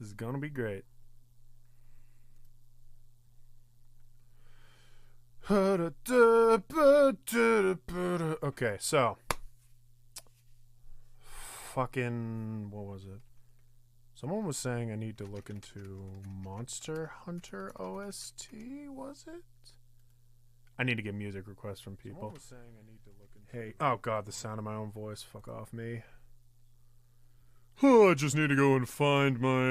This is gonna be great. Okay, so fucking what was it? Someone was saying I need to look into Monster Hunter OST, was it? I need to get music requests from people. Someone was saying I need to look into Hey, oh god, the sound of my own voice. Fuck off me. Oh, I just need to go and find my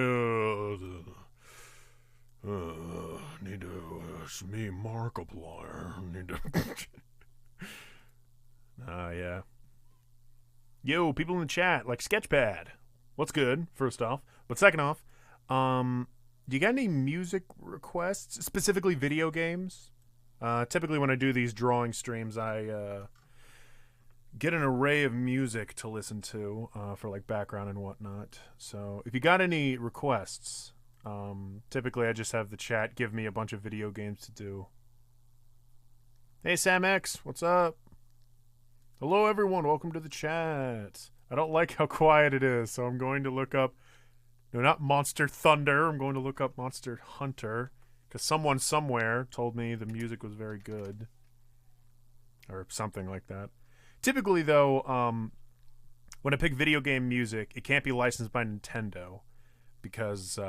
need to it's me Markiplier. Need to yeah. Yo, people in the chat, like Sketchpad. What's good, first off? But second off, do you got any music requests, specifically video games? Typically when I do these drawing streams, I get an array of music to listen to for like background and whatnot. So if you got any requests, typically I just have the chat give me a bunch of video games to do. Hey Sam X, what's up? Hello everyone, welcome to the chat. I don't like how quiet it is, so I'm going to look up, no, not Monster Thunder, I'm going to look up Monster Hunter, because someone somewhere told me the music was very good. Or something like that. Typically, though, when I pick video game music, it can't be licensed by Nintendo, because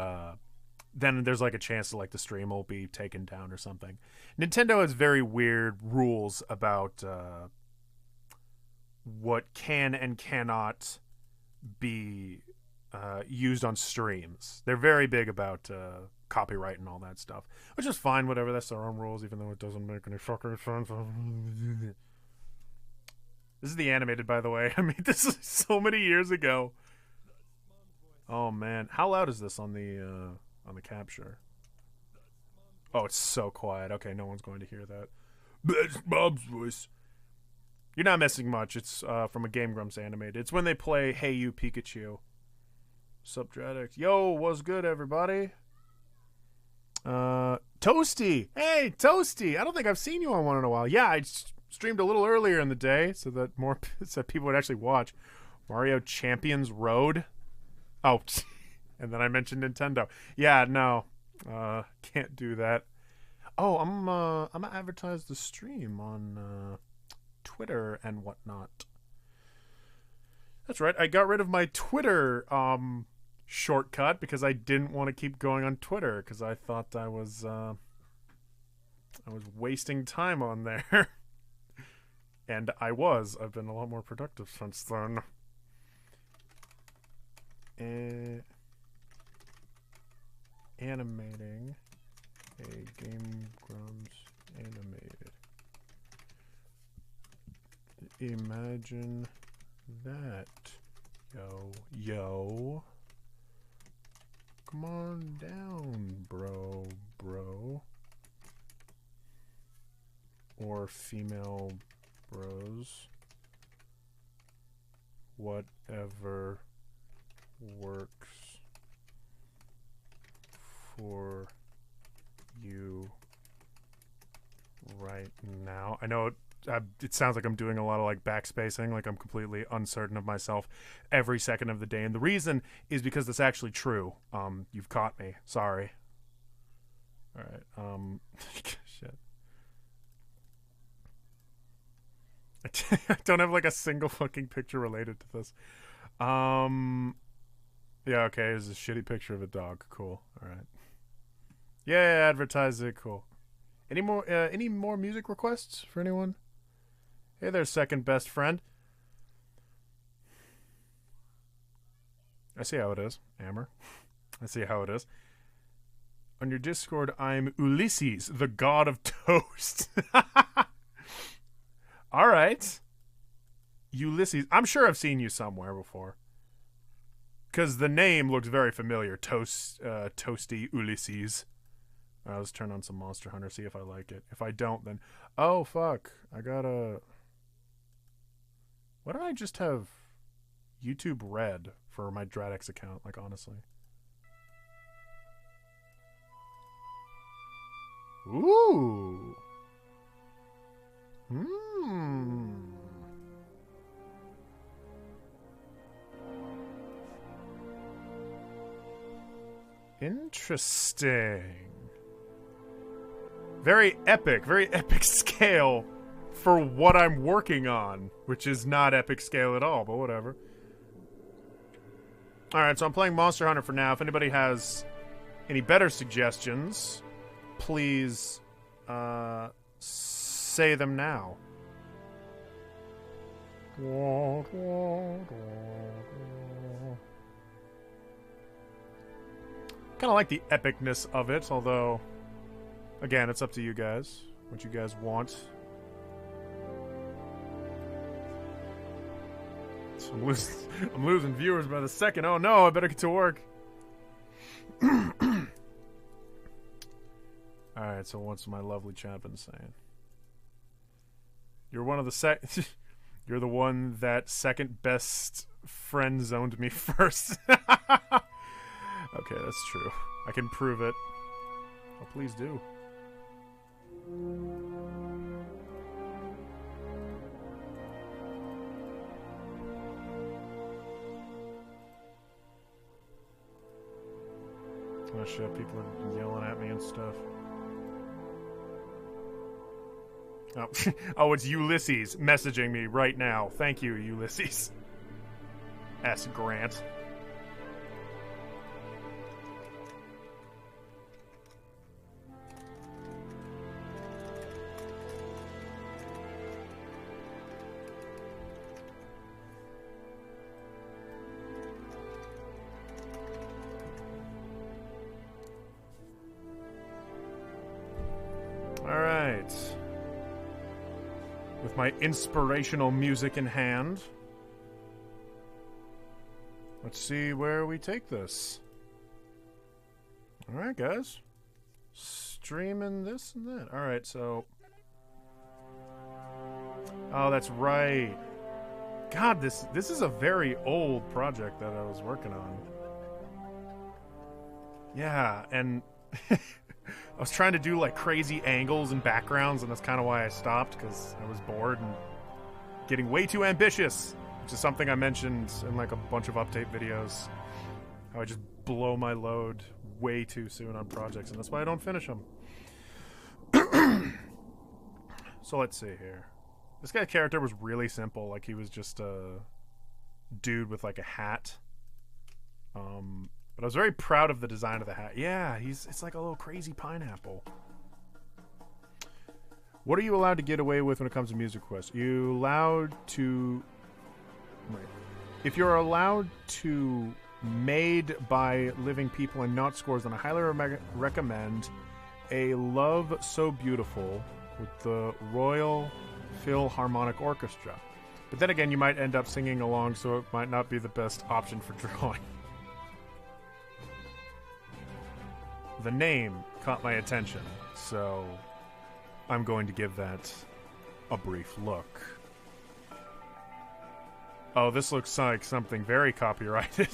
then there's like a chance that like the stream will be taken down or something. Nintendo has very weird rules about what can and cannot be used on streams. They're very big about copyright and all that stuff, which is fine, whatever. That's their own rules, even though it doesn't make any fucking sense. This is the animated, by the way. I mean, this is so many years ago. Oh man, how loud is this on the capture? Oh, it's so quiet. Okay, no one's going to hear that. That's Bob's voice. You're not missing much. It's from a Game Grumps animated. It's when they play Hey You Pikachu. Sup, Dreadix? Yo, what's good, everybody? Toasty! Hey, Toasty! I don't think I've seen you on one in a while. Yeah, I streamed a little earlier in the day so that more so people would actually watch. Mario Champions Road? Oh, and then I mentioned Nintendo. Yeah, no. Can't do that. Oh, I'm gonna advertise the stream on Twitter and whatnot. That's right. I got rid of my Twitter shortcut because I didn't want to keep going on Twitter because I thought I was wasting time on there. And I was. I've been a lot more productive since then. Animating a Game Grumps animated. Imagine that. Yo. Come on down, bro. Or female bros. Whatever works for you right now. I know it sounds like I'm doing a lot of like backspacing, like I'm completely uncertain of myself every second of the day, and the reason is because that's actually true. You've caught me. Sorry. All right. Shit. I don't have like a single fucking picture related to this. Yeah. Okay. There's a shitty picture of a dog. Cool. All right. Yeah. Advertise it. Cool. Any more music requests for anyone? Hey there, second best friend. I see how it is, Amber. I see how it is. On your Discord, I'm Ulysses, the god of toast. All right. Ulysses. I'm sure I've seen you somewhere before. Because the name looks very familiar. Toasty Ulysses. All right, let's turn on some Monster Hunter, see if I like it. If I don't, then... Oh, fuck. I gotta... Why don't I just have YouTube Red for my Dradex account, like, honestly? Ooh. Interesting. Very epic scale for what I'm working on, which is not epic scale at all, but whatever. Alright, so I'm playing Monster Hunter for now. If anybody has any better suggestions, please say them now. Kind of like the epicness of it, although, again, it's up to you guys. What you guys want. So I'm losing viewers by the second. Oh no, I better get to work. Alright, so what's my lovely chat been saying? You're one of the You're the one that second best friend zoned me first. Okay, that's true. I can prove it. Oh, please do. Oh shit, people are yelling at me and stuff. Oh, oh, it's Ulysses messaging me right now. Thank you, Ulysses. S. Grant. Alright. With my inspirational music in hand, let's see where we take this. Alright, guys. Streaming this and that. Alright, so... Oh, that's right. God, this is a very old project that I was working on. Yeah, and... I was trying to do like crazy angles and backgrounds, and that's kind of why I stopped, because I was bored and getting way too ambitious, which is something I mentioned in like a bunch of update videos. How I just blow my load way too soon on projects, and that's why I don't finish them. So let's see here. This guy's character was really simple. Like, he was just a dude with like a hat. But I was very proud of the design of the hat. Yeah, it's like a little crazy pineapple. What are you allowed to get away with when it comes to music requests? You allowed to... Right. If you're allowed to made by living people and not scores, then I highly recommend A Love So Beautiful with the Royal Philharmonic Orchestra. But then again, you might end up singing along, so it might not be the best option for drawing. The name caught my attention, so I'm going to give that a brief look. Oh, this looks like something very copyrighted.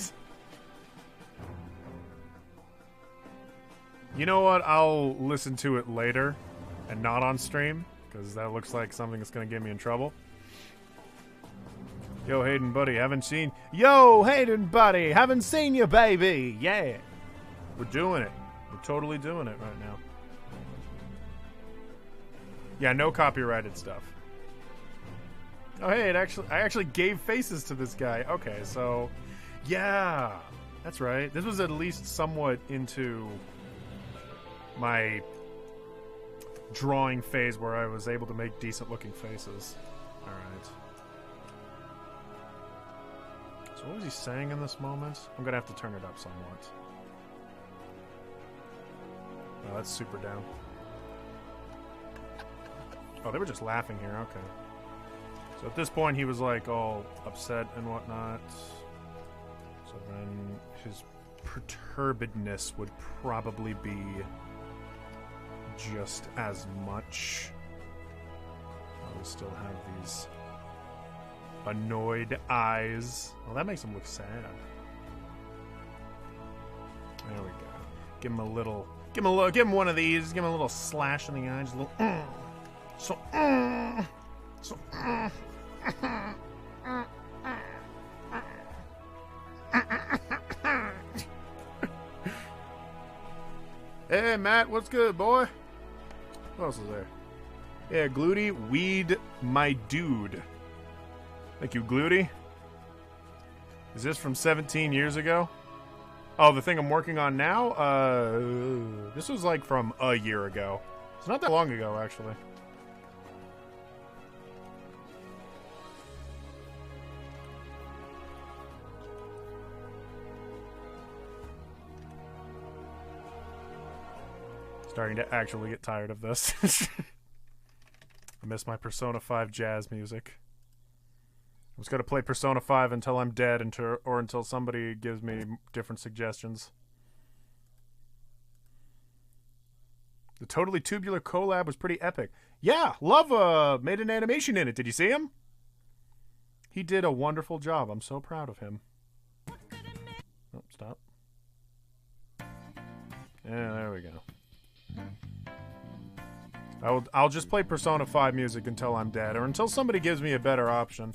You know what? I'll listen to it later and not on stream, because that looks like something that's going to get me in trouble. Yo, Hayden, buddy, haven't seen... Yo, Hayden, buddy, haven't seen you, baby! Yeah! We're doing it. We're totally doing it right now. Yeah, no copyrighted stuff. Oh, hey, I actually gave faces to this guy. Okay, so... Yeah! That's right. This was at least somewhat into my drawing phase where I was able to make decent-looking faces. Alright. So what was he saying in this moment? I'm gonna have to turn it up somewhat. Oh, that's super down. Oh, they were just laughing here. Okay. So at this point, he was like all upset and whatnot. So then his perturbedness would probably be just as much. I will still have these annoyed eyes. Well, that makes him look sad. There we go. Give him a little... Give him one of these. Give him a little slash in the eye. Just a little... Hey, Matt, what's good, boy? What else is there? Yeah, Gluty, weed, my dude. Thank you, Gluty. Is this from 17 years ago? Oh, the thing I'm working on now? This was like from a year ago. It's not that long ago, actually. Starting to actually get tired of this. I miss my Persona 5 jazz music. I'm just going to play Persona 5 until I'm dead or until somebody gives me different suggestions. The Totally Tubular collab was pretty epic. Yeah, Love made an animation in it. Did you see him? He did a wonderful job. I'm so proud of him. Oh, stop. Yeah, there we go. I'll just play Persona 5 music until I'm dead, or until somebody gives me a better option.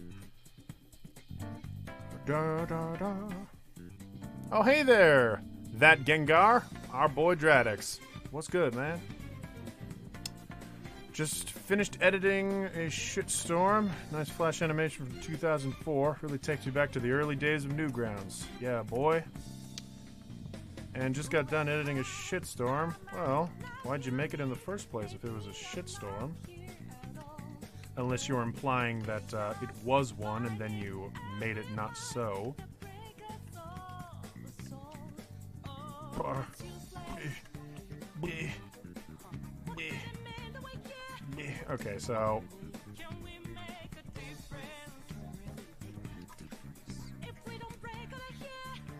Da, da, da. Oh, hey there! That Gengar, our boy Dradix. What's good, man? Just finished editing a shitstorm. Nice flash animation from 2004. Really takes me back to the early days of Newgrounds. Yeah, boy. And just got done editing a shitstorm. Well, why'd you make it in the first place if it was a shitstorm? Unless you're implying that it was one and then you made it not so. Okay, so...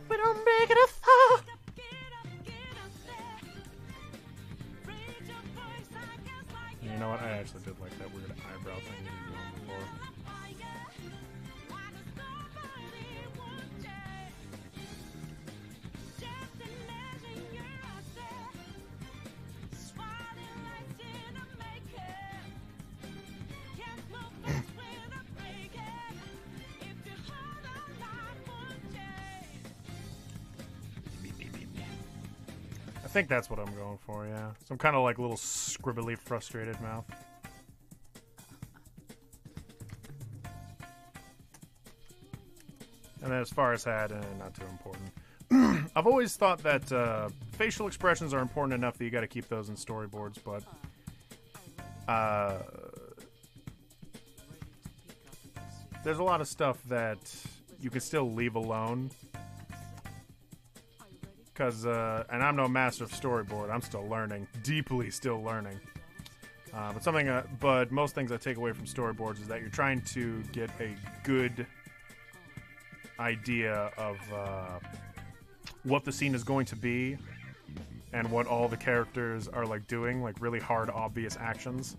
We don't make it a thought. You know what? I actually did like that weird eyebrow thing you were doing before. I think that's what I'm going for, yeah. Some kind of like little scribbly, frustrated mouth. And then as far as that, not too important. I've always thought that facial expressions are important enough that you got to keep those in storyboards, but there's a lot of stuff that you can still leave alone. Because, and I'm no master of storyboard. I'm still learning. Deeply still learning. But most things I take away from storyboards is that you're trying to get a good idea of what the scene is going to be and what all the characters are, like, doing. Like, really hard, obvious actions.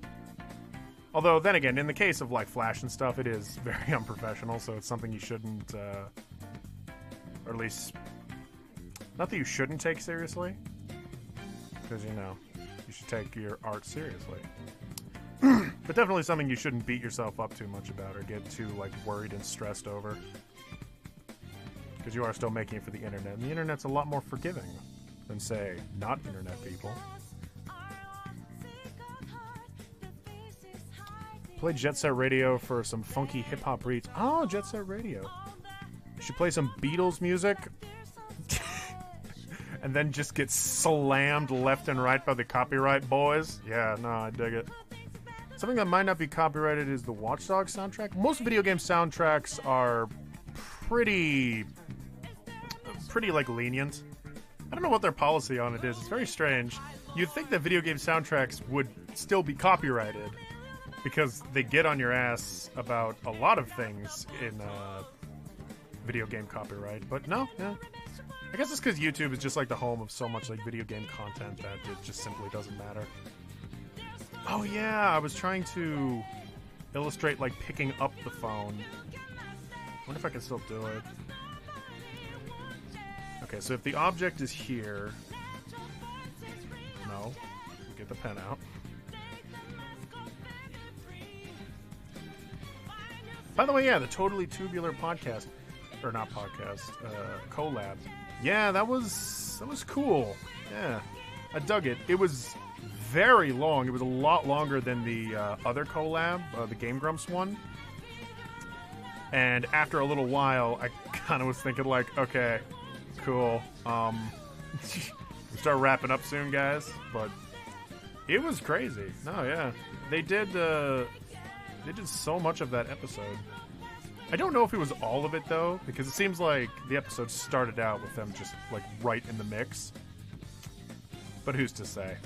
Although, then again, in the case of, like, Flash and stuff, it is very unprofessional, so it's something you shouldn't, or at least... Not that you shouldn't take seriously, because, you know, you should take your art seriously. But definitely something you shouldn't beat yourself up too much about or get too, like, worried and stressed over. Because you are still making it for the internet, and the internet's a lot more forgiving than, say, not internet people. Play Jet Set Radio for some funky hip-hop beats. Oh, Jet Set Radio. You should play some Beatles music. And then just get slammed left and right by the copyright boys. Yeah, no, I dig it. Something that might not be copyrighted is the Watch Dogs soundtrack. Most video game soundtracks are pretty like lenient. I don't know what their policy on it is. It's very strange. You'd think that video game soundtracks would still be copyrighted because they get on your ass about a lot of things in video game copyright. But no, yeah. I guess it's because YouTube is just like the home of so much like video game content that it just simply doesn't matter. Oh yeah, I was trying to illustrate like picking up the phone. I wonder if I can still do it. Okay, so if the object is here... No. Get the pen out. By the way, yeah, the Totally Tubular podcast... Or not podcast, collab. Yeah, that was cool. Yeah. I dug it. It was very long. It was a lot longer than the other collab, the Game Grumps one. And after a little while, I kind of was thinking like, okay, cool. We start wrapping up soon, guys. But it was crazy. No, yeah, they did so much of that episode. I don't know if it was all of it though, because it seems like the episode started out with them just like right in the mix. But who's to say?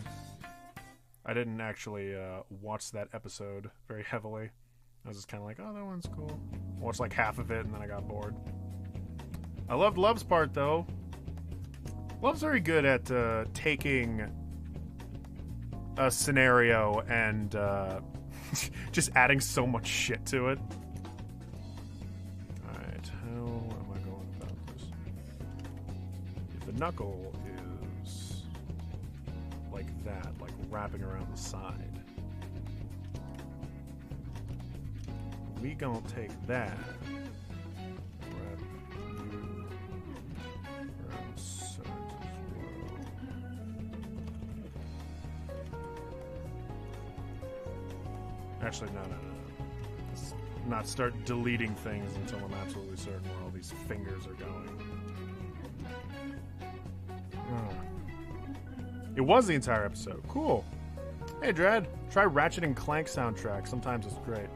I didn't actually watch that episode very heavily. I was just kind of like, oh, that one's cool. I watched like half of it and then I got bored. I loved Love's part though. Love's very good at taking a scenario and just adding so much shit to it. Alright, how am I going about this? If the knuckle is like that, like wrapping around the side, we gonna take that, wrap you around the side as well. Actually, no. Let's not start deleting things until I'm absolutely certain where all these fingers are going. It was the entire episode. Cool. Hey, Dread. Try Ratchet and Clank soundtrack. Sometimes it's great.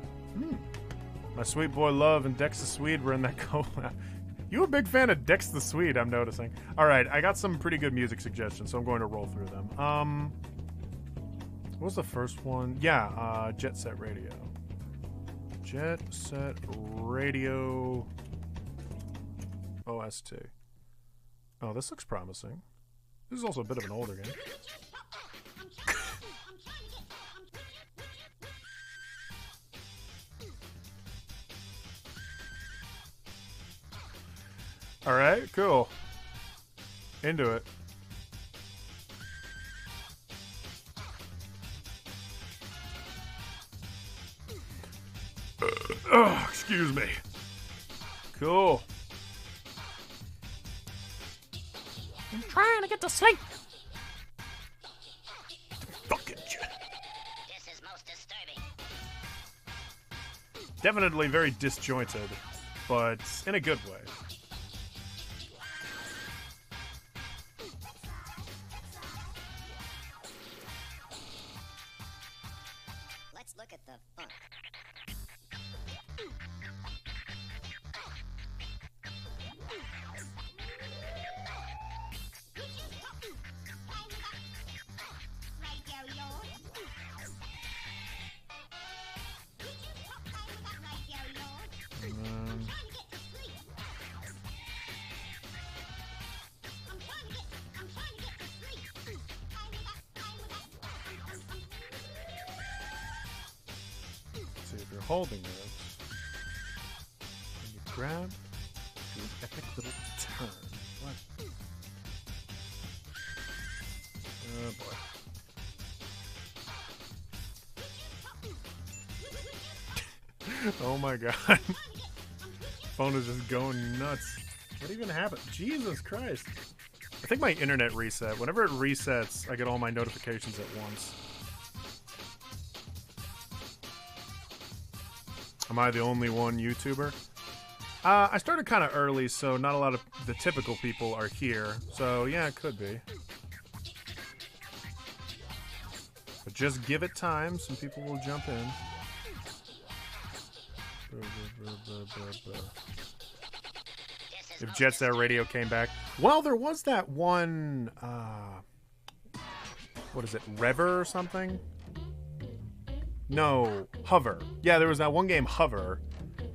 My sweet boy Love and Dex the Swede were in that collab. You a big fan of Dex the Swede, I'm noticing. Alright, I got some pretty good music suggestions, so I'm going to roll through them. What was the first one? Yeah, Jet Set Radio. Jet Set Radio OST. Oh, this looks promising. This is also a bit of an older game. Alright, cool. Into it. Oh, excuse me. Cool. I'm trying to get to sleep. Fucking shit. This is most disturbing. Definitely very disjointed, but in a good way. Let's look at the fun. See if you're holding it, and you grab, do an epic little turn. What? Oh boy. Oh my god. Phone is just going nuts. What even happened? Jesus Christ. I think my internet reset. Whenever it resets, I get all my notifications at once. Am I the only one YouTuber? I started kind of early, so not a lot of the typical people are here. So yeah, it could be. But just give it time, some people will jump in. If Jet Set Radio came back. Well, there was that one, what is it, Rever or something? No, Hover. Yeah, there was that one game, Hover,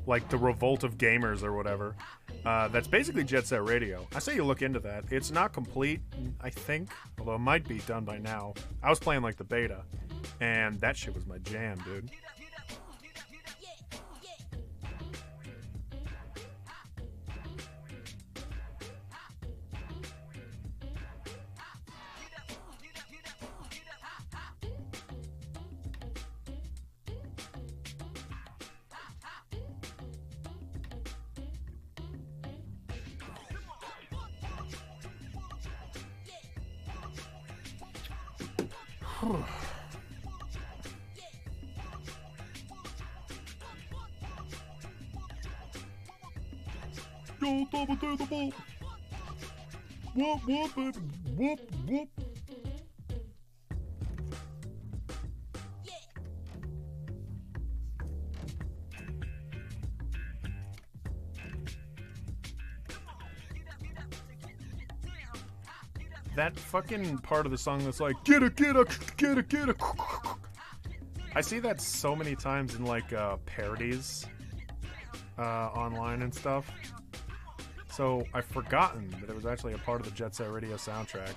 like the Revolt of Gamers or whatever. That's basically Jet Set Radio. I say you look into that. It's not complete, I think, although it might be done by now. I was playing like the beta, and that shit was my jam, dude. Yo, double the ball. Whoop, whoop, baby. Whoop, whoop. That fucking part of the song that's like, get it, get it, get it, get it. I see that so many times in like parodies online and stuff. So I've forgotten that it was actually a part of the Jet Set Radio soundtrack.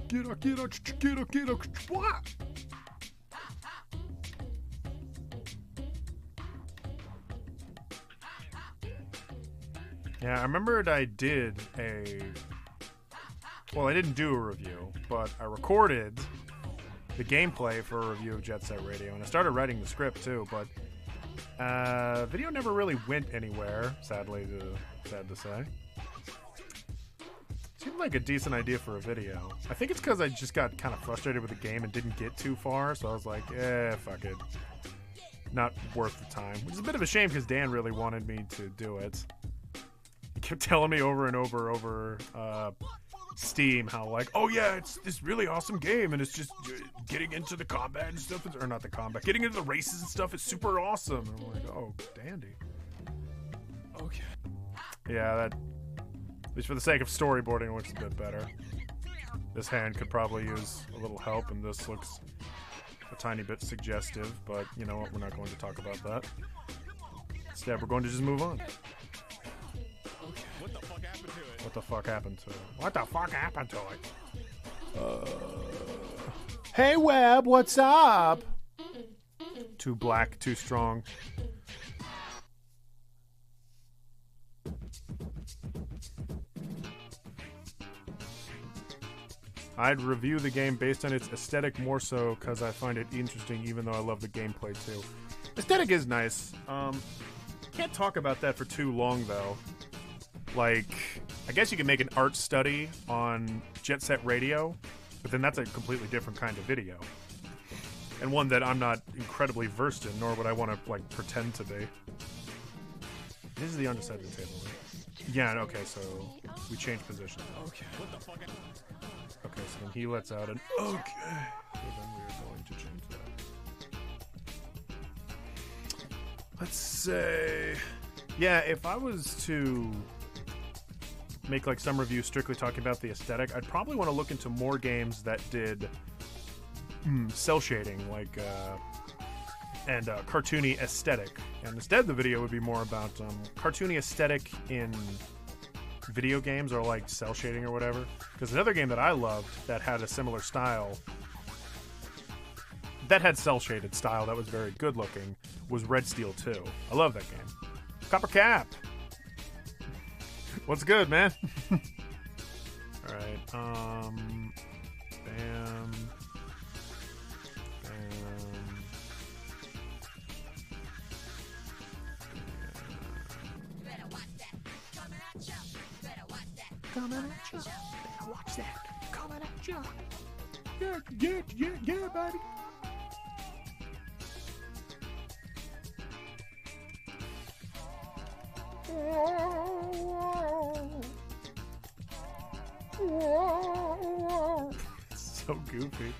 Get it, get it, get it, get it. What? Yeah, I remembered I did I didn't do a review, but I recorded the gameplay for a review of Jet Set Radio, and I started writing the script too, but video never really went anywhere, sad to say. Seemed like a decent idea for a video. I think it's because I just got kind of frustrated with the game and didn't get too far, so I was like, fuck it. Not worth the time. Which is a bit of a shame because Dan really wanted me to do it. He kept telling me over and over Steam how like, oh yeah, it's this really awesome game and it's just getting into the combat and stuff, or not the combat, getting into the races and stuff is super awesome. And I'm like, oh, dandy. Okay. Yeah, that, at least for the sake of storyboarding, it looks a bit better. This hand could probably use a little help, and this looks a tiny bit suggestive, but you know what, we're not going to talk about that. Instead, we're going to just move on. What the fuck happened to it? What the fuck happened to it? What the fuck happened to it? Hey Web, what's up? Too black, too strong. I'd review the game based on its aesthetic more so because I find it interesting even though I love the gameplay too. Aesthetic is nice. Can't talk about that for too long though. Like, I guess you can make an art study on Jet Set Radio, but then that's a completely different kind of video. And one that I'm not incredibly versed in, nor would I want to, like, pretend to be. This is the underside of the table, right? Yeah, okay, so we change positions. Okay. What the fuck? Okay, so then he lets out an okay. So then we're going to change that. Let's say... Yeah, if I was to make like some review strictly talking about the aesthetic, I'd probably want to look into more games that did cell shading, like and cartoony aesthetic. And instead, the video would be more about cartoony aesthetic in video games or like cell shading or whatever. Because another game that I loved that had a similar style, that had cell shaded style that was very good looking, was Red Steel 2. I love that game. Copper Cap. What's good, man? Alright, bam. Bam. Coming at you. Better watch that. Coming at you. Yeah, baby. So goofy.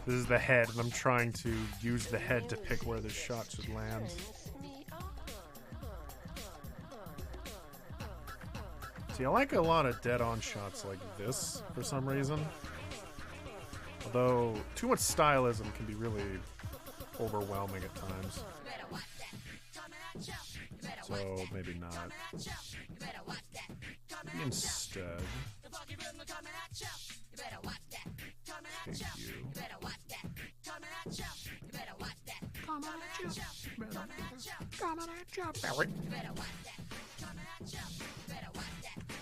This is the head, and I'm trying to use the head to pick where the shot should land. See, I like a lot of dead-on shots like this for some reason. Although, too much stylism can be really overwhelming at times. So, maybe not. Maybe instead... Take you. Coming at you. Barry.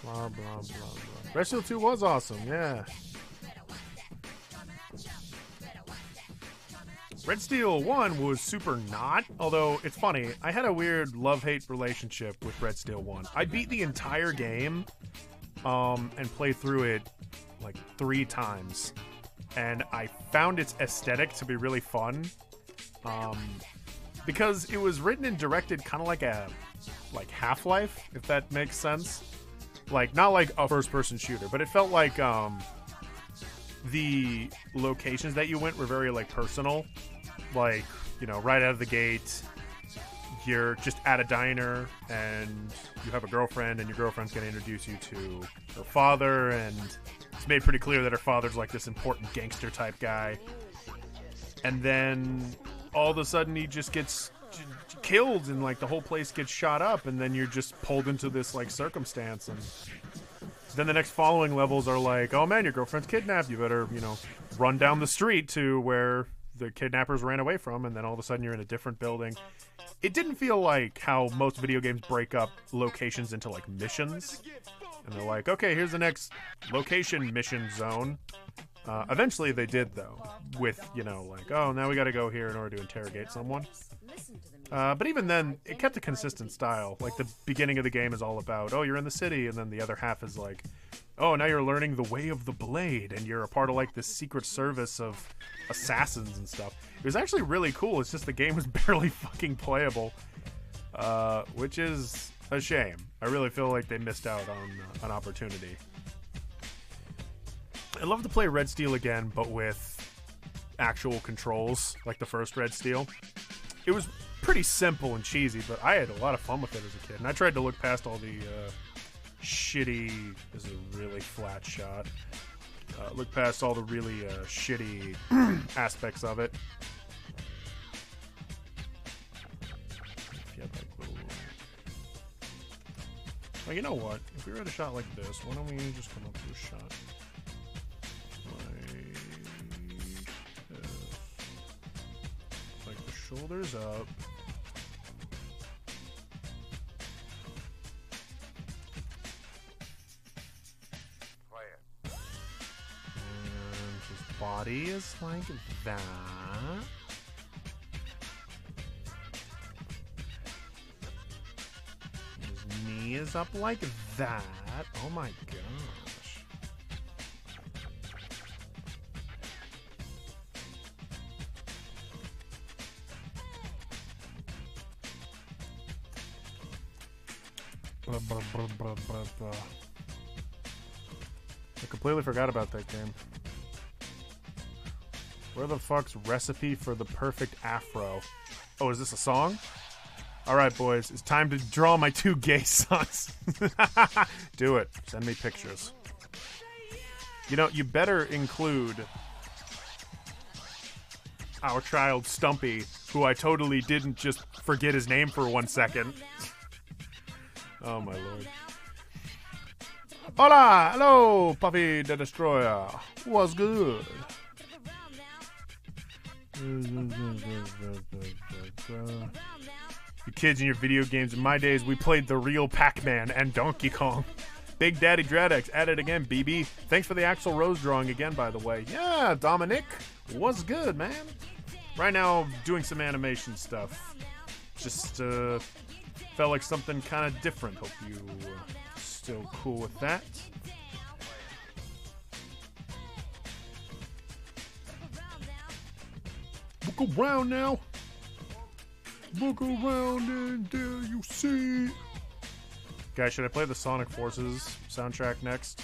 Blah, blah, blah, blah. Red Steel 2 was awesome, yeah. Red Steel 1 was super not, although it's funny, I had a weird love-hate relationship with Red Steel 1. I beat the entire game and played through it like 3 times, and I found its aesthetic to be really fun because it was written and directed kind of like Half-Life, if that makes sense. Like, not like a first-person shooter, but it felt like the locations that you went were very like personal. Like, you know, right out of the gate, you're just at a diner and you have a girlfriend, and your girlfriend's going to introduce you to her father, and it's made pretty clear that her father's like this important gangster type guy. And then all of a sudden he just gets killed, and like the whole place gets shot up, and then you're just pulled into this like circumstance. And then the next following levels are like, oh man, your girlfriend's kidnapped, you better, you know, run down the street to where the kidnappers ran away from, and then all of a sudden you're in a different building. It didn't feel like how most video games break up locations into like missions, and they're like, okay, here's the next location mission zone. Eventually they did, though, with, you know, like, oh, now we gotta go here in order to interrogate someone. But even then, it kept a consistent style. Like, the beginning of the game is all about, oh, you're in the city, and then the other half is like, oh, now you're learning the way of the blade, and you're a part of, like, this secret service of assassins and stuff. It was actually really cool. It's just the game was barely fucking playable, which is a shame. I really feel like they missed out on an opportunity. I'd love to play Red Steel again, but with actual controls, like the first Red Steel. It was pretty simple and cheesy, but I had a lot of fun with it as a kid, and I tried to look past all the shitty... This is a really flat shot. Look past all the really shitty aspects of it. If you had, like, little... Well, you know what? If we were at a shot like this, why don't we just come up to a shot? Like the shoulders up. And his body is like that. His knee is up like that. Oh my gosh. I completely forgot about that game. Where the fuck's Recipe for the Perfect Afro? Oh, is this a song? Alright, boys. It's time to draw my 2 gay sons. Do it. Send me pictures. You know, you better include our child Stumpy, who I totally didn't just forget his name for 1 second. Oh my lord. Hola! Hello, Puppy the Destroyer. What's good? You kids in your video games. In my days, we played the real Pac-Man and Donkey Kong. Big Daddy Dreadex at it again, BB. Thanks for the Axl Rose drawing again, by the way. Yeah, Dominic. What's good, man? Right now, doing some animation stuff. Just felt like something kind of different. Hope you still cool with that. Look around now. Look around and there you see. Guys, should I play the Sonic Forces soundtrack next?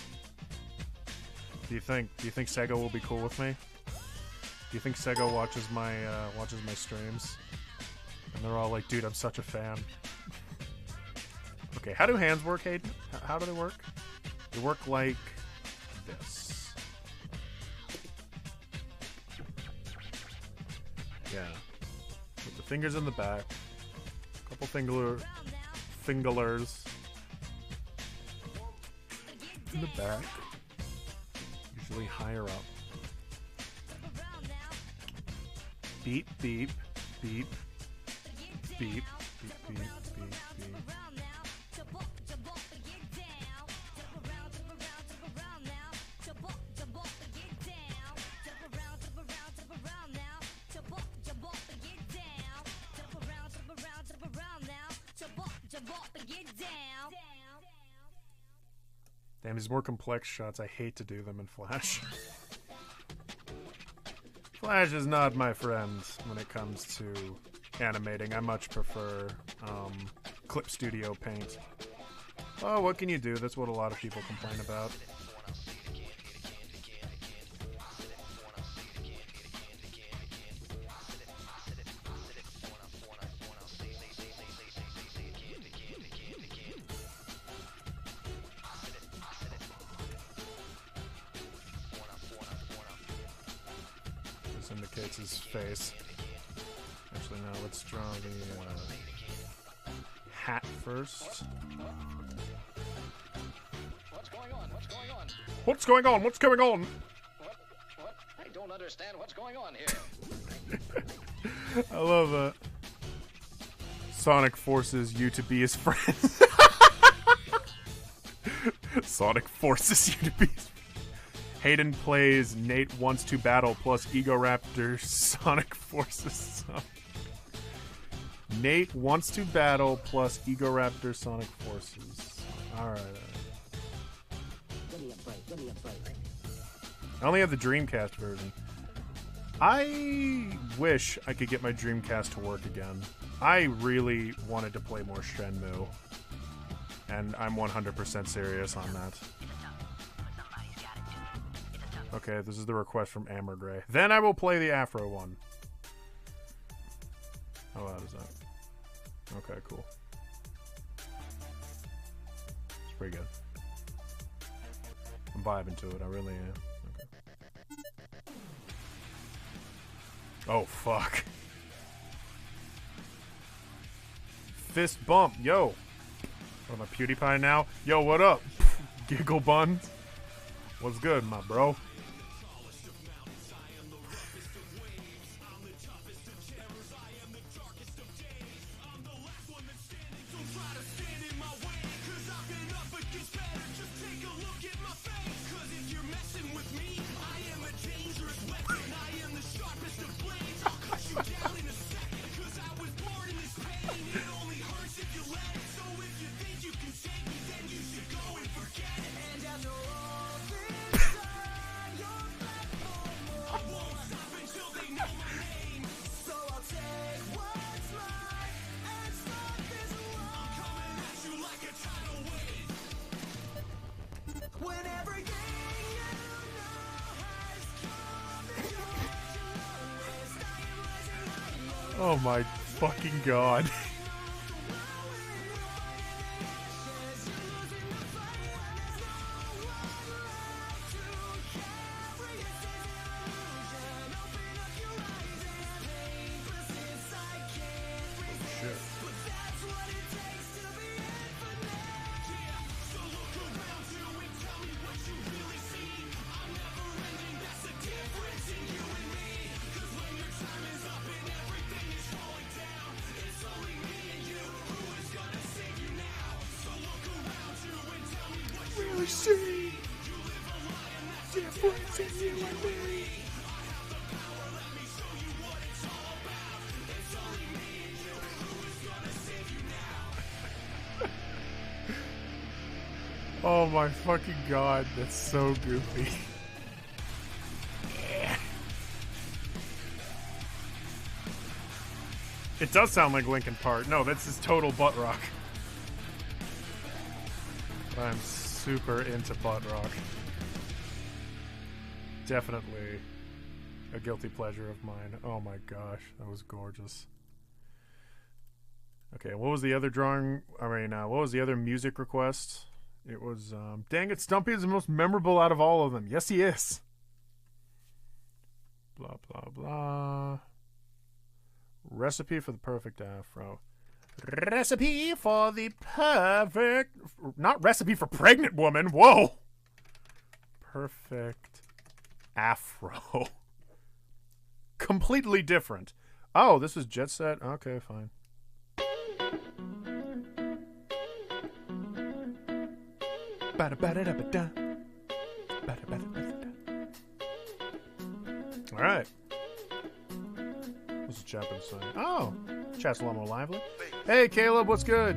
Do you think Sega will be cool with me? Do you think Sega watches my streams? And they're all like, dude, I'm such a fan. Okay, how do hands work, Hayden? How do they work? They work like this. Yeah. Put the fingers in the back. A couple fingerers in the back. Usually higher up. Beep, beep, beep. Beep, beep, beep, beep, beep. Damn, these more complex shots, I hate to do them in Flash. Flash is not my friend when it comes to animating. I much prefer Clip Studio Paint. Oh, what can you do? That's what a lot of people complain about. This indicates his face. Actually, no, let's draw the hat first. What's going on? What's going on? What's going on? What's going on? What? I don't understand what's going on here. I love that. Sonic forces you to be his friend. Sonic forces you to be his friend. Hayden plays Nate wants to battle plus Ego Raptor Sonic forces Sonic. Nate wants to battle plus Ego Raptor Sonic forces. Alright. I only have the Dreamcast version. I wish I could get my Dreamcast to work again. I really wanted to play more Shenmue. And I'm 100% serious on that. Okay, this is the request from Amber Gray. Then I will play the Afro one. How loud is that? Okay, cool. It's pretty good. I'm vibing to it, I really am. Okay. Oh, fuck. Fist bump, yo. What am I, PewDiePie now? Yo, what up? Giggle buns. What's good, my bro? Oh my fucking god. See difference in you and me. Oh my fucking god, that's so goofy. Yeah. It does sound like Linkin Park. No, that's his total butt rock. I'm super into butt rock. Definitely a guilty pleasure of mine. Oh my gosh, that was gorgeous. Okay, what was the other drawing? What was the other music request? It was, dang it, Stumpy is the most memorable out of all of them. Yes, he is. Blah, blah, blah. Recipe for the perfect afro. Recipe for the perfect... Not recipe for pregnant woman. Whoa. Perfect afro. Completely different. Oh, this is Jet Set? Okay, fine. Alright. What's the chat been saying? Oh, chat's a lot more lively. Hey, Caleb, what's good?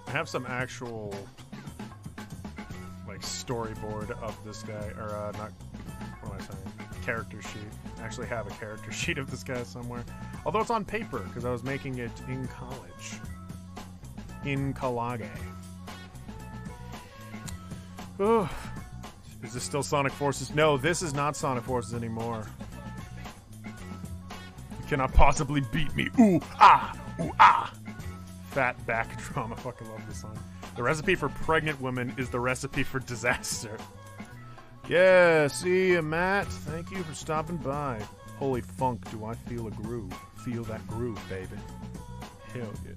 I have some actual like storyboard of this guy, or not. What am I saying? Character sheet. I actually have a character sheet of this guy somewhere. Although it's on paper because I was making it in college. In Kalage. Oh, is this still Sonic Forces? No, this is not Sonic Forces anymore. You cannot possibly beat me. Ooh ah, ooh ah. Fat back drum. I fucking love this song. The recipe for pregnant women is the recipe for disaster. Yeah, see ya, Matt. Thank you for stopping by. Holy funk, do I feel a groove. Feel that groove, baby. Hell yeah.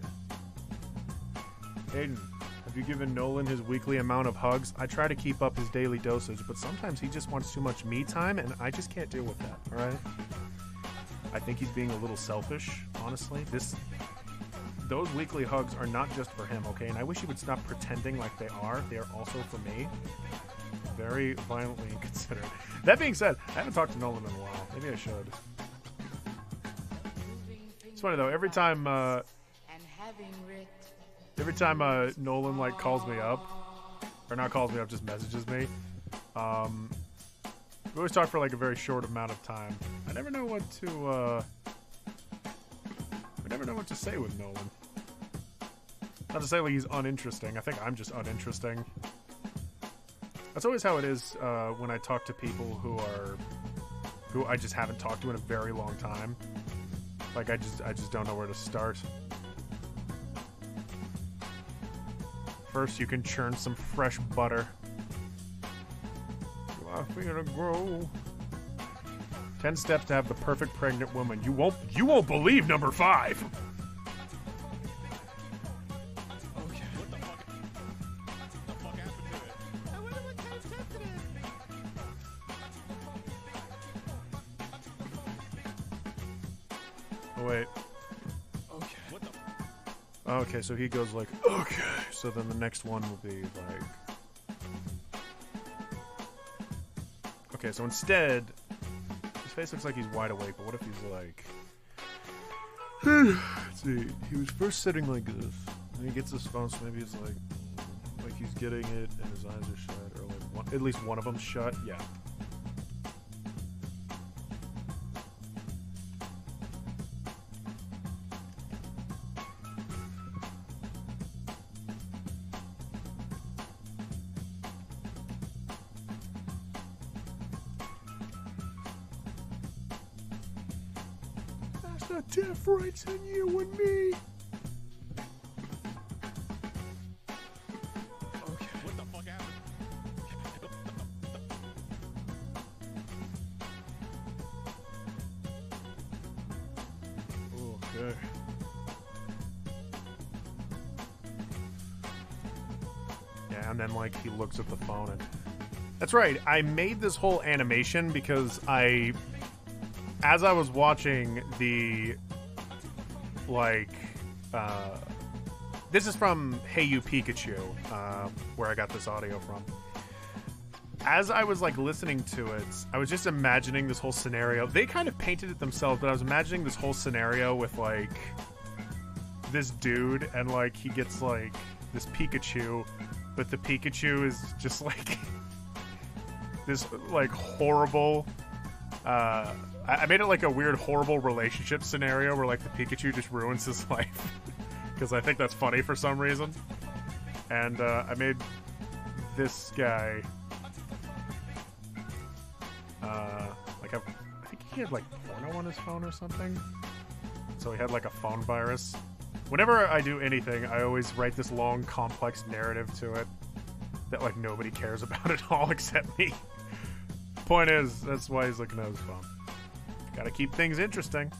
Hayden, have you given Nolan his weekly amount of hugs? I try to keep up his daily dosage, but sometimes he just wants too much me time, and I just can't deal with that, alright? I think he's being a little selfish, honestly. Those weekly hugs are not just for him, okay? And I wish he would stop pretending like they are. They are also for me. Very violently inconsiderate. That being said, I haven't talked to Nolan in a while. Maybe I should. It's funny though. Every time Nolan like calls me up, or not calls me up, just messages me. We always talk for like a very short amount of time. I never know what to say with Nolan. Not to say like he's uninteresting. I think I'm just uninteresting. That's always how it is when I talk to people who I just haven't talked to in a very long time. Like I just don't know where to start. First, you can churn some fresh butter. I feel to grow. 10 steps to have the perfect pregnant woman. You won't believe number 5. Okay. What the fuck happened to it? I wonder what kind of test it is. Oh wait. Okay. What the? Okay, so he goes like, okay. So then the next one will be like. Okay, so instead, his face looks like he's wide awake, but what if he's like... Let's see, he was first sitting like this, and he gets his phone, so maybe he's like he's getting it, and his eyes are shut, or like at least one of them shut, yeah. The difference in you and me. Okay. What the fuck happened? Okay. Yeah, and then like he looks at the phone and that's right. I made this whole animation because as I was watching the, this is from Hey You Pikachu, where I got this audio from. As I was, listening to it, I was just imagining this whole scenario. They kind of painted it themselves, but I was imagining this whole scenario with, this dude, and, he gets, this Pikachu, but the Pikachu is just, this, horrible, I made it like a weird, horrible relationship scenario where the Pikachu just ruins his life because I think that's funny for some reason. And I made this guy I think he had porno on his phone or something. So he had a phone virus. Whenever I do anything, I always write this long, complex narrative to it that nobody cares about at all except me. Point is, that's why he's looking at his phone. Gotta keep things interesting.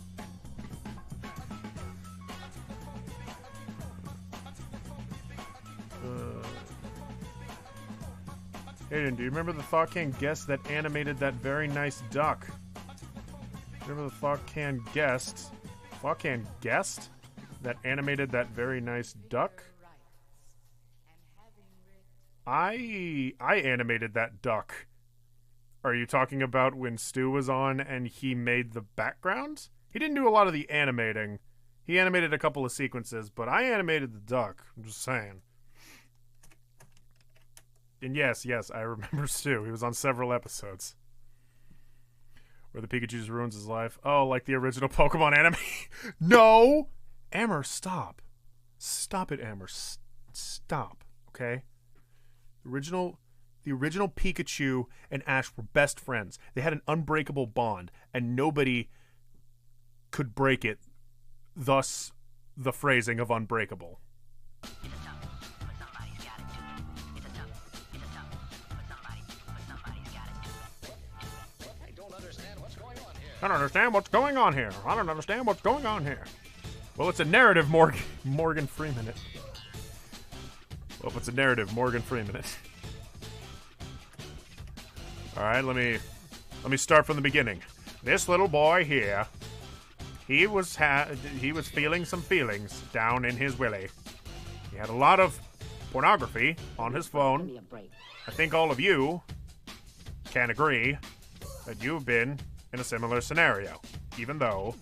Aiden, do you remember the Thought Can guest that animated that very nice duck? Remember the Thought Can guest that animated that very nice duck? I animated that duck. Are you talking about when Stu was on and he made the background? He didn't do a lot of the animating. He animated a couple of sequences, but I animated the duck. I'm just saying. And yes, I remember Stu. He was on several episodes where the Pikachu just ruins his life. Oh, like the original Pokemon anime? No! Amber, stop. Stop it, Amber. Stop, okay? The original Pikachu and Ash were best friends. They had an unbreakable bond, and nobody could break it. Thus, the phrasing of unbreakable. I don't understand what's going on here. I don't understand what's going on here. I don't understand what's going on here. Well, it's a narrative, Morgan Freeman it. Well, if it's a narrative, Morgan Freeman it. All right, let me start from the beginning. This little boy here, he was feeling some feelings down in his willy. He had a lot of pornography on his phone. I think all of you can agree that you've been in a similar scenario, even though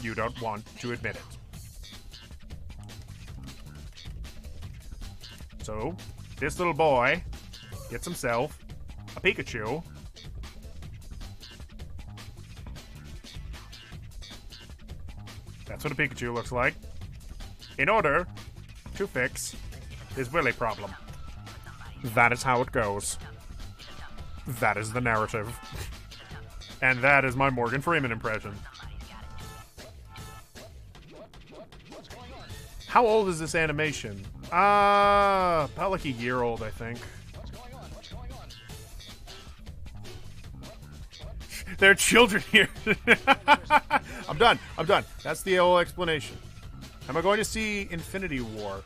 you don't want to admit it. So, this little boy gets himself a Pikachu. That's what a Pikachu looks like. In order to fix his willy problem. That is how it goes. That is the narrative. And that is my Morgan Freeman impression. How old is this animation? About like a year old, I think. There are children here. I'm done. That's the whole explanation. Am I going to see Infinity War?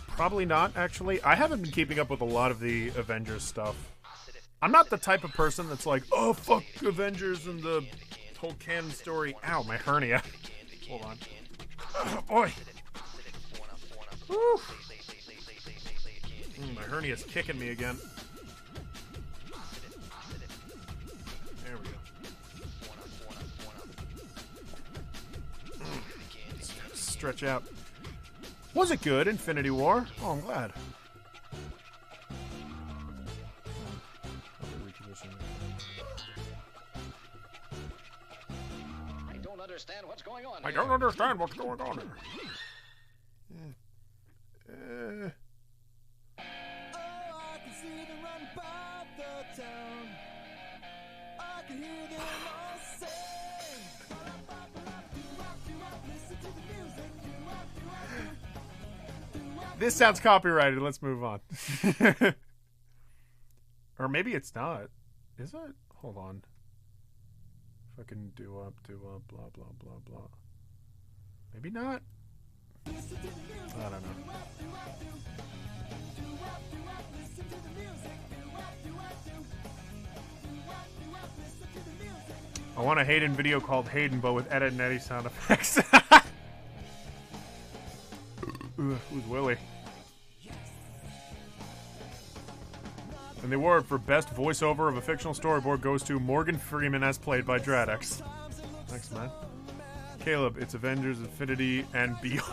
Probably not, actually. I haven't been keeping up with a lot of the Avengers stuff. I'm not the type of person that's like, oh, fuck Avengers and the whole canon story. Ow, my hernia. Hold on. Oh, boy. Woo. My hernia's kicking me again. There we go. Stretch out. Was it good, Infinity War? Oh, I'm glad. I don't understand what's going on I here. don't understand what's going on here. I can see them run by the town. I can hear them all sing. Listen to the music. This sounds copyrighted. Let's move on. Or maybe it's not. Is it? Hold on. Fucking do up, blah, blah, blah, blah. Maybe not. I don't know. I want a Hayden video called Hayden, but with edit and Eddie sound effects. Who's Willie? And the award for best voiceover of a fictional storyboard goes to Morgan Freeman as played by Dradex. Thanks, man. Caleb, it's Avengers Infinity and Beyond.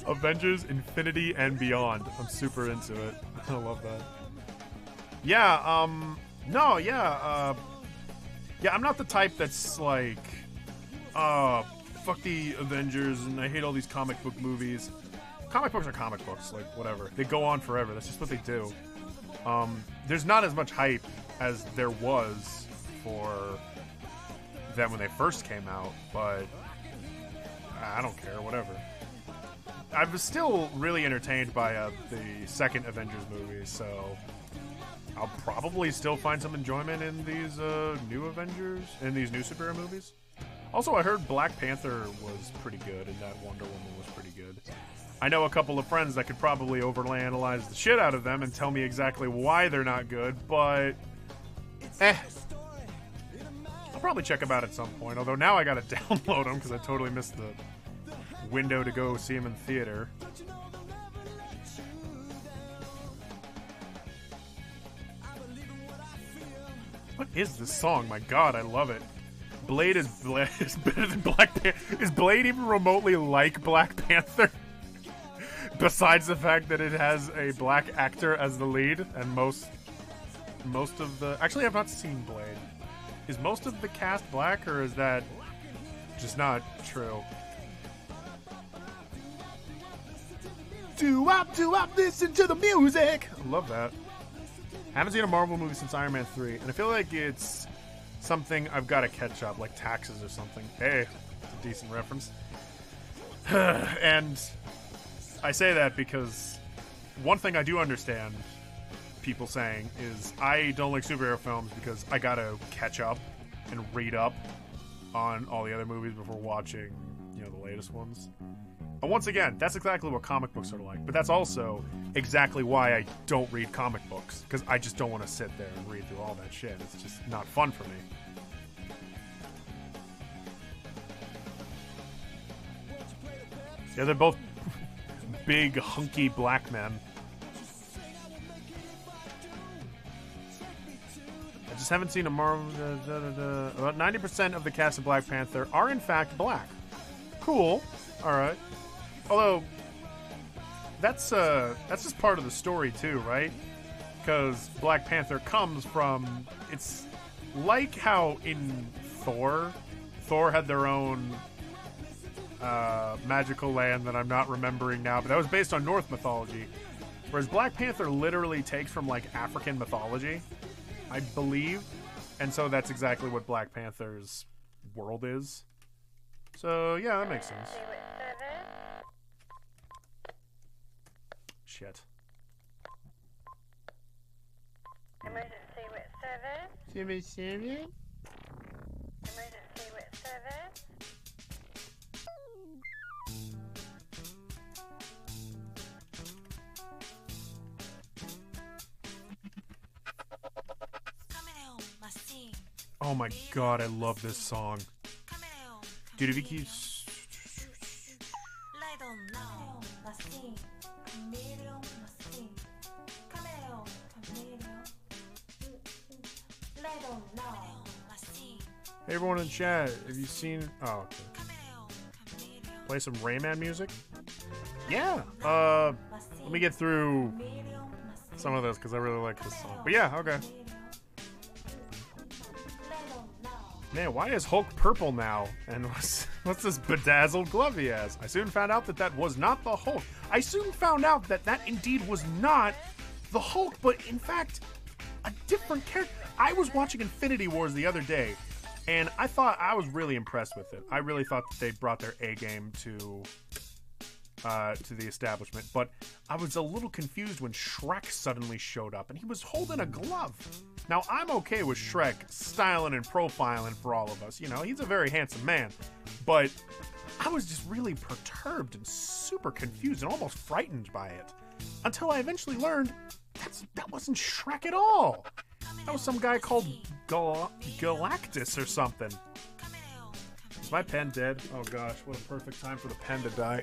Avengers Infinity and Beyond. I'm super into it. I love that. Yeah, no, yeah, yeah, I'm not the type that's like, fuck the Avengers and I hate all these comic book movies. Comic books are comic books, like, whatever. They go on forever. That's just what they do. There's not as much hype as there was for them when they first came out, but I don't care, whatever. I was still really entertained by the second Avengers movie, so I'll probably still find some enjoyment in these new Avengers, in these new superhero movies. Also, I heard Black Panther was pretty good, and that Wonder Woman was pretty good. I know a couple of friends that could probably overanalyze the shit out of them and tell me exactly why they're not good, but I'll probably check them out at some point, although now I gotta download them because I totally missed the window to go see them in theater. What is this song? My god, I love it. Blade is better than Black Panther. Is Blade even remotely like Black Panther? Besides the fact that it has a black actor as the lead, and most of the... Actually, I've not seen Blade. Is most of the cast black, or is that just not true? Do up, listen to the music! I love that. Haven't seen a Marvel movie since Iron Man 3, and I feel like it's something I've got to catch up, like Taxes or something. Hey, it's a decent reference. And I say that because one thing I do understand people saying is I don't like superhero films because I gotta catch up and read up on all the other movies before watching, you know, the latest ones. And once again, that's exactly what comic books are like. But that's also exactly why I don't read comic books, because I just don't want to sit there and read through all that shit. It's just not fun for me. Yeah, they're both big, hunky black men. I just haven't seen a Marvel... About 90% of the cast of Black Panther are in fact black. Cool. Alright. Although, that's just part of the story too, right? Because Black Panther comes from... It's like how in Thor had their own magical land that I'm not remembering now, but that was based on Norse mythology. Whereas Black Panther literally takes from, like, African mythology, I believe. And so that's exactly what Black Panther's world is. So, yeah, that makes sense. Shit. Emergency with service. Emergency with service. Oh my god, I love this song. Dude, if he keeps... Hey everyone in chat, have you seen... Oh, okay. Play some Rayman music? Yeah, let me get through some of this, because I really like this song. But yeah, okay. Man, why is Hulk purple now? And what's this bedazzled glove he has? I soon found out that was not the Hulk. I soon found out that indeed was not the Hulk, but in fact, a different character. I was watching Infinity Wars the other day, and I thought I was really impressed with it. I really thought that they brought their A game to the establishment, but I was a little confused when Shrek suddenly showed up, and he was holding a glove. Now, I'm okay with Shrek styling and profiling for all of us. You know, he's a very handsome man, but I was just really perturbed and super confused and almost frightened by it, until I eventually learned that wasn't Shrek at all. That was some guy called Galactus or something. Is my pen dead? Oh gosh, what a perfect time for the pen to die.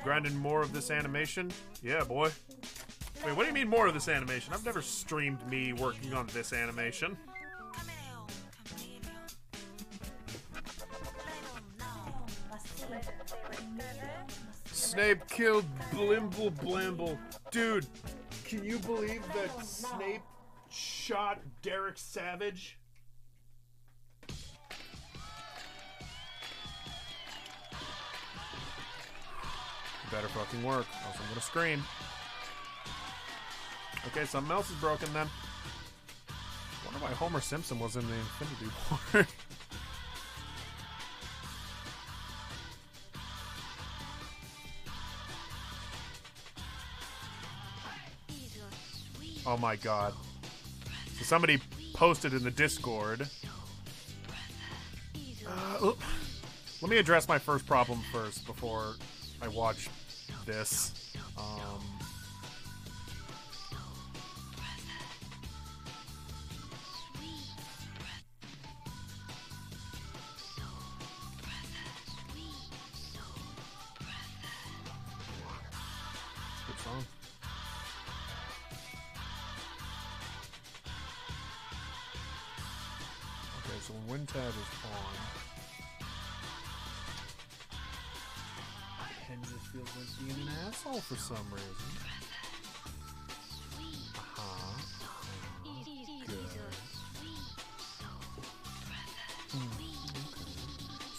Grinding more of this animation? Yeah, boy. Wait, what do you mean more of this animation? I've never streamed me working on this animation. Snape killed Blimble Blamble. Dude, can you believe that Snape shot Derek Savage? Better fucking work, else I'm gonna scream. Okay, something else is broken then. Wonder why Homer Simpson was in the Infinity War. Oh my god. So somebody posted in the Discord. Let me address my first problem first before I watch this. Good song. So when wind tab is on, pen just feels like being an asshole for some reason. Good. Okay.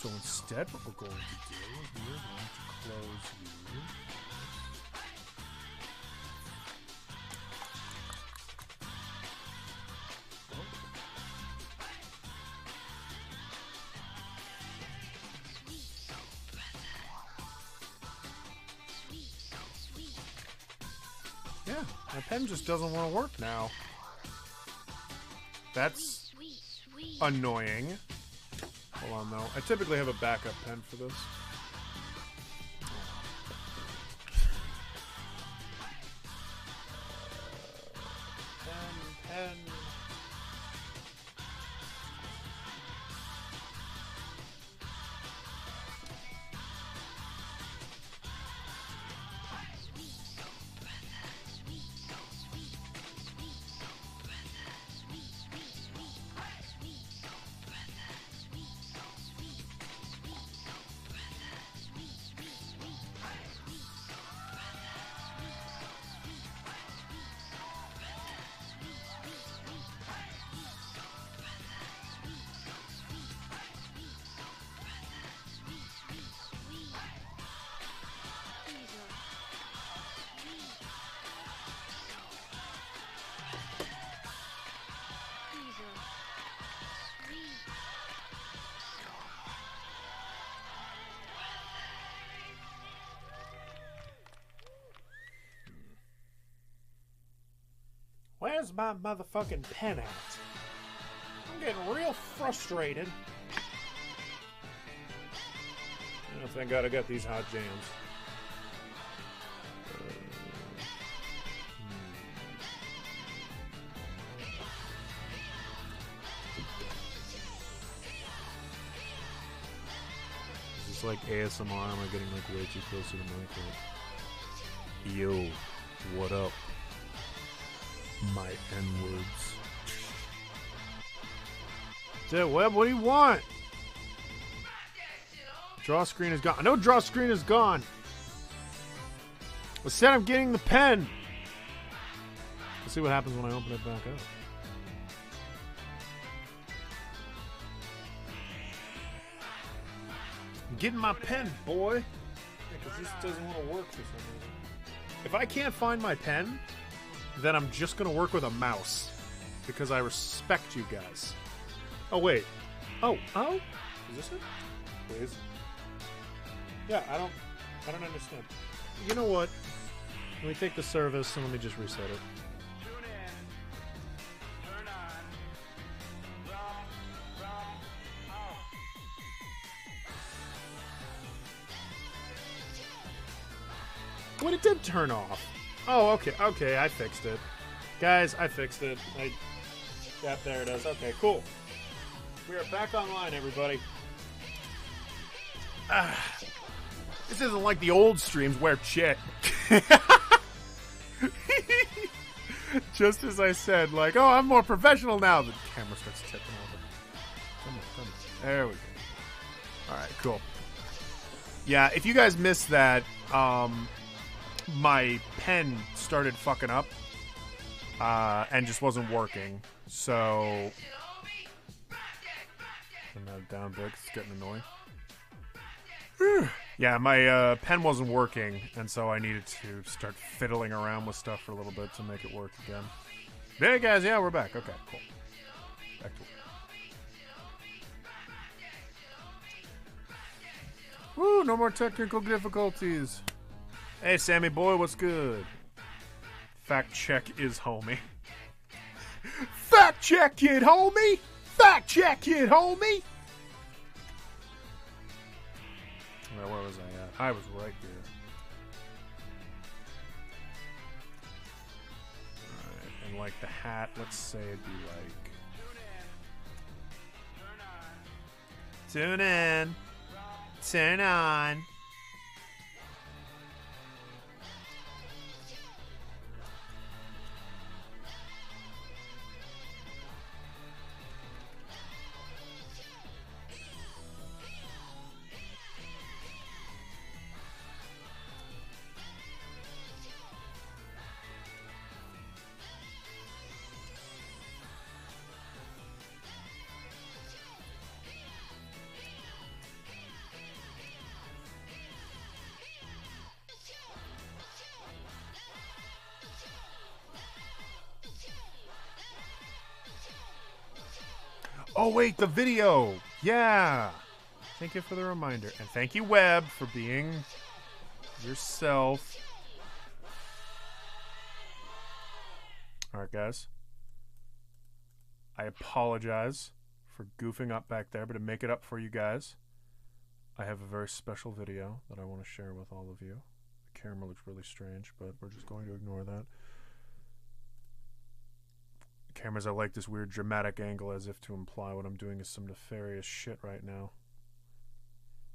So instead, what we're going to do is we're going to close you. Yeah, my pen just doesn't want to work now. That's annoying. Hold on, though. I typically have a backup pen for this. Pen. Where's my motherfucking pen at? I'm getting real frustrated. Oh, thank God I got these hot jams. Is this like ASMR? Am I getting like way too close to the mic? Yo, what up? My N-words. Dude, Web, what do you want? Draw screen is gone. I know draw screen is gone. Instead, I'm getting the pen. Let's see what happens when I open it back up. I'm getting my pen, boy. Because this doesn't want to work for some reason. If I can't find my pen, then I'm just going to work with a mouse. Because I respect you guys. Oh, wait. Oh. Is this it? Please. Yeah, I don't understand. You know what? Let me take the service and let me just reset it. Tune in. Turn on. What, it did turn off. Oh, okay, I fixed it. Guys, I fixed it. Yep, there it is. Okay, cool. We are back online, everybody. This isn't like the old streams where shit. Just as I said, like, oh, I'm more professional now. The camera starts tipping over. Come on. There we go. Alright, cool. Yeah, if you guys missed that, my pen started fucking up and just wasn't working. So turn that down big, it's getting annoying. Yeah, my pen wasn't working, and so I needed to start fiddling around with stuff for a little bit to make it work again. Hey guys, yeah, we're back. Okay, cool. Back to work. Woo, no more technical difficulties. Hey, Sammy boy, what's good? Fact check is homie. Fact check it, homie! Fact check it, homie! Where was I at? I was right here. Alright, and like the hat, let's say it'd be like... Tune in. Turn on. Oh, wait, the video. Yeah. Thank you for the reminder. And thank you, Webb, for being yourself. All right, guys. I apologize for goofing up back there, but to make it up for you guys, I have a very special video that I want to share with all of you. The camera looks really strange, but we're just going to ignore that. The cameras are like this weird dramatic angle as if to imply what I'm doing is some nefarious shit right now.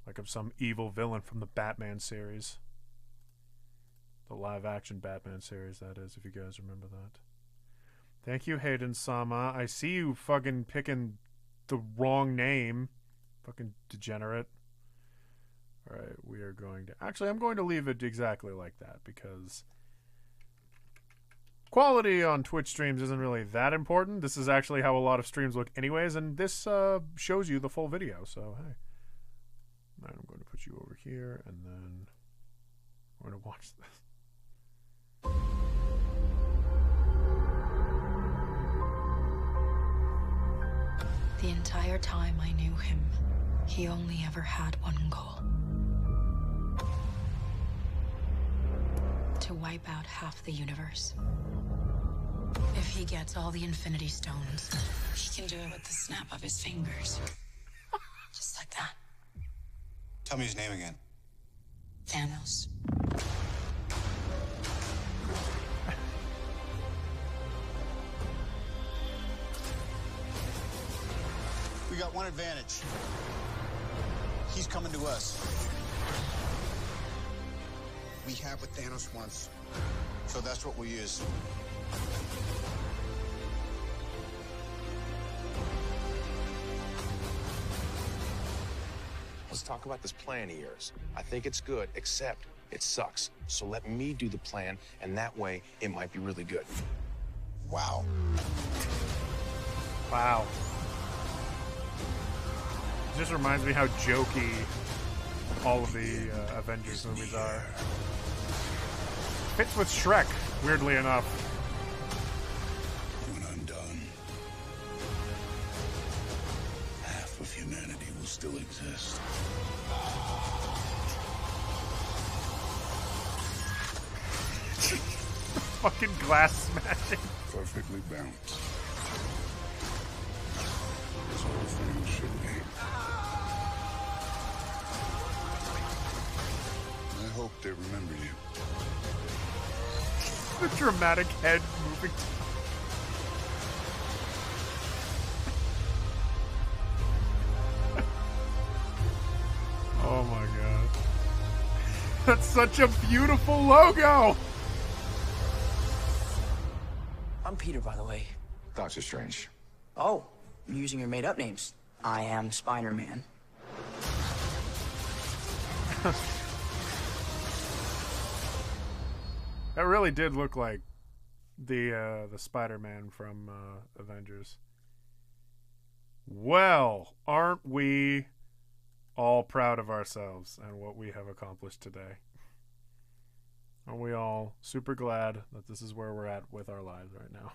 Like I'm some evil villain from the Batman series. The live-action Batman series, that is, if you guys remember that. Thank you, Hayden-sama. I see you fucking picking the wrong name. Fucking degenerate. Alright, we are going to... Actually, I'm going to leave it exactly like that, because... quality on Twitch streams isn't really that important. This is actually how a lot of streams look anyways, and this shows you the full video, so hey. Alright, I'm going to put you over here, and then... we're going to watch this. The entire time I knew him, he only ever had one goal. To wipe out half the universe. If he gets all the Infinity Stones, he can do it with the snap of his fingers. Just like that. Tell me his name again. Thanos. We got one advantage. He's coming to us. We have what Thanos wants, so that's what we use. Let's talk about this plan of yours. I think it's good, except it sucks. So let me do the plan, and that way it might be really good. Wow. Wow. It just reminds me how jokey all of the Avengers movies are. Fits with Shrek, weirdly enough. When I'm done, half of humanity will still exist. Fucking glass smashing. Perfectly balanced. As all things should be. I hope they remember you. The dramatic head moving. Oh my god. That's such a beautiful logo! I'm Peter, by the way. Doctor Strange. Oh, you're using your made-up names. I am Spider-Man. That really did look like the Spider-Man from Avengers. Well, aren't we all proud of ourselves and what we have accomplished today? Aren't we all super glad that this is where we're at with our lives right now?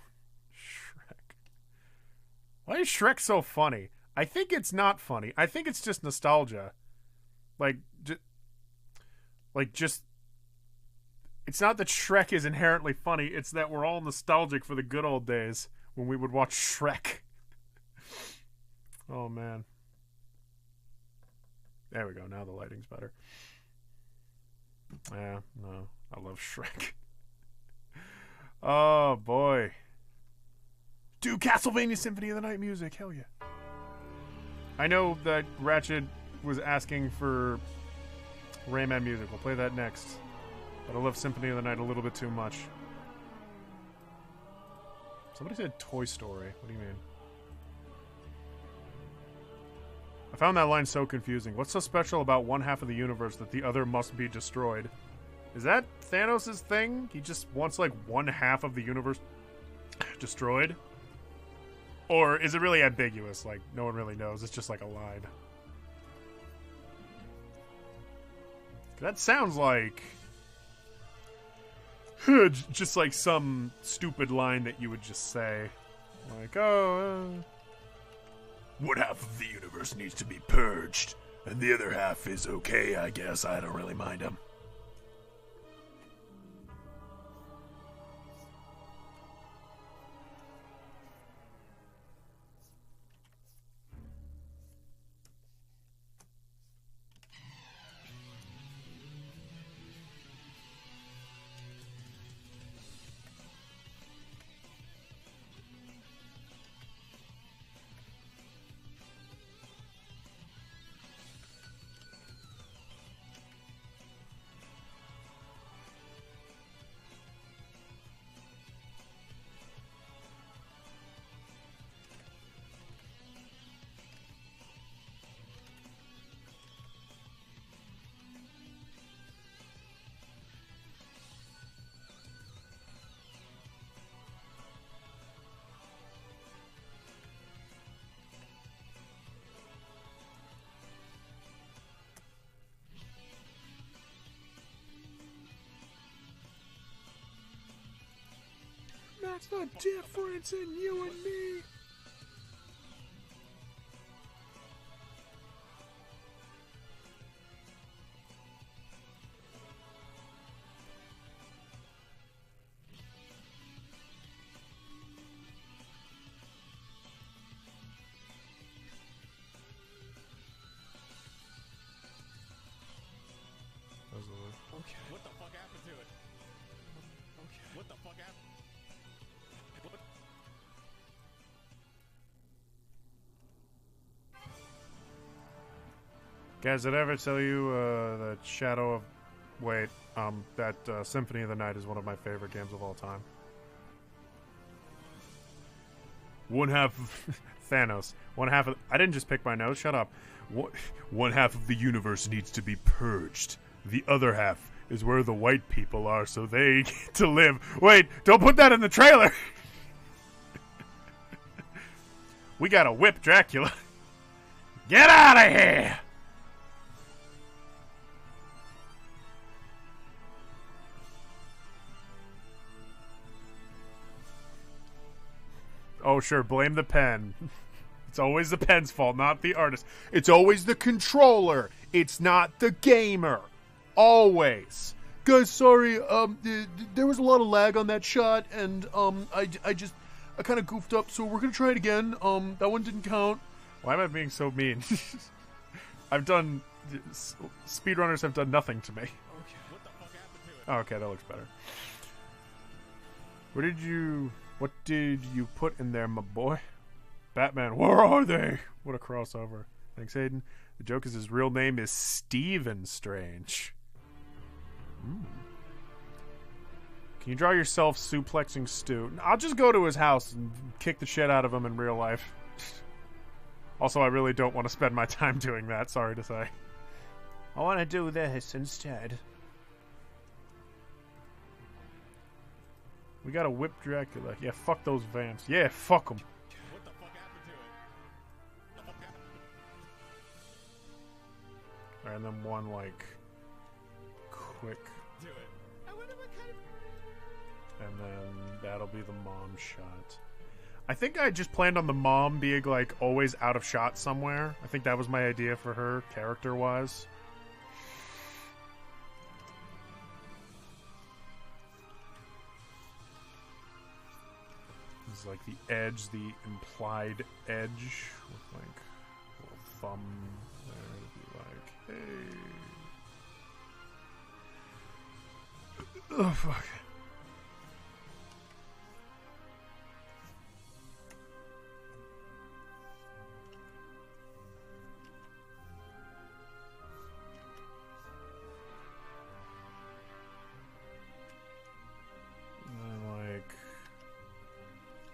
Shrek. Why is Shrek so funny? I think it's not funny. I think it's just nostalgia. Just it's not that Shrek is inherently funny, it's that we're all nostalgic for the good old days when we would watch Shrek. Oh, man. There we go. Now the lighting's better. Yeah, no. I love Shrek. Oh, boy. Dude, Castlevania Symphony of the Night music. Hell yeah. I know that Ratchet was asking for Rayman music. We'll play that next. But I love Symphony of the Night a little bit too much. Somebody said Toy Story. What do you mean? I found that line so confusing. What's so special about one half of the universe that the other must be destroyed? Is that Thanos' thing? He just wants, like, one half of the universe destroyed? Or is it really ambiguous? Like, no one really knows. It's just like a line. That sounds like... just like some stupid line that you would just say. Like, oh... One half of the universe needs to be purged, and the other half is okay, I guess. I don't really mind him. That's the difference in you and me. Okay. What the fuck happened to it? Okay. What the fuck happened? What? Guys, did I ever tell you that Shadow of... Wait, that Symphony of the Night is one of my favorite games of all time. One half of... Thanos. One half of... I didn't just pick my nose, shut up. One half of the universe needs to be purged. The other half is where the white people are, so they get to live. Wait, don't put that in the trailer! We gotta whip Dracula. Get out of here! Oh, sure, blame the pen. It's always the pen's fault, not the artist. It's always the controller. It's not the gamer. Always. Guys, sorry, there was a lot of lag on that shot, and, I kind of goofed up, so we're gonna try it again. That one didn't count. Why am I being so mean? Speedrunners have done nothing to me. Okay. What the fuck happened to it? Oh, okay, that looks better. What did you put in there, my boy? Batman, where are they? What a crossover. Thanks, Hayden. The joke is his real name is Stephen Strange. Can you draw yourself suplexing Stu? I'll just go to his house and kick the shit out of him in real life. Also, I really don't want to spend my time doing that, sorry to say. I want to do this instead. We gotta whip Dracula. Yeah, fuck those vamps. Yeah, fuck them. What the fuck happened to it? The fuck happened? Alright, and then one, like, quick. Do it. I wonder what kind of... And then that'll be the mom shot. I think I just planned on the mom being, like, always out of shot somewhere. I think that was my idea for her, character-wise. This is like the edge, the implied edge, with, like, a little thumb there to be like, hey. Oh, fuck.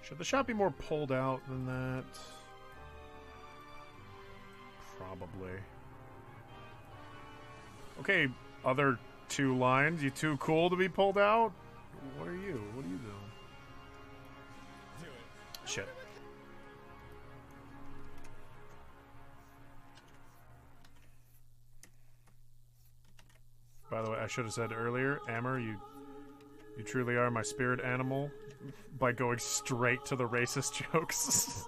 Should the shot be more pulled out than that? Probably. Okay, other two lines. You too cool to be pulled out? What are you? What are you doing? Do it. Shit. By the way, I should have said earlier, Amber, you truly are my spirit animal by going straight to the racist jokes.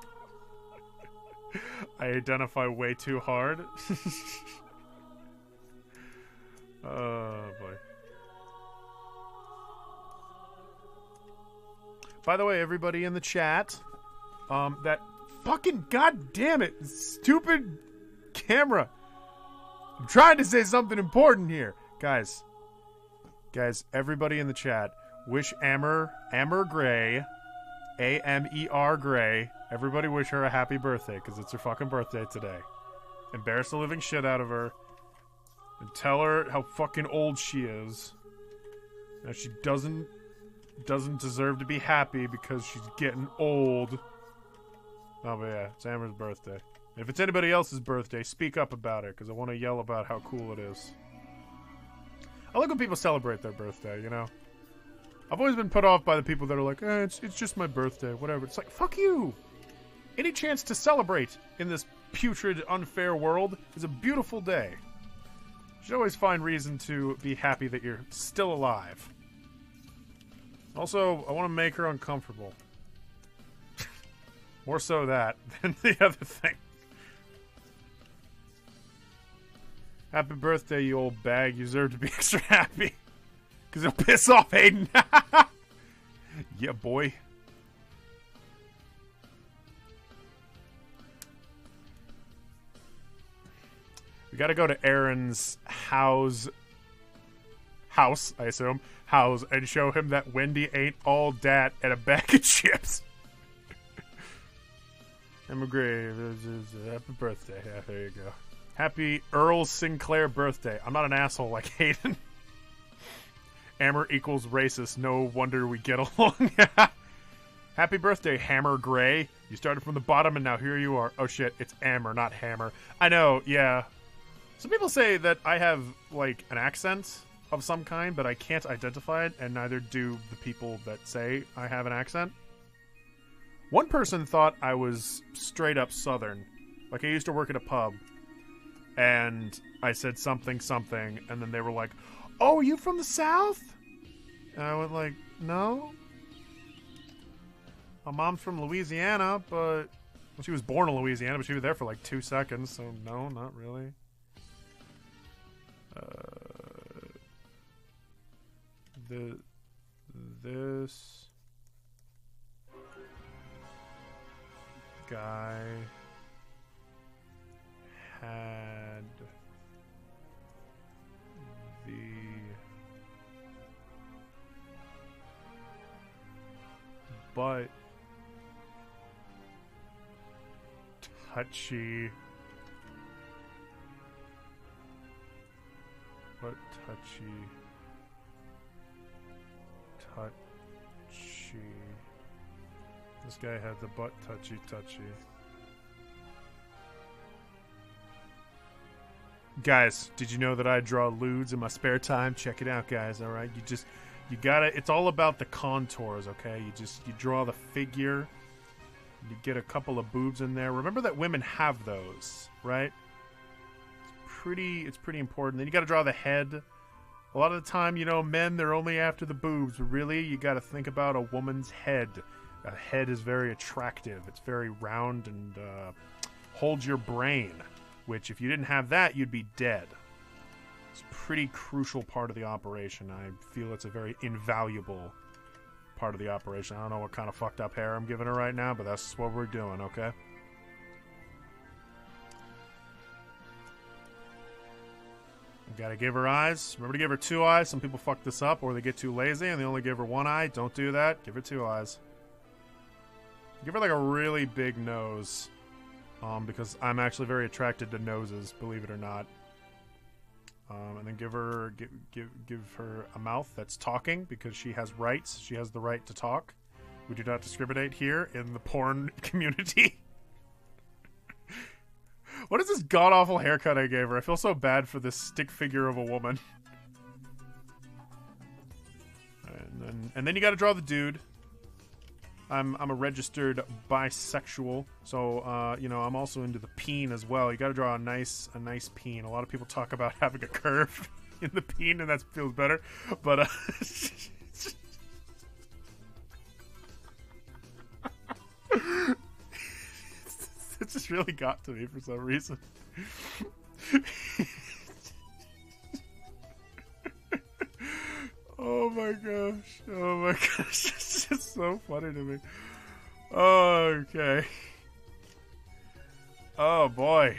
I identify way too hard. Oh, boy. By the way, everybody in the chat, that fucking goddamn it, stupid camera. I'm trying to say something important here. Guys, everybody in the chat, wish Amer Gray, A-M-E-R Gray, everybody wish her a happy birthday, because it's her fucking birthday today. Embarrass the living shit out of her, and tell her how fucking old she is. That she doesn't deserve to be happy because she's getting old. Oh, but yeah, it's Amer's birthday. If it's anybody else's birthday, speak up about it, because I want to yell about how cool it is. I like when people celebrate their birthday, you know? I've always been put off by the people that are like, it's just my birthday, whatever. It's like, fuck you! Any chance to celebrate in this putrid, unfair world is a beautiful day. You should always find reason to be happy that you're still alive. Also, I want to make her uncomfortable. More so that than the other thing. Happy birthday, you old bag. You deserve to be extra happy. Because it'll piss off Hayden. Yeah, boy. We gotta go to Aaron's house, I assume, and show him that Wendy ain't all dat and a bag of chips. Emma Gray, happy birthday. Yeah, there you go. Happy Earl Sinclair birthday. I'm not an asshole like Hayden. Hammer equals racist. No wonder we get along. Happy birthday, Hammer Gray. You started from the bottom and now here you are. Oh shit, it's Hammer, not Hammer. I know, yeah. Some people say that I have, like, an accent of some kind, but I can't identify it, and neither do the people that say I have an accent. One person thought I was straight up Southern. Like, I used to work at a pub, and I said something, and then they were like, oh, are you from the South? And I went like, no. My mom's from Louisiana, but... Well, she was born in Louisiana, but she was there for like 2 seconds, so no, not really. This guy had the butt touchy. Butt touchy. This guy had the butt touchy. Guys, did you know that I draw lewds in my spare time? Check it out, guys, alright? You gotta, it's all about the contours, okay? You draw the figure, you get a couple of boobs in there. Remember that women have those, right? It's pretty important. Then you gotta draw the head. A lot of the time, you know, men, they're only after the boobs. Really, you gotta think about a woman's head. A head is very attractive. It's very round and holds your brain. Which, if you didn't have that, you'd be dead. It's a pretty crucial part of the operation. I feel it's a very invaluable part of the operation. I don't know what kind of fucked up hair I'm giving her right now, but that's what we're doing, okay? You gotta give her eyes. Remember to give her 2 eyes. Some people fuck this up, or they get too lazy and they only give her 1 eye. Don't do that. Give her 2 eyes. Give her like a really big nose. Because I'm actually very attracted to noses, believe it or not. And then give her a mouth that's talking, because she has rights. She has the right to talk. We do not discriminate here in the porn community. What is this god-awful haircut I gave her? I feel so bad for this stick figure of a woman. And then you gotta draw the dude. I'm a registered bisexual, so you know, I'm also into the peen as well. You got to draw a nice peen. A lot of people talk about having a curve in the peen, and that feels better. But it's just really got to me for some reason. Oh my gosh. Oh my gosh. It's just so funny to me. Okay. Oh boy.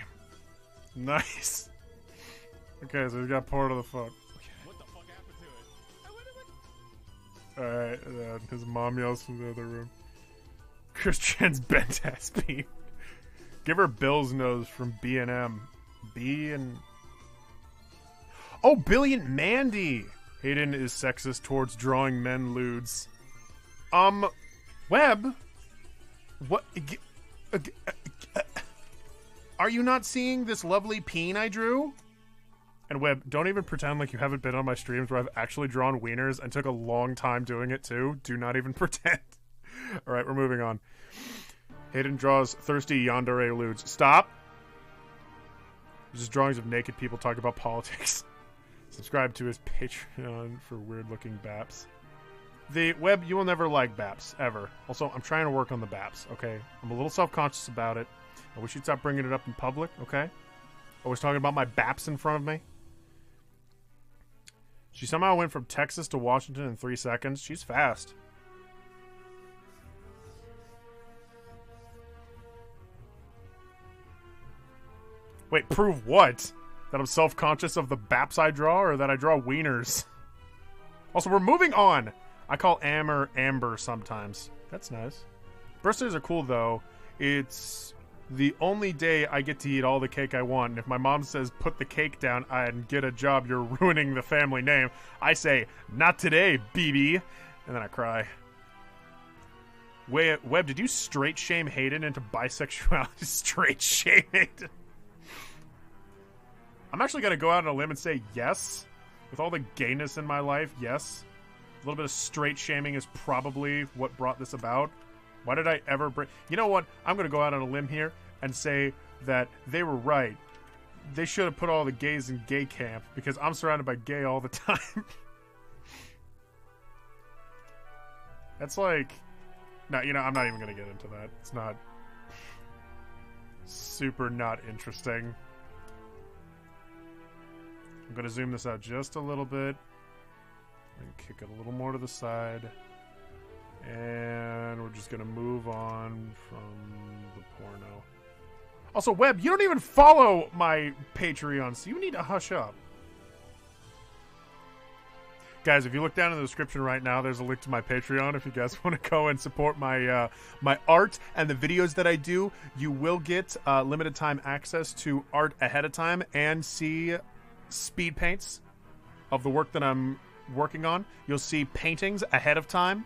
Nice. Okay, so we got part of the fuck. What the fuck happened to it? Alright, his mom yells from the other room. Christian's bent ass beam. Give her Bill's nose from B&M. B and... Oh, Billy and Mandy! Hayden is sexist towards drawing men lewds. Webb? What? Are you not seeing this lovely peen I drew? And Webb, don't even pretend like you haven't been on my streams where I've actually drawn wieners and took a long time doing it too. Do not even pretend. Alright, we're moving on. Hayden draws thirsty yandere lewds. Stop! This is drawings of naked people talking about politics. Subscribe to his Patreon for weird-looking baps. The Web, you will never like baps, ever. Also, I'm trying to work on the baps, okay? I'm a little self-conscious about it. I wish you'd stop bringing it up in public, okay? Always talking about my baps in front of me. She somehow went from Texas to Washington in 3 seconds. She's fast. Wait, prove what? That I'm self-conscious of the baps I draw, or that I draw wieners? Also, we're moving on! I call Amber sometimes. That's nice. Birthdays are cool, though. It's the only day I get to eat all the cake I want, and if my mom says, put the cake down and get a job, you're ruining the family name, I say, not today, BB. And then I cry. Webb, did you straight shame Hayden into bisexuality? Straight shame Hayden? I'm actually going to go out on a limb and say yes. With all the gayness in my life, yes. A little bit of straight shaming is probably what brought this about. Why did I ever bring... You know what? I'm going to go out on a limb here and say that they were right. They should have put all the gays in gay camp because I'm surrounded by gay all the time. That's like... No, you know, I'm not even going to get into that. It's not... super not interesting. I'm going to zoom this out just a little bit. And kick it a little more to the side. And we're just going to move on from the porno. Also, Webb, you don't even follow my Patreon, so you need to hush up. Guys, if you look down in the description right now, there's a link to my Patreon. If you guys want to go and support my my art and the videos that I do, you will get limited time access to art ahead of time and see speed paints of the work that I'm working on. You'll see paintings ahead of time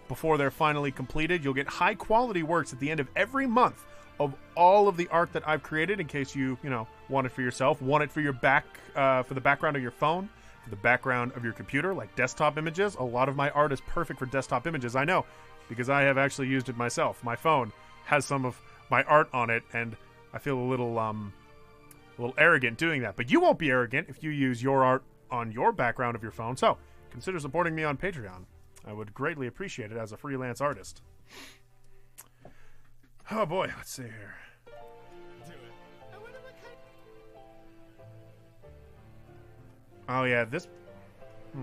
before they're finally completed. You'll get high quality works at the end of every month of all of the art that I've created, in case you know, want it for yourself, want it for your for the background of your phone, for the background of your computer, like desktop images. A lot of my art is perfect for desktop images. I know, because I have actually used it myself. My phone has some of my art on it, and I feel a little arrogant doing that. But you won't be arrogant if you use your art on your background of your phone. So consider supporting me on Patreon. I would greatly appreciate it as a freelance artist. Oh boy, let's see here. Oh yeah, this... I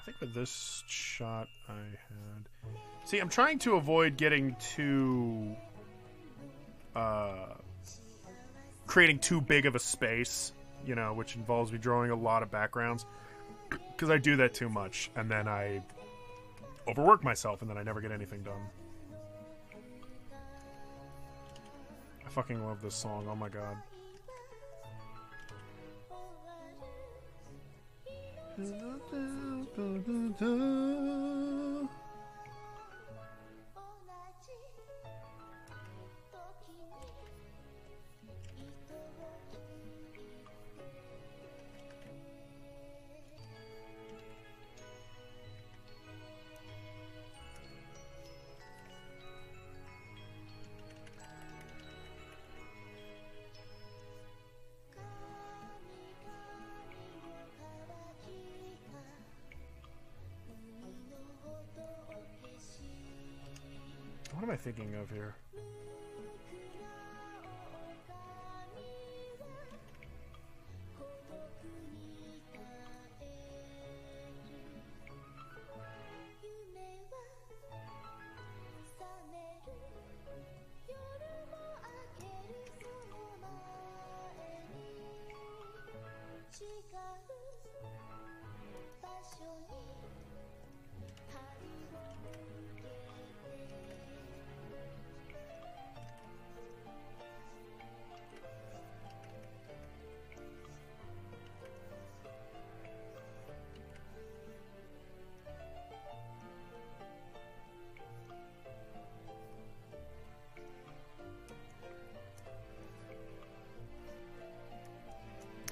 think with this shot I had... See, I'm trying to avoid getting too... creating too big of a space, you know, which involves me drawing a lot of backgrounds. Because I do that too much, and then I overwork myself, and then I never get anything done. I fucking love this song, oh my god. thinking of here?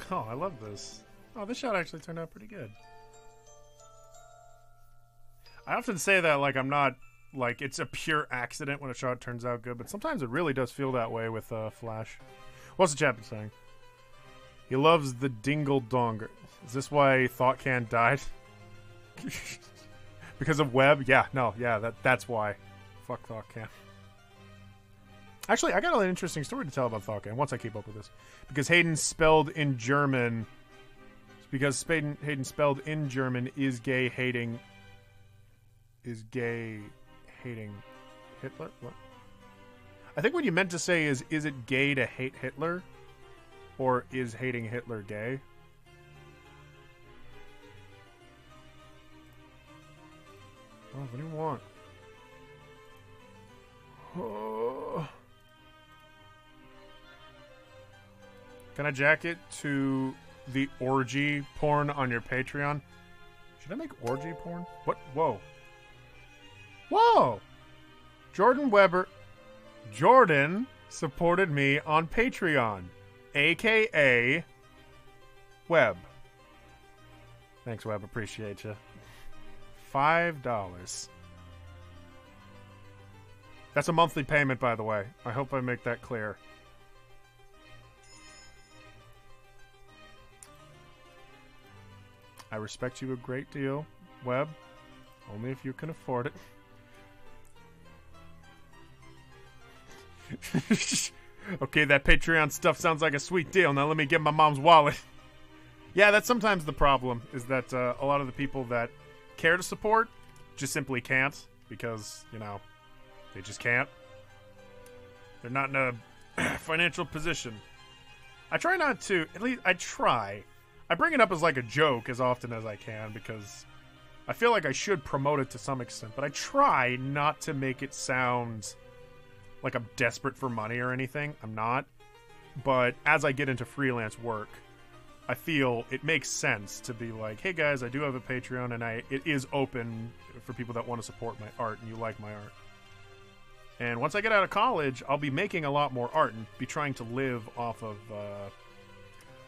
Oh, I love this. Oh, this shot actually turned out pretty good. I often say that like I'm not like it's a pure accident when a shot turns out good, but sometimes it really does feel that way with Flash. What's the chat been saying? He loves the dingle donger. Is this why ThoughtCan died? Because of Webb? Yeah, no, yeah, that's why. Fuck ThoughtCan. Actually, I got an interesting story to tell about ThoughtCan once I keep up with this. Because Hayden spelled in German... Because Hayden spelled in German is gay hating... Is gay hating Hitler? What? I think what you meant to say is it gay to hate Hitler? Or is hating Hitler gay? Oh, what do you want? Oh... Can I jack it to the orgy porn on your Patreon? Should I make orgy porn? What? Whoa. Whoa! Jordan supported me on Patreon. AKA Webb. Thanks, Webb. Appreciate you. $5. That's a monthly payment, by the way. I hope I make that clear. I respect you a great deal, Webb. Only if you can afford it. Okay, that Patreon stuff sounds like a sweet deal. Now let me get my mom's wallet. Yeah, that's sometimes the problem, is that a lot of the people that care to support just simply can't. Because, you know, they just can't. They're not in a financial position. I try not to, at least I try. I bring it up as like a joke as often as I can because I feel like I should promote it to some extent, but I try not to make it sound like I'm desperate for money or anything. I'm not. But as I get into freelance work, I feel it makes sense to be like, hey guys, I do have a Patreon and it is open for people that want to support my art and you like my art. And once I get out of college, I'll be making a lot more art and be trying to live off of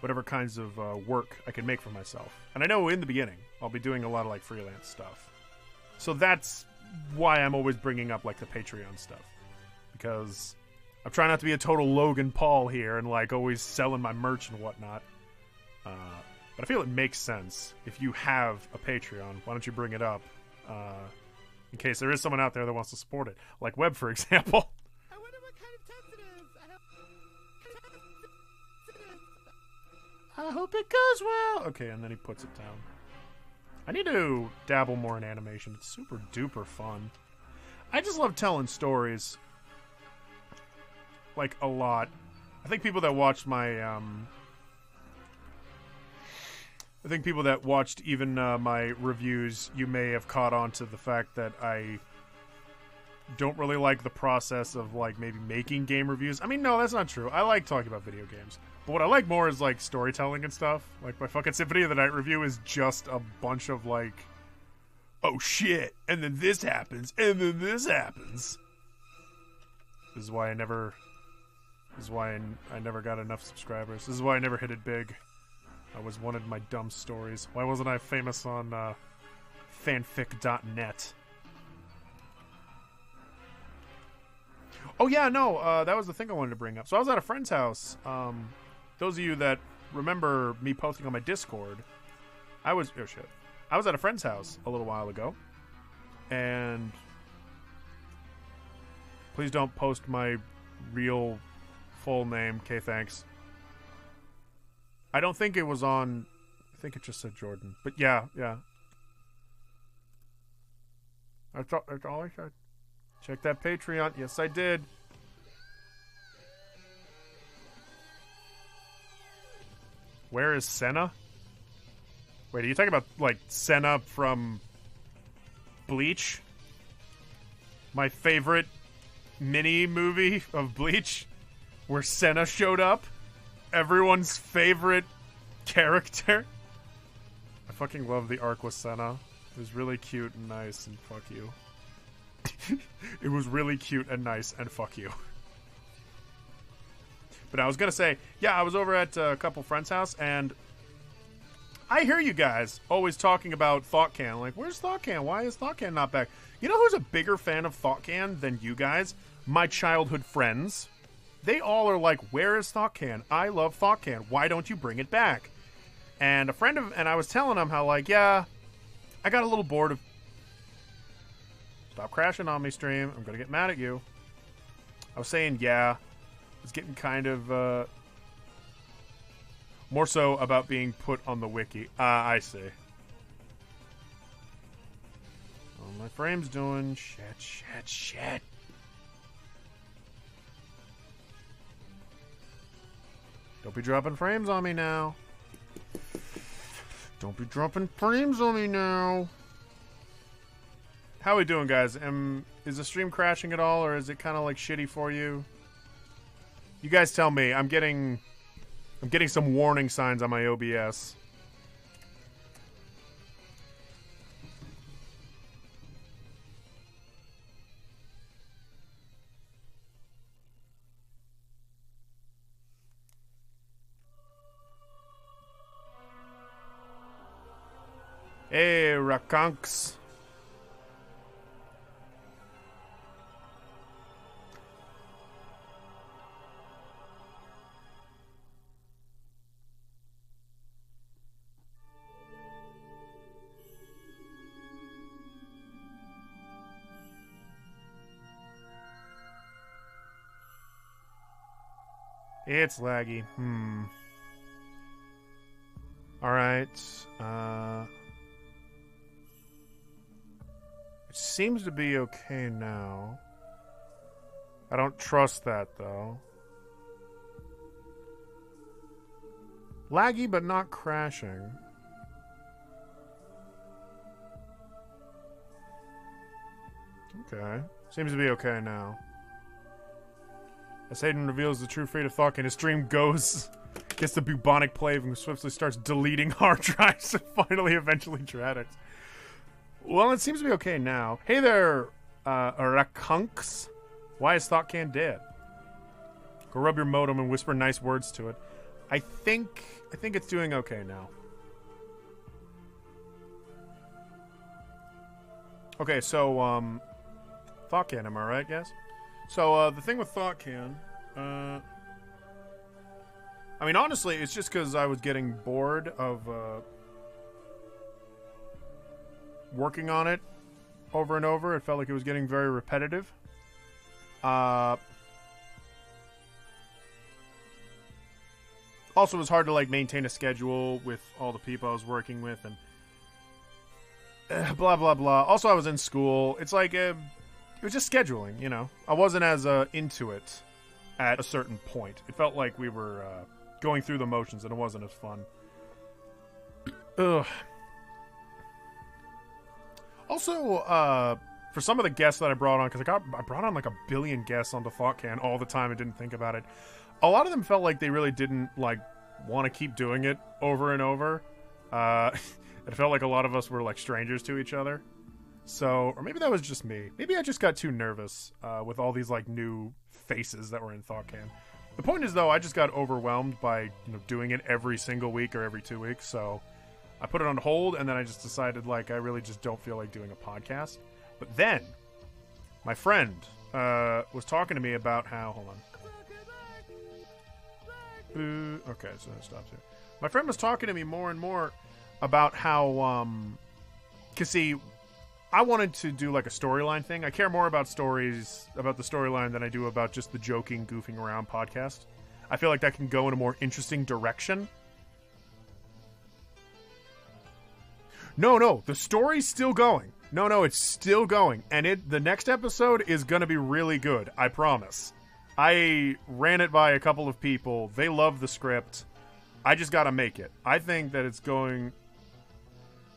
whatever kinds of work I can make for myself. And I know in the beginning, I'll be doing a lot of like freelance stuff. So that's why I'm always bringing up like the Patreon stuff. Because I'm trying not to be a total Logan Paul here and like always selling my merch and whatnot. But I feel it makes sense. If you have a Patreon, why don't you bring it up? In case there is someone out there that wants to support it. Like Webb, for example. I wonder what kind of test it is. I hope it goes well. Okay, and then he puts it down. I need to dabble more in animation. It's super duper fun. I just love telling stories. Like, a lot. I think people that watched my, I think people that watched even my reviews, you may have caught on to the fact that I don't really like the process of, like, maybe making game reviews. I mean, no, that's not true. I like talking about video games. But what I like more is, like, storytelling and stuff. Like, my fucking Symphony of the Night review is just a bunch of, like, oh, shit, and then this happens, and then this happens. This is why I never got enough subscribers. This is why I never hit it big. I always wanted my dumb stories. Why wasn't I famous on fanfic.net? Oh yeah, no, that was the thing I wanted to bring up. So I was at a friend's house. Those of you that remember me posting on my Discord, I was at a friend's house a little while ago, and Please don't post my real full name. Okay, thanks. I don't think it was on... I think it just said Jordan. But yeah. That's all I said. Check that Patreon. Yes, I did. Where is Senna? Wait, are you talking about, like, Senna from Bleach? My favorite mini-movie of Bleach? Where Senna showed up? Everyone's favorite character? I fucking love the arc with Senna. It was really cute and nice, and fuck you. It was really cute and nice, and fuck you. But I was gonna say, yeah, I was over at a couple friends' house, and I hear you guys always talking about ThoughtCan. Like, where's ThoughtCan? Why is ThoughtCan not back? You know who's a bigger fan of ThoughtCan than you guys? My childhood friends. They all are like, where is ThoughtCan? I love ThoughtCan. Why don't you bring it back? And I was telling them how, like, yeah, I got a little bored of... Stop crashing on me, stream. I'm gonna get mad at you. I was saying, yeah, it's getting kind of, more so about being put on the wiki. I see. Oh, my frame's doing shit. Don't be dropping frames on me now. Don't be dropping frames on me now. How we doing, guys? Is the stream crashing at all, or is it kind of like shitty for you? You guys tell me. I'm getting some warning signs on my OBS. Hey, Rakunks. It's laggy. Alright. It seems to be okay now. I don't trust that, though. Laggy, but not crashing. Okay. Seems to be okay now. As Hayden reveals the true fate of Thawk, and his stream gets the bubonic plague and swiftly starts deleting hard drives and finally eventually Tradix. Well, it seems to be okay now. Hey there, Rakunks. Why is ThoughtCan dead? Go rub your modem and whisper nice words to it. I think it's doing okay now. Okay, so, ThoughtCan, am I right, guys? So, the thing with ThoughtCan, I mean, honestly, it's just because I was getting bored of, working on it over and over. It felt like it was getting very repetitive. Also, it was hard to, like, maintain a schedule with all the people I was working with, and blah, blah, blah. Also, I was in school. It's like, it was just scheduling, you know. I wasn't as into it at a certain point. It felt like we were going through the motions, and it wasn't as fun. Ugh. Also, for some of the guests that I brought on, because I brought on like a billion guests onto ThoughtCan all the time and didn't think about it. A lot of them felt like they really didn't like want to keep doing it over and over. It felt like a lot of us were like strangers to each other. So, or maybe that was just me. Maybe I just got too nervous with all these like new faces that were in ThoughtCan. The point is, though, I just got overwhelmed by doing it every single week or every 2 weeks. So I put it on hold, and then I just decided like I really just don't feel like doing a podcast. But then my friend was talking to me about how. Hold on. Okay, so it stops here. My friend was talking to me more and more about how, cause see, I wanted to do like a storyline thing. I care more about stories, about the storyline, than I do about just the joking, goofing around podcast. I feel like that can go in a more interesting direction. No, the story's still going. No, it's still going. And the next episode is going to be really good, I promise. I ran it by a couple of people. They love the script. I just got to make it. I think that it's going...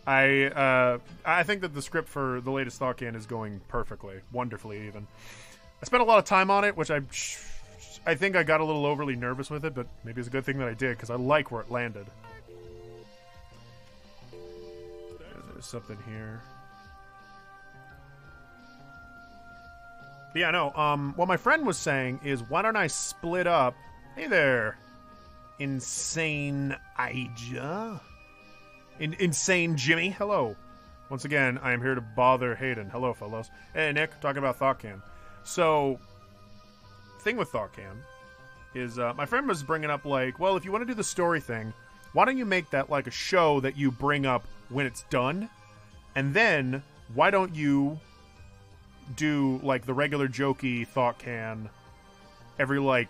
I think that the script for the latest Thought Can is going perfectly. Wonderfully, even. I spent a lot of time on it, which I think I got a little overly nervous with it, but maybe it's a good thing that I did, because I like where it landed. There's something here. But yeah, no, what my friend was saying is, why don't I split up... Hey there, Insane Ija. Insane Jimmy, hello. Once again, I am here to bother Hayden. Hello, fellows. Hey, Nick, talking about ThoughtCan. So, thing with ThoughtCan is, my friend was bringing up, like, well, if you want to do the story thing, why don't you make that, like, a show that you bring up when it's done? And then, why don't you do, like, the regular jokey ThoughtCan every, like,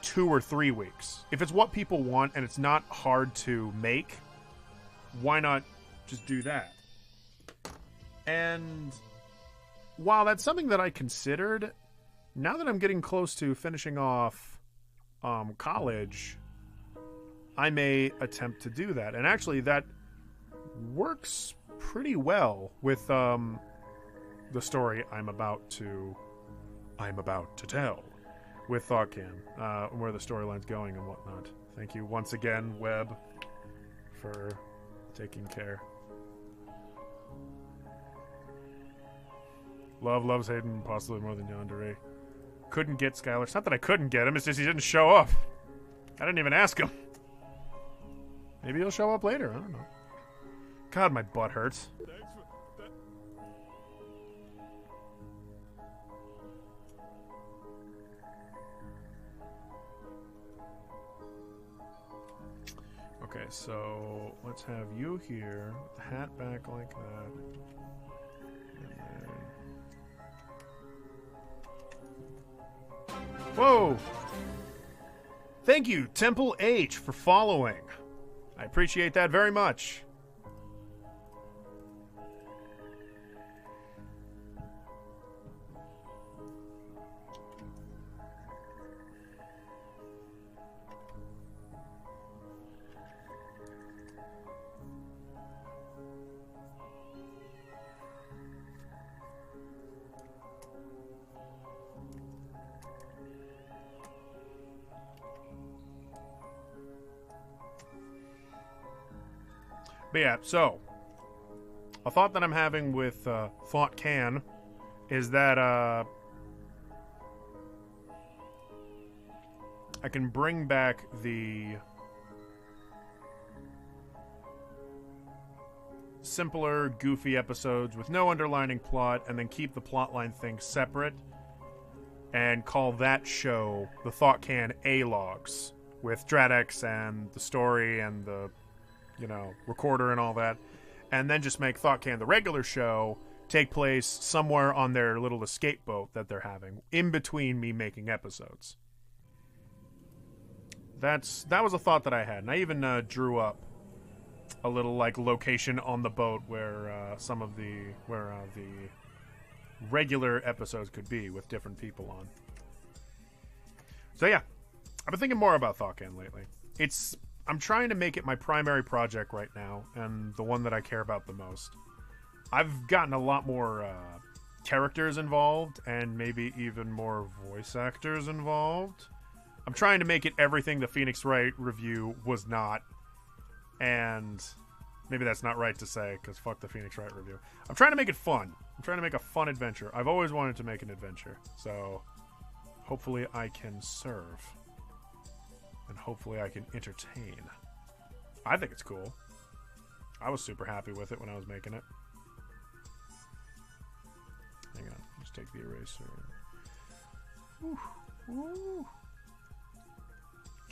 2 or 3 weeks? If it's what people want and it's not hard to make... why not just do that? And while that's something that I considered, now that I'm getting close to finishing off college, I may attempt to do that. And actually, that works pretty well with the story I'm about to tell with ThoughtCan, where the storyline's going and whatnot. Thank you once again, Webb, for taking care. Loves Hayden possibly more than Yandere. Couldn't get Skylar. It's not that I couldn't get him, it's just he didn't show up. I didn't even ask him. Maybe he'll show up later, I don't know. God, my butt hurts. Okay, so let's have you here, hat back like that, and then... Whoa! Thank you, Temple H, for following. I appreciate that very much. But yeah, so a thought that I'm having with Thought Can is that I can bring back the simpler, goofy episodes with no underlining plot, and then keep the plotline thing separate and call that show the Thought Can A-Logs with Dradex and the story and the, you know, recorder and all that, and then just make ThoughtCan the regular show take place somewhere on their little escape boat that they're having in between me making episodes. That was a thought that I had, and I even drew up a little like location on the boat where some of the regular episodes could be with different people on. So yeah, I've been thinking more about ThoughtCan lately. I'm trying to make it my primary project right now, and the one that I care about the most. I've gotten a lot more characters involved, and maybe even more voice actors involved. I'm trying to make it everything the Phoenix Wright review was not, and maybe that's not right to say, because fuck the Phoenix Wright review. I'm trying to make it fun. I'm trying to make a fun adventure. I've always wanted to make an adventure, so hopefully I can serve. And hopefully I can entertain. I think it's cool. I was super happy with it when I was making it. Hang on. Just take the eraser. Whew. Woo.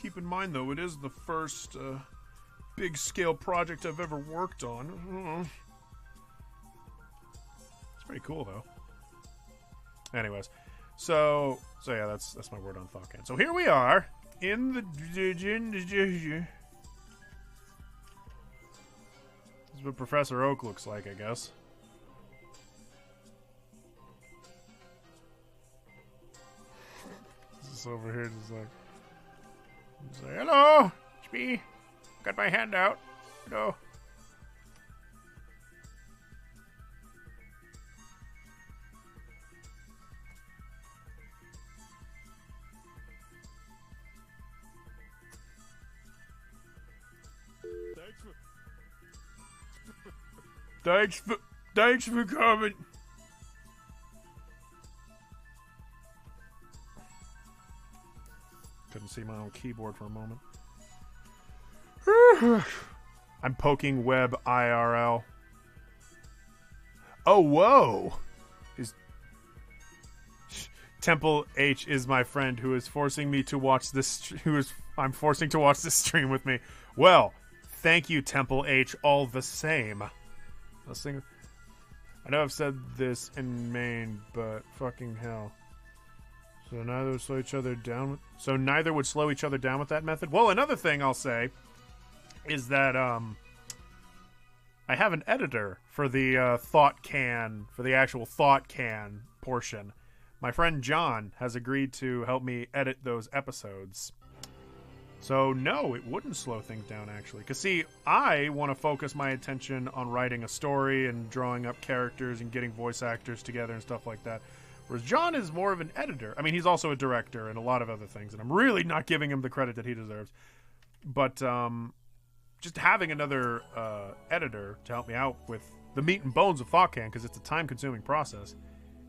Keep in mind, though, it is the first big-scale project I've ever worked on. pretty cool though. Anyways, so yeah, that's my word on ThoughtCan. So here we are in the. This is what Professor Oak looks like, I guess. This is over here, just like, hello, it's me. Got my hand out. Hello. Thanks for coming. Couldn't see my own keyboard for a moment. I'm poking web IRL. Oh, whoa. Temple H is my friend who is forcing me to watch this. I'm forcing to watch this stream with me. Well, thank you, Temple H, all the same. I know I've said this in Maine, but fucking hell. So neither would slow each other down. So neither would slow each other down with that method. Well, another thing I'll say is that I have an editor for the ThoughtCan, for the actual ThoughtCan portion. My friend John has agreed to help me edit those episodes. So, no, it wouldn't slow things down, actually. Because, see, I want to focus my attention on writing a story and drawing up characters and getting voice actors together and stuff like that. Whereas John is more of an editor. I mean, he's also a director and a lot of other things, and I'm really not giving him the credit that he deserves. But just having another editor to help me out with the meat and bones of ThoughtCan, because it's a time-consuming process,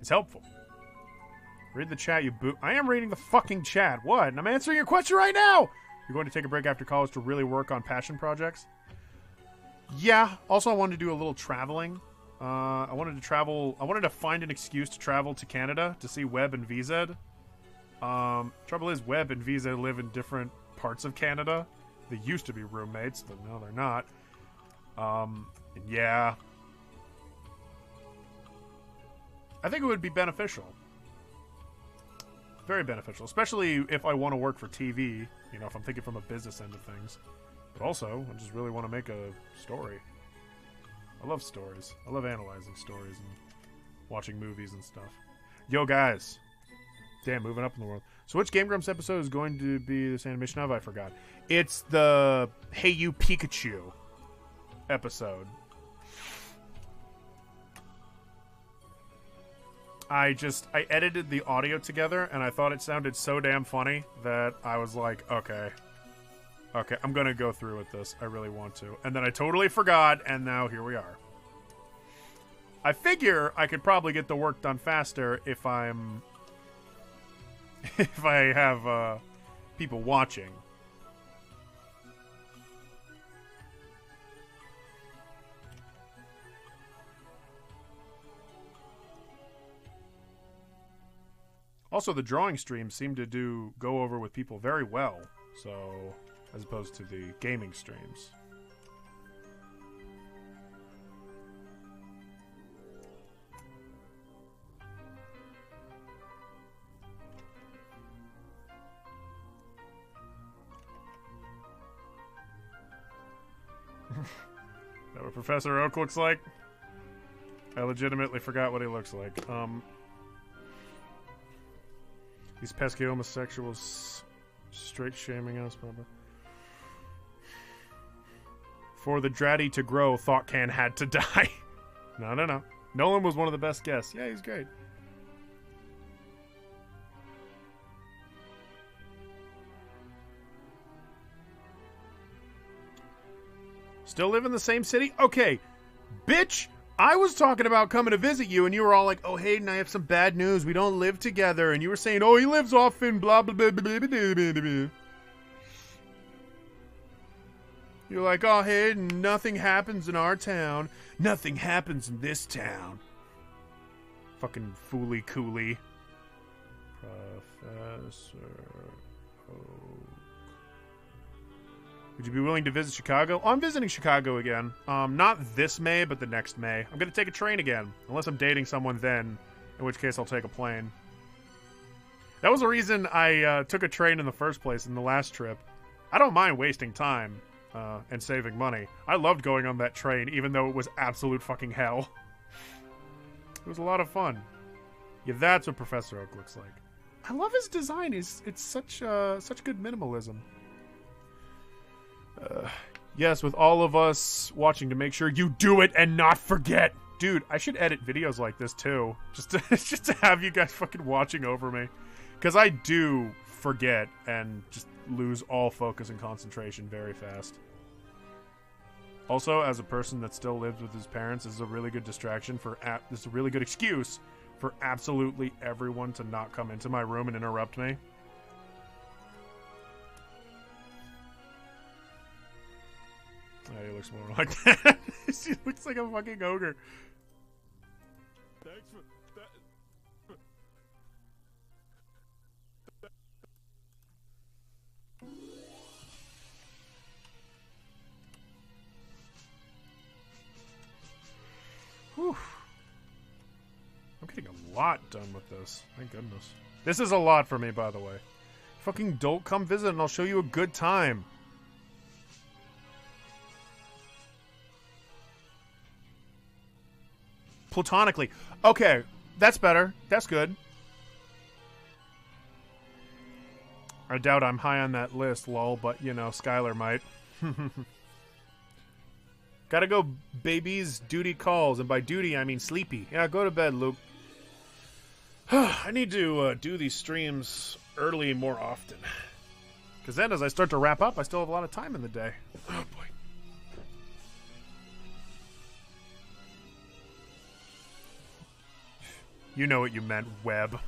is helpful. Read the chat, you boo. I am reading the fucking chat. What? And I'm answering your question right now! You're going to take a break after college to really work on passion projects? Yeah. Also, I wanted to do a little traveling. I wanted to travel. I wanted to find an excuse to travel to Canada to see Webb and VZ. Trouble is, Webb and VZ live in different parts of Canada. They used to be roommates, but now they're not. And yeah. I think it would be beneficial. Very beneficial, especially if I want to work for TV, you know, if I'm thinking from a business end of things. But also, I just really want to make a story. I love stories. I love analyzing stories and watching movies and stuff. Yo, guys. Damn, moving up in the world. So which Game Grumps episode is going to be this animation of? I forgot. It's the Hey You Pikachu episode. I edited the audio together, and I thought it sounded so damn funny that I was like, okay, I'm gonna go through with this. I really want to. And then I totally forgot, and now here we are. I figure I could probably get the work done faster if I have people watching. Also, the drawing streams seem to go over with people very well, so as opposed to the gaming streams. Is that what Professor Oak looks like? I legitimately forgot what he looks like. These pesky homosexuals straight shaming us, blah, blah. For the Dratty to grow, ThoughtCan had to die. No. Nolan was one of the best guests. Yeah, he's great. Still live in the same city? Okay, bitch! I was talking about coming to visit you, and you were all like, oh, Hayden, I have some bad news. We don't live together. And you were saying, oh, he lives off in blah, blah, blah, blah, blah, blah, blah, blah. You're like, oh, Hayden, nothing happens in our town. Nothing happens in this town. Fucking fooly cooly. Professor Oak. Would you be willing to visit Chicago? Oh, I'm visiting Chicago again. Not this May, but the next May. I'm going to take a train again. Unless I'm dating someone then, in which case I'll take a plane. That was the reason I took a train in the first place in the last trip. I don't mind wasting time and saving money. I loved going on that train, even though it was absolute fucking hell. It was a lot of fun. Yeah, that's what Professor Oak looks like. I love his design. It's such good minimalism. Yes, with all of us watching to make sure you do it and not forget. Dude, I should edit videos like this too. Just to have you guys fucking watching over me. Because I do forget and just lose all focus and concentration very fast. Also, as a person that still lives with his parents, this is a really good distraction for this is a really good excuse for absolutely everyone to not come into my room and interrupt me. Oh, he looks more like that. He looks like a fucking ogre. Thanks for that. Whew. I'm getting a lot done with this. Thank goodness. This is a lot for me, by the way. Fucking don't come visit and I'll show you a good time. Platonically. Okay, that's better. That's good. I doubt I'm high on that list, lol, but, you know, Skylar might. Gotta go, babies. Duty calls. And by duty, I mean sleepy. Yeah, go to bed, Luke. I need to do these streams early more often. Because then, as I start to wrap up, I still have a lot of time in the day. Oh, boy. You know what you meant, web.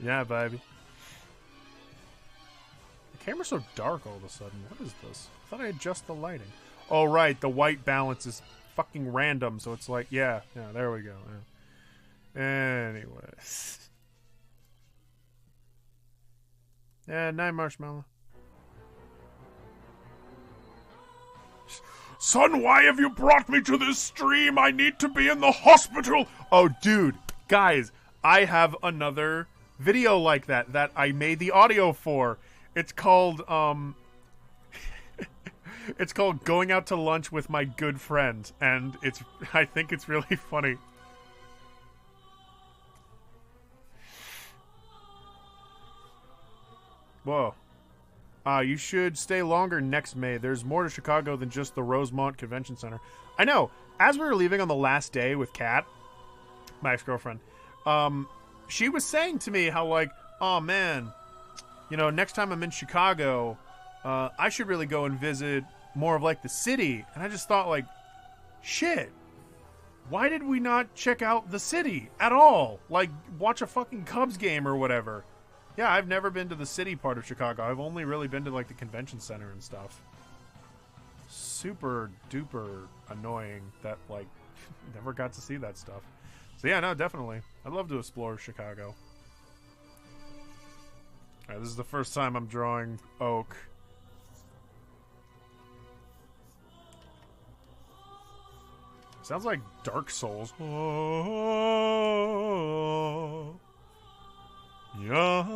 Yeah, baby. The camera's so dark all of a sudden. What is this? I thought I adjust the lighting. Oh, right. The white balance is fucking random, so it's like, yeah, there we go. Yeah. Anyway. Yeah, night, Marshmallow. Son, why have you brought me to this stream? I need to be in the hospital. Oh, dude. Guys, I have another video like that I made the audio for. It's called, it's called Going Out to Lunch with My Good Friend. And I think it's really funny. Whoa. You should stay longer next May. There's more to Chicago than just the Rosemont Convention Center. I know. As we were leaving on the last day with Kat, my ex-girlfriend, she was saying to me how, like, oh, man, you know, next time I'm in Chicago, I should really go and visit more of, like, the city. And I just thought, like, shit. Why did we not check out the city at all? Like, watch a fucking Cubs game or whatever. Yeah, I've never been to the city part of Chicago. I've only really been to, like, the convention center and stuff. Super duper annoying that, like, never got to see that stuff. So yeah, no, definitely. I'd love to explore Chicago. Alright, this is the first time I'm drawing Oak. Sounds like Dark Souls. Oh, yeah.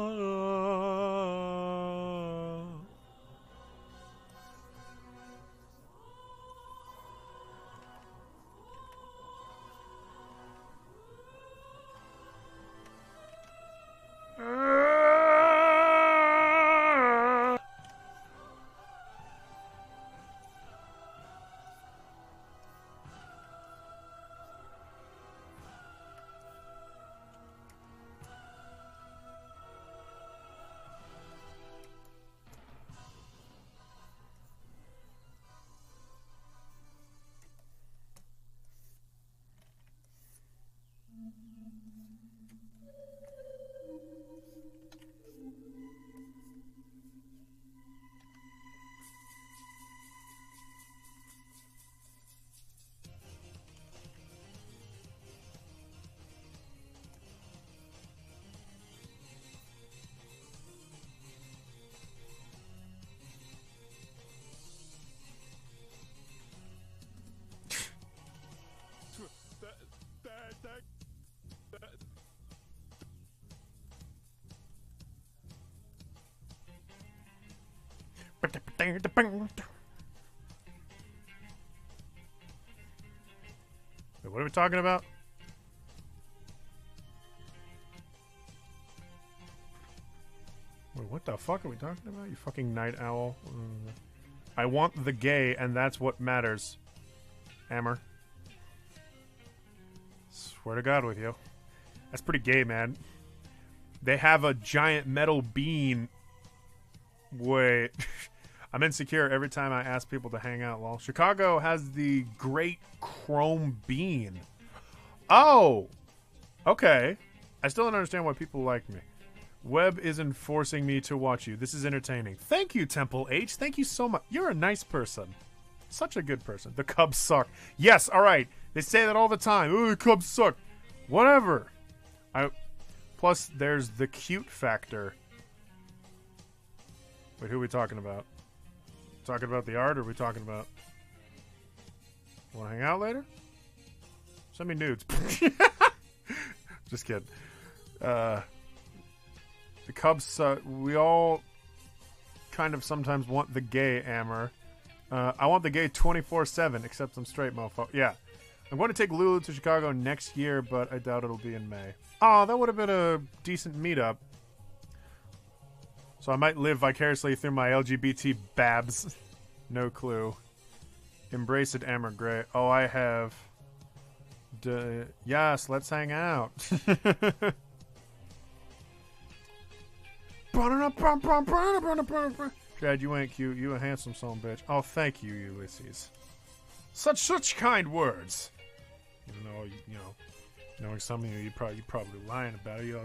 Wait, what are we talking about? Wait, what the fuck are we talking about? You fucking night owl. I want the gay, and that's what matters. Hammer. Swear to God with you. That's pretty gay, man. They have a giant metal bean. Wait. I'm insecure every time I ask people to hang out, lol. Chicago has the great chrome bean. Oh! Okay. I still don't understand why people like me. Web isn't forcing me to watch you. This is entertaining. Thank you, Temple H. Thank you so much. You're a nice person. Such a good person. The Cubs suck. Yes, alright. They say that all the time. Ooh, the Cubs suck. Whatever. Plus, there's the cute factor. Wait, who are we talking about? Talking about the art, or are we talking about... Want to hang out later? Send me nudes. Just kidding. The Cubs, we all kind of sometimes want the gay, Amber. I want the gay 24/7, except I'm straight, mofo. Yeah. I'm going to take Lulu to Chicago next year, but I doubt it'll be in May. Oh, that would have been a decent meetup. So I might live vicariously through my LGBT babs. No clue. Embrace it, Amber Gray. Oh, I have... yes, let's hang out. Chad, you ain't cute. You a handsome son bitch. Oh, thank you, Ulysses. Such kind words. Even though, you know, knowing some of you, you're probably lying about it. You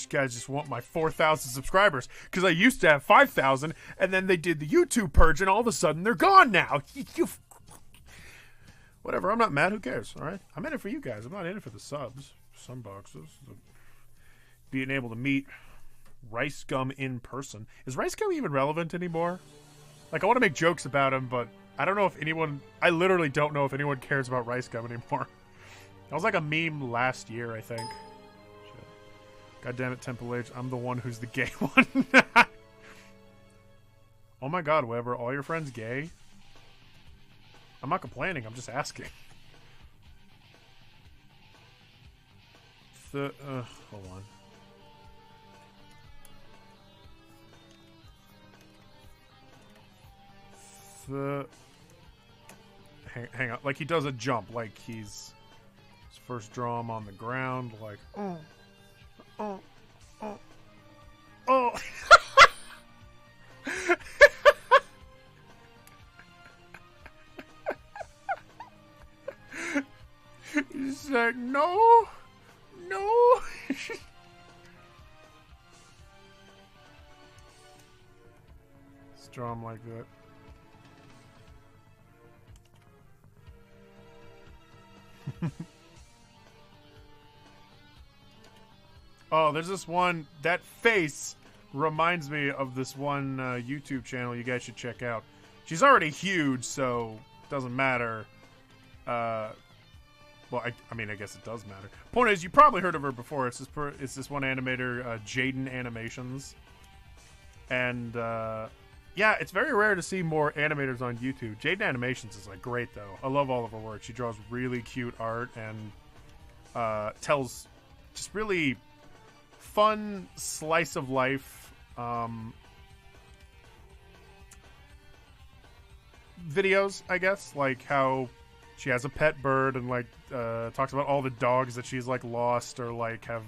guys just want my 4,000 subscribers. Because I used to have 5,000, and then they did the YouTube purge, and all of a sudden they're gone now. Whatever, I'm not mad. Who cares, all right? I'm in it for you guys. I'm not in it for the subs. Some boxes. Being able to meet Rice Gum in person. Is Rice Gum even relevant anymore? Like, I want to make jokes about him, but I don't know if anyone... I literally don't know if anyone cares about Rice Gum anymore. That was like a meme last year, I think. Shit. God damn it, Temple Age. I'm the one who's the gay one. Oh my god, Weber, all your friends gay? I'm not complaining, I'm just asking. Hold on. Hang on, like he does a jump, like he's first draw him on the ground, like oh. He's like, no. Let's draw him like that. Oh, there's this one. That face reminds me of this one YouTube channel you guys should check out. She's already huge, so it doesn't matter. Well, I mean, I guess it does matter. Point is, you probably heard of her before. It's this one animator, Jaden Animations. And, yeah, it's very rare to see more animators on YouTube. Jaden Animations is, like, great, though. I love all of her work. She draws really cute art and tells just really fun slice of life videos, I guess. Like how she has a pet bird and, like, talks about all the dogs that she's, like, lost or, like, have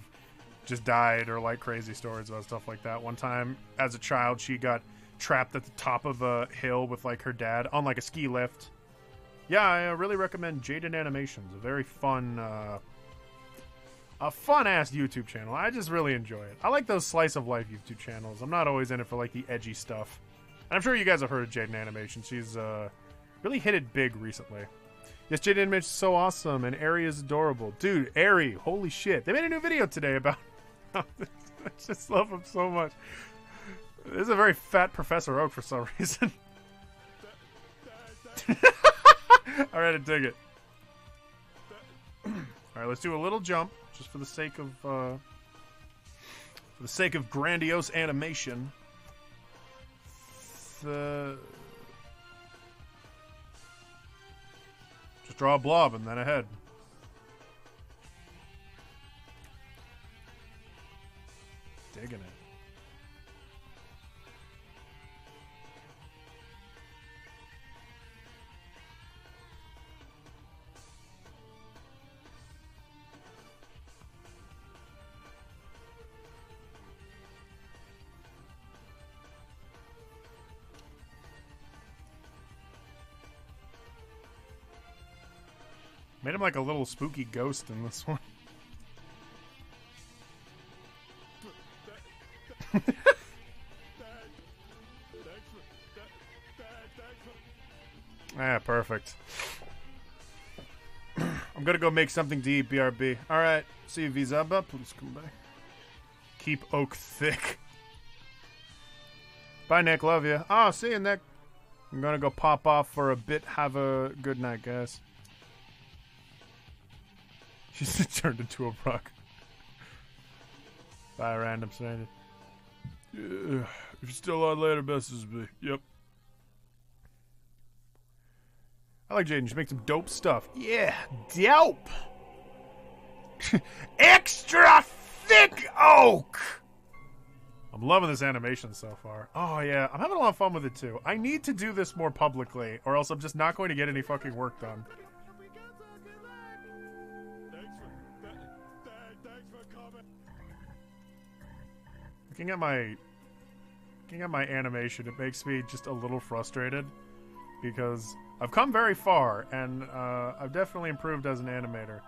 just died or, like, crazy stories about stuff like that. One time, as a child, she got trapped at the top of a hill with, like, her dad on, like, a ski lift. Yeah, I really recommend Jaden Animations. A very fun, a fun-ass YouTube channel. I just really enjoy it. I like those slice-of-life YouTube channels. I'm not always in it for, like, the edgy stuff. And I'm sure you guys have heard of Jaden Animation. She's, really hit it big recently. Yes, Jaden Animation is so awesome, and Ari is adorable. Dude, Ari, holy shit. They made a new video today about... I just love him so much. This is a very fat Professor Oak for some reason. Alright, I dig it. Alright, let's do a little jump, just for the sake of grandiose animation. draw a blob and then a head. Digging it. Made him like a little spooky ghost in this one. Ah, perfect. I'm gonna go make something to eat, BRB. Alright, see you, Vizaba. Please come back. Keep oak thick. Bye, Nick. Love you. Oh, see you, Nick. I'm gonna go pop off for a bit. Have a good night, guys. She's turned into a rock. Bye, random stranger. If you're still on later, message me. Yep. I like Jaden. She makes some dope stuff. Yeah, dope. Extra thick oak. I'm loving this animation so far. Oh, yeah. I'm having a lot of fun with it, too. I need to do this more publicly, or else I'm just not going to get any fucking work done. Looking at my animation, it makes me just a little frustrated because I've come very far and I've definitely improved as an animator,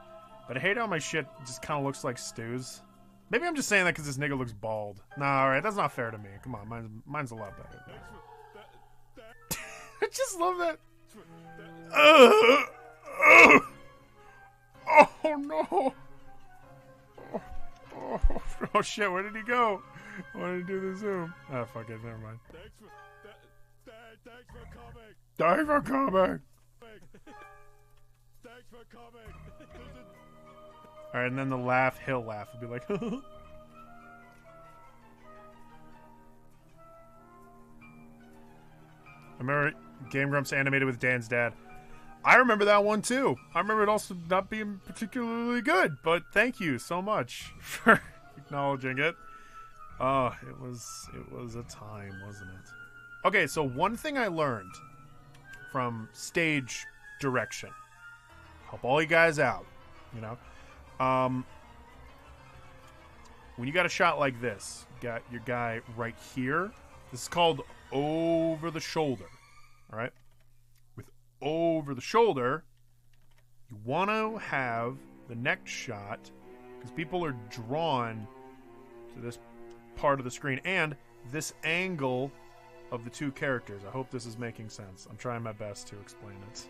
but I hate how my shit just kind of looks like stews. Maybe I'm just saying that because this nigga looks bald. Nah, all right, that's not fair to me. Come on, mine's a lot better. I just love that. Oh no! Oh shit! Where did he go? I wanted to do the zoom. Ah, fuck it. Never mind. Thanks for coming. Thanks for coming. Thanks for coming. Alright, and then the laugh, he'll laugh. It'll be like, I remember Game Grumps animated with Dan's dad. I remember that one too. I remember it also not being particularly good, but thank you so much for acknowledging it. Oh, it was a time, wasn't it? Okay, so one thing I learned from stage direction. Help all you guys out, you know. When you got a shot like this, you got your guy right here. This is called over the shoulder. All right? With over the shoulder, you want to have the next shot because people are drawn to this part of the screen and this angle of the two characters. I hope this is making sense. I'm trying my best to explain it.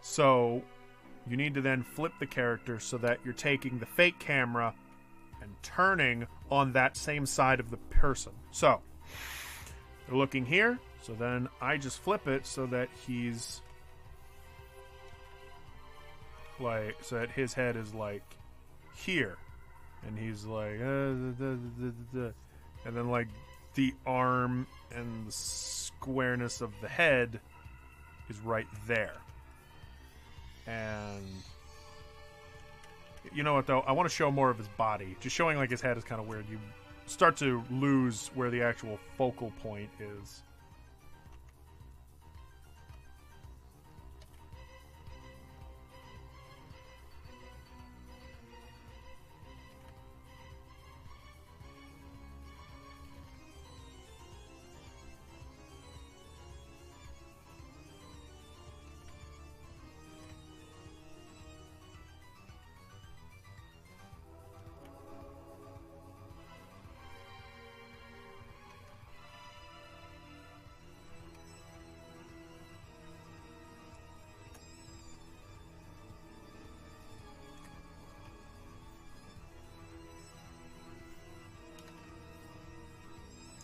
So you need to then flip the character so that you're taking the fake camera and turning on that same side of the person. So they're looking here, so then I just flip it so that he's like, so that his head is like here, and he's like, and then like the arm and the squareness of the head is right there. And you know what though? I want to show more of his body. Just showing like his head is kind of weird. You start to lose where the actual focal point is.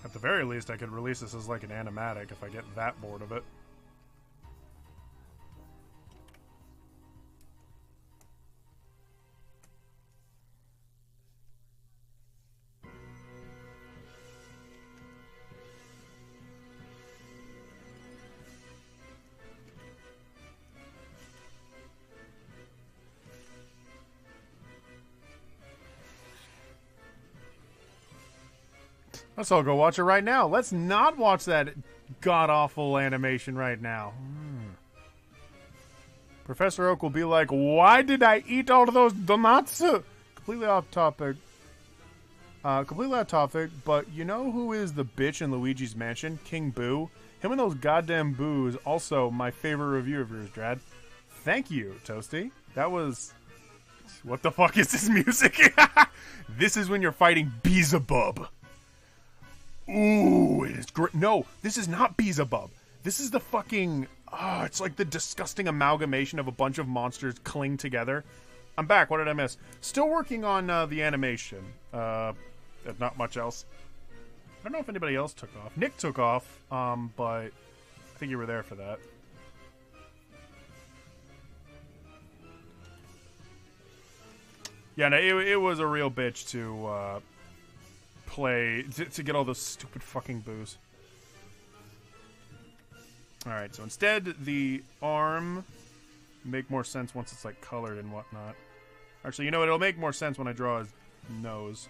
At the very least, I could release this as like an animatic if I get that bored of it. Let's all go watch it right now. Let's not watch that god-awful animation right now. Professor Oak will be like, why did I eat all of those donuts? Completely off topic. But you know who is the bitch in Luigi's Mansion? King Boo. Him and those goddamn boos. Also, my favorite review of yours, Drad. Thank you, Toasty. That was... What the fuck is this music? This is when you're fighting Beelzebub. Ooh, it is great. No, this is not Beelzebub. This is the fucking... Oh, it's like the disgusting amalgamation of a bunch of monsters cling together. I'm back. What did I miss? Still working on the animation. Not much else. I don't know if anybody else took off. Nick took off, but I think you were there for that. Yeah, no, it was a real bitch to play, to get all those stupid fucking boos. Alright, so instead, the arm make more sense once it's, like, colored and whatnot. Actually, you know what? It'll make more sense when I draw his nose.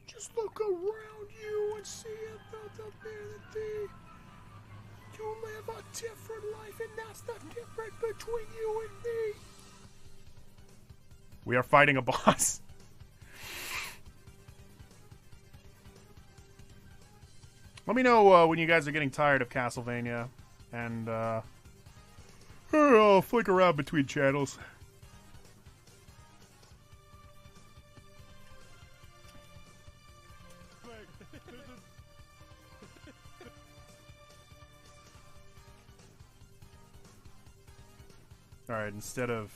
Just look around you and see another humanity. You live a different life, and that's the difference between you and me. We are fighting a boss. Let me know when you guys are getting tired of Castlevania, and I'll flick around between channels. Alright, instead of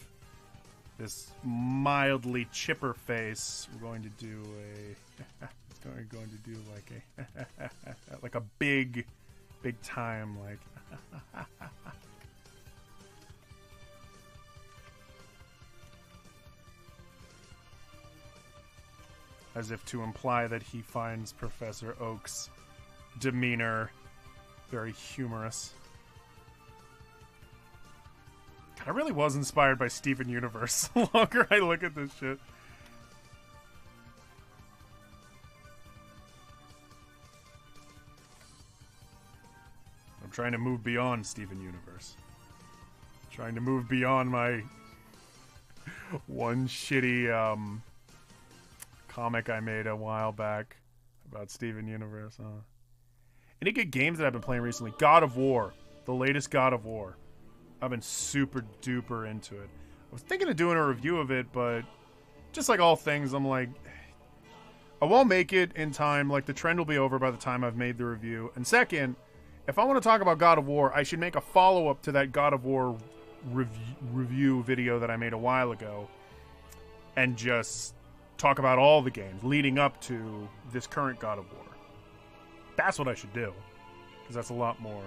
this mildly chipper face, we're going to do a... going to do like a... like a big time, like... As if to imply that he finds Professor Oak's demeanor very humorous. I really was inspired by Steven Universe the longer I look at this shit. I'm trying to move beyond Steven Universe. Trying to move beyond my one shitty comic I made a while back about Steven Universe. Any good games that I've been playing recently? God of War. The latest God of War. I've been super duper into it. I was thinking of doing a review of it, but just like all things, I'm like, I won't make it in time. Like, the trend will be over by the time I've made the review. And second, if I want to talk about God of War, I should make a follow-up to that God of War review video that I made a while ago. And just talk about all the games leading up to this current God of War. That's what I should do. Because that's a lot more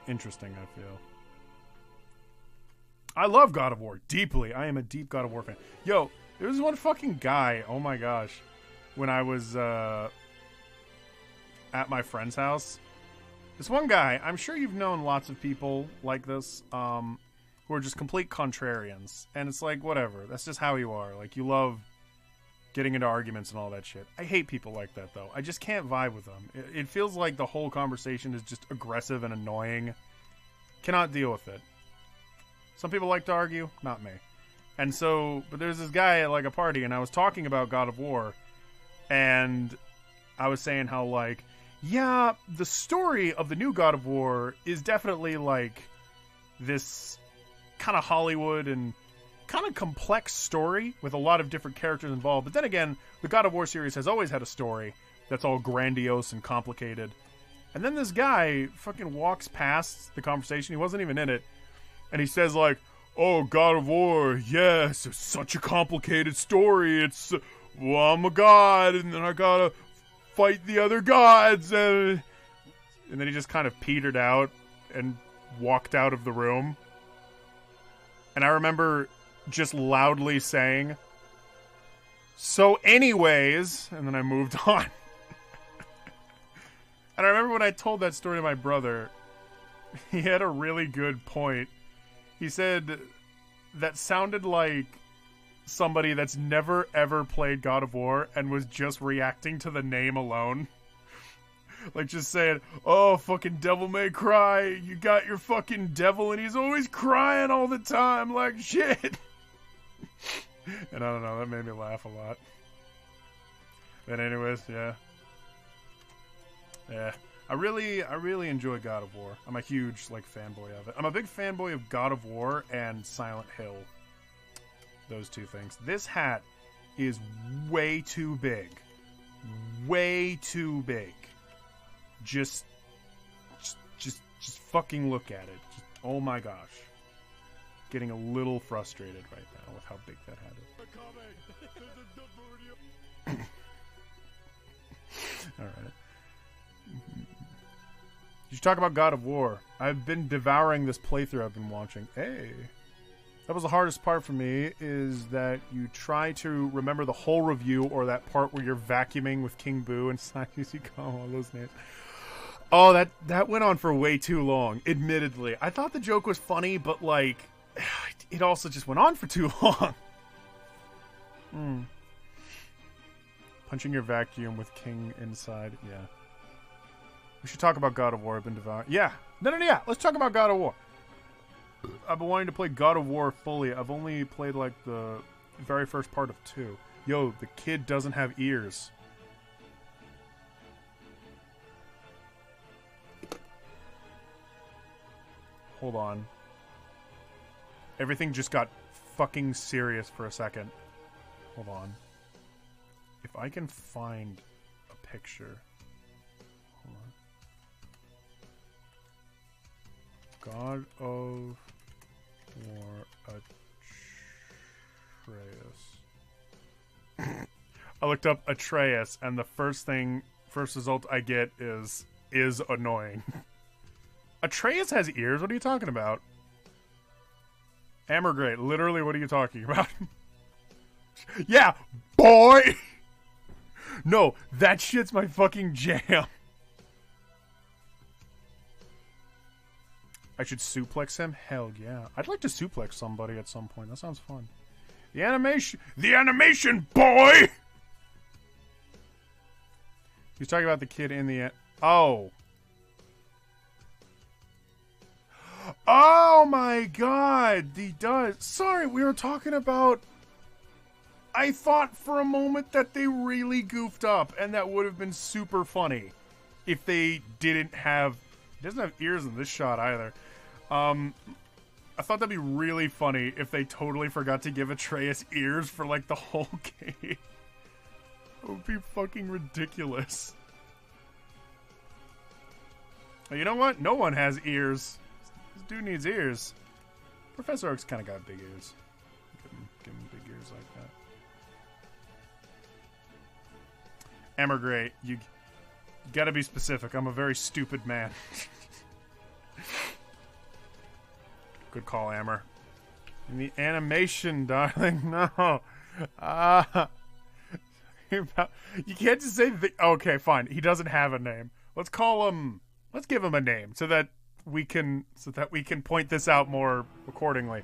interesting, I feel. I love God of War deeply. I am a deep God of War fan. Yo, there was one fucking guy, oh my gosh, when I was at my friend's house. This one guy, I'm sure you've known lots of people like this, who are just complete contrarians. And it's like, whatever, that's just how you are. Like, you love getting into arguments and all that shit. I hate people like that, though. I just can't vibe with them. It feels like the whole conversation is just aggressive and annoying. Cannot deal with it. Some people like to argue, not me. And so, but there's this guy at like a party, and I was talking about God of War, and I was saying how, like, yeah, the story of the new God of War is definitely like this kind of Hollywood and kind of complex story with a lot of different characters involved. But then again, the God of War series has always had a story that's all grandiose and complicated. And then this guy fucking walks past the conversation. He wasn't even in it. And he says, like, oh, God of War, yes, it's such a complicated story. It's, well, I'm a god, and then I gotta fight the other gods. And then he just kind of petered out and walked out of the room. And I remember just loudly saying, so anyways, and then I moved on. And I remember when I told that story to my brother, He had a really good point. He said that sounded like somebody that's never ever played God of War and was just reacting to the name alone. Like just saying, oh, fucking Devil May Cry, you got your fucking devil and he's always crying all the time like shit. And I don't know, that made me laugh a lot. But anyways, yeah. Yeah. I really enjoy God of War. I'm a huge, like, fanboy of it. I'm a big fanboy of God of War and Silent Hill. Those two things. This hat is way too big. Way too big. Just fucking look at it. Just, oh my gosh. Getting a little frustrated right now with how big that hat is. Alright. You should talk about God of War. I've been devouring this playthrough I've been watching. Hey. That was the hardest part for me, is that you try to remember the whole review or that part where you're vacuuming with King Boo and Sayushi Kama, all those names. Oh, that went on for way too long, admittedly. I thought the joke was funny, but, like, it also just went on for too long. Punching your vacuum with King inside, yeah. We should talk about God of War. I've been devouring. Yeah. No, yeah. Let's talk about God of War. I've been wanting to play God of War fully. I've only played, like, the very first part of 2. Yo, the kid doesn't have ears. Hold on. Everything just got fucking serious for a second. Hold on. If I can find a picture... God of War Atreus. I looked up Atreus, and the first result I get is annoying. Atreus has ears? What are you talking about? Ambergray, literally, what are you talking about? Yeah, boy! No, that shit's my fucking jam. I should suplex him? Hell yeah. I'd like to suplex somebody at some point. That sounds fun. The animation, boy! He's talking about the kid in the... Oh. Oh my god! He does. Sorry, we were talking about... I thought for a moment that they really goofed up, and that would have been super funny if they didn't have... He doesn't have ears in this shot either. I thought that'd be really funny if they totally forgot to give Atreus ears for, like, the whole game. That would be fucking ridiculous. You know what? No one has ears. This dude needs ears. Professor Oak's kind of got big ears. Give him big ears like that. Ambergray, you gotta be specific. I'm a very stupid man. Good call, Amber. In the animation, darling. No. You can't just say okay, fine. He doesn't have a name. Let's call him. Let's give him a name so that we can point this out more accordingly.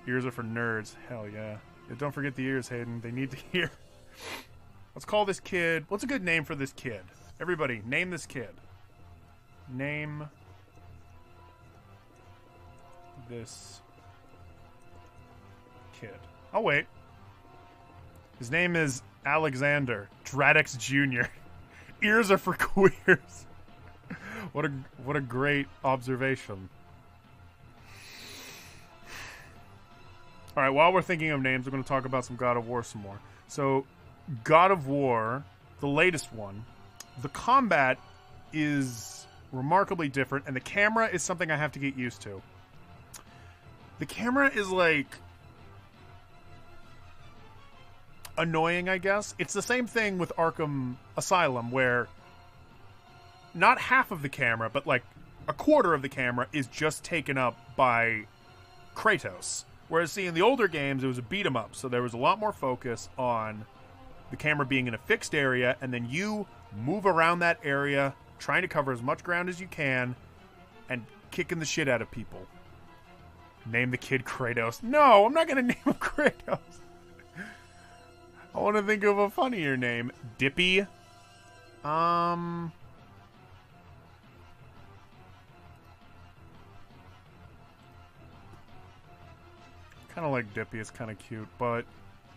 Ears are for nerds. Hell yeah. Don't forget the ears, Hayden. They need to hear. Let's call this kid. What's a good name for this kid? Everybody, name this kid. Name this kid. Oh, wait. His name is Alexander Dradex Jr. Ears are for queers. What a great observation. All right, while we're thinking of names, we're going to talk about some God of War some more. So, God of War, the latest one, the combat is remarkably different, and the camera is something I have to get used to. The camera is, like, annoying, I guess. It's the same thing with Arkham Asylum, where not half of the camera, but, like, a quarter of the camera is just taken up by Kratos. Whereas, see, in the older games, it was a beat-em-up, so there was a lot more focus on the camera being in a fixed area, and then you move around that area, trying to cover as much ground as you can, and kicking the shit out of people. Name the kid Kratos. No, I'm not gonna name him Kratos. I want to think of a funnier name. Dippy. Kind of like Dippy. It's kind of cute, but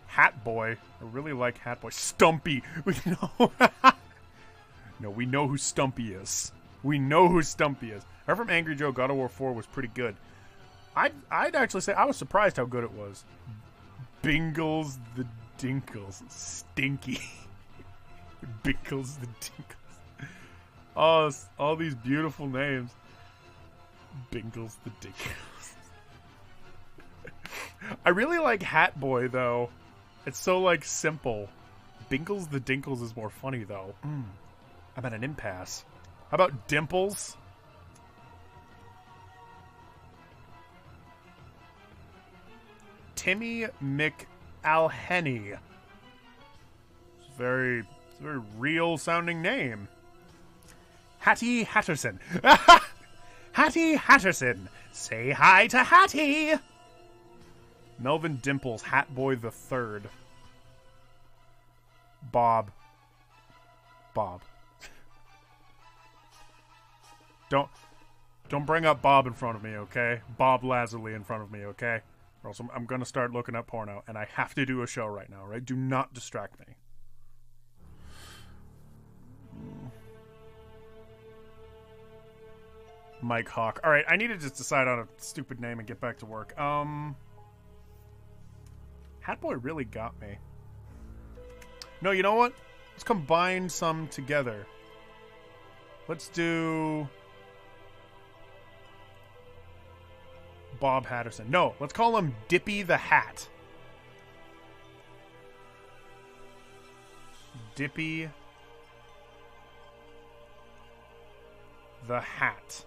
Hat Boy. I really like Hat Boy. Stumpy. We know. No, we know who Stumpy is. We know who Stumpy is. Her from Angry Joe, God of War 4 was pretty good. I'd actually say I was surprised how good it was. Bingles the Dinkles. Stinky. Bingles the Dinkles. Oh, all these beautiful names. Bingles the Dinkles. I really like Hat Boy, though. It's so, like, simple. Bingles the Dinkles is more funny, though. I'm at an impasse. How about Dimples? Timmy McAlhenny. It's a very real sounding name. Hattie Hatterson. Hattie Hatterson. Say hi to Hattie. Melvin Dimples, Hat Boy the Third. Bob. Don't bring up Bob in front of me, okay? Bob Lazarly in front of me, okay? Or else I'm gonna start looking up porno, and I have to do a show right now, right? Do not distract me. Mike Hawk. Alright, I need to just decide on a stupid name and get back to work. Hatboy really got me. No, you know what? Let's combine some together. Let's do Bob Hatterson. No, let's call him Dippy the Hat. Dippy the Hat.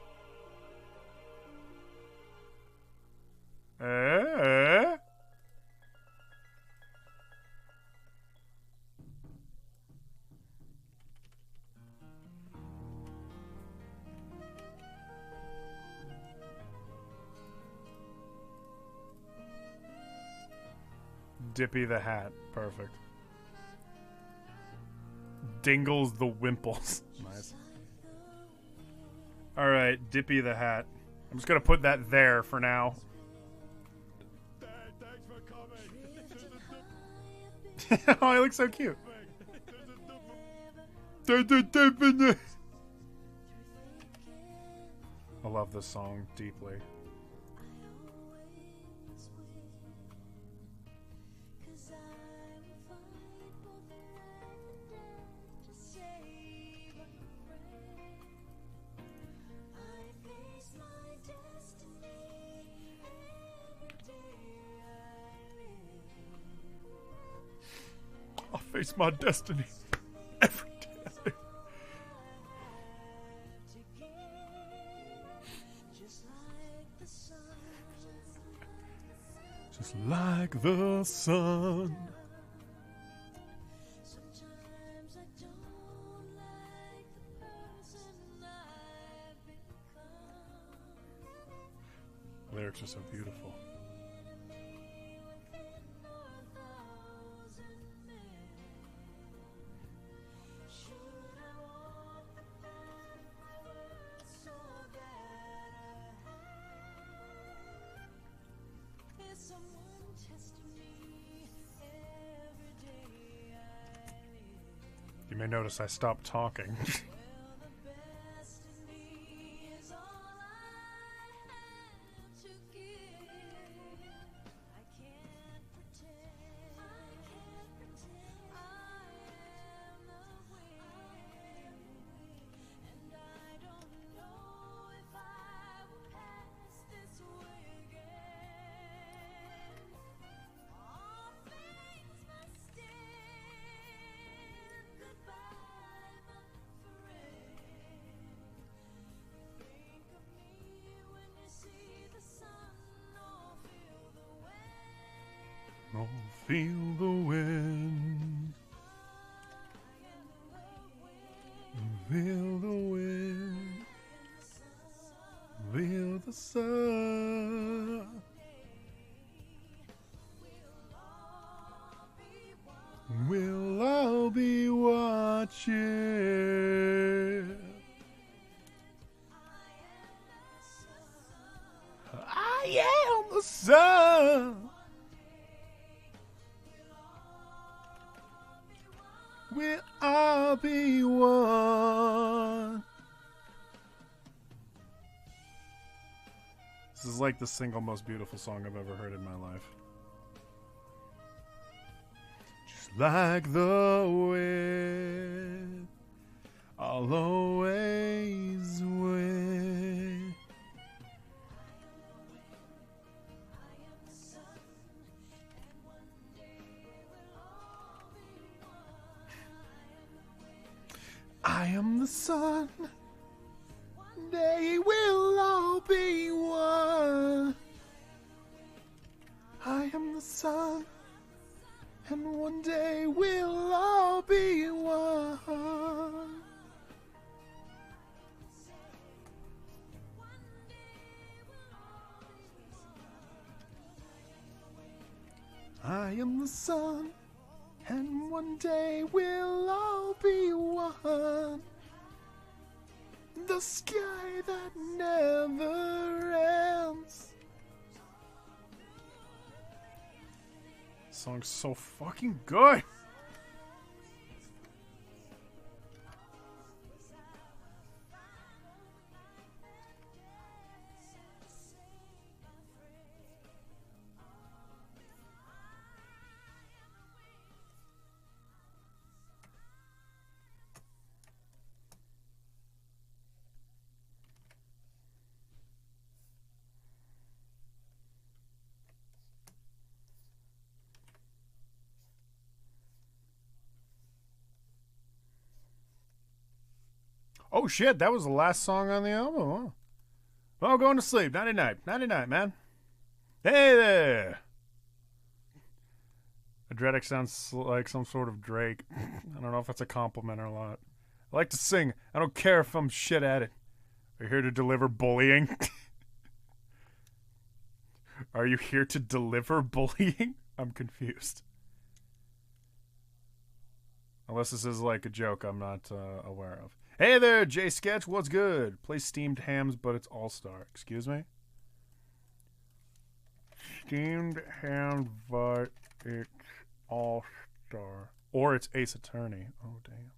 Dippy the Hat. Perfect. Dingles the Wimples. Nice. Alright, Dippy the Hat. I'm just gonna put that there for now. Oh, he looks so cute. I love this song deeply. I'll face my destiny every day. Just like the sun. The lyrics are so beautiful. You may notice I stopped talking. Oh, feel the wind. Feel the wind. ship. I am the sun. We'll all be one. This is like the single most beautiful song I've ever heard in my life. Just like the wind, I'll always win. I am the sun. They will all be one. I am the sun, and one day we'll all be one. I am the sun, and one day we'll all be one. The sky that never ends. This song's so fucking good. Oh shit, that was the last song on the album. Huh? Well, going to sleep. Nighty night. Nighty night, man. Hey there. Adretic sounds like some sort of Drake. I don't know if that's a compliment or not. I like to sing. I don't care if I'm shit at it. Are you here to deliver bullying? Are you here to deliver bullying? I'm confused. Unless this is like a joke I'm not aware of. Hey there, J Sketch, what's good? Play steamed hams, but it's All-Star. Excuse me? Steamed hams, but it's All-Star. Or it's Ace Attorney. Oh, damn.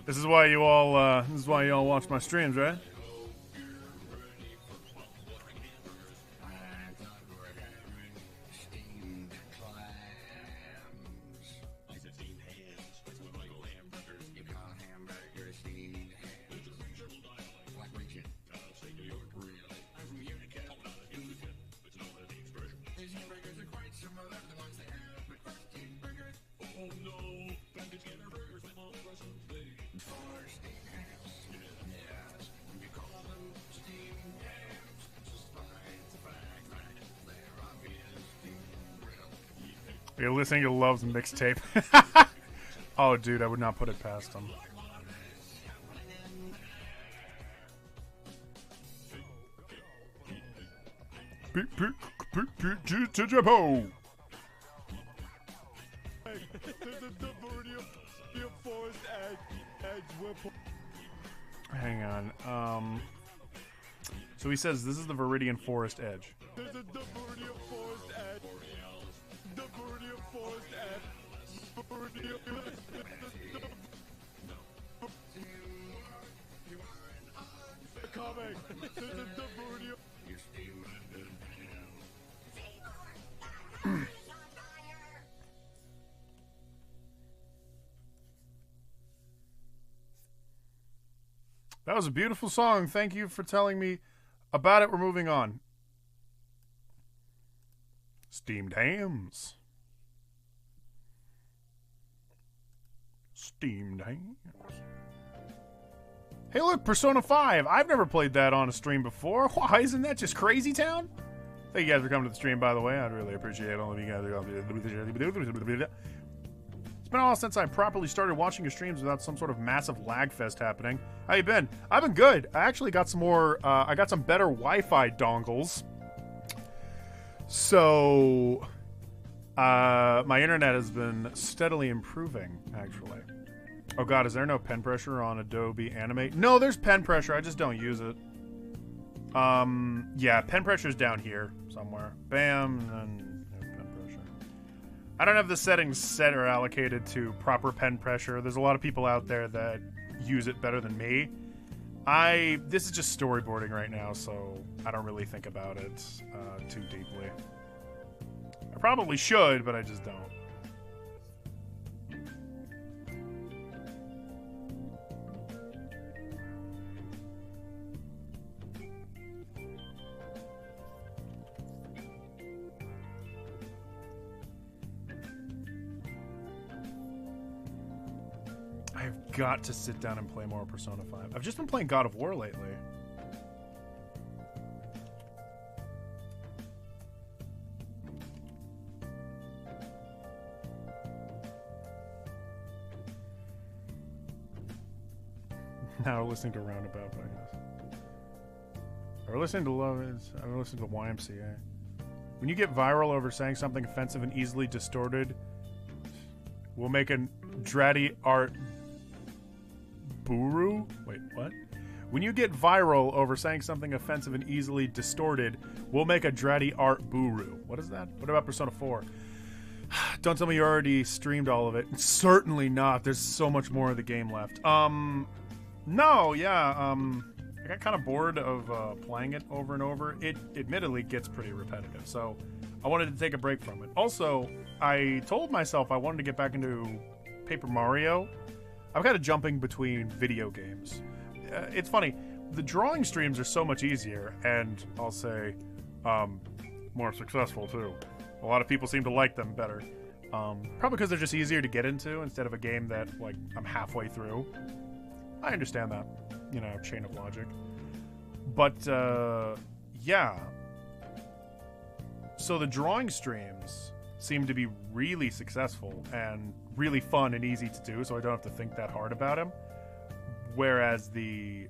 This is why you all watch my streams, right? You're listening to Love's mixtape. Oh, dude, I would not put it past him. Hang on. So he says this is the Viridian Forest Edge. That was a beautiful song. Thank you for telling me about it. We're moving on. Steamed hams. Steamed hams. Hey, look, Persona 5. I've never played that on a stream before. Why, isn't that just crazy town? Thank you guys for coming to the stream, by the way. I'd really appreciate all of you guys. It's been a while since I properly started watching your streams without some sort of massive lag fest happening. How you been? I've been good. I actually got some more, I got some better Wi-Fi dongles. So, my internet has been steadily improving, actually. Oh god, is there no pen pressure on Adobe Animate? No, there's pen pressure, I just don't use it. Yeah, pen pressure's down here somewhere. Bam, and pen pressure. I don't have the settings set or allocated to proper pen pressure. There's a lot of people out there that use it better than me. This is just storyboarding right now, so I don't really think about it too deeply. I probably should, but I just don't. I've got to sit down and play more Persona 5. I've just been playing God of War lately. Now listening to Roundabout by us. Or listening to I'm listening to YMCA. When you get viral over saying something offensive and easily distorted, we'll make a dratty art buru? Wait, what? When you get viral over saying something offensive and easily distorted, we'll make a dratty art buru. What is that? What about Persona 4? Don't tell me you already streamed all of it. Certainly not. There's so much more of the game left. No, yeah, I got kind of bored of playing it over and over. It admittedly gets pretty repetitive, so I wanted to take a break from it. Also, I told myself I wanted to get back into Paper Mario. I've kind of jumping between video games. It's funny, the drawing streams are so much easier, and I'll say, more successful too. A lot of people seem to like them better. Probably because they're just easier to get into instead of a game that, like, I'm halfway through. I understand that, you know, chain of logic. But, yeah. So the drawing streams seem to be really successful and really fun and easy to do, so I don't have to think that hard about them. Whereas the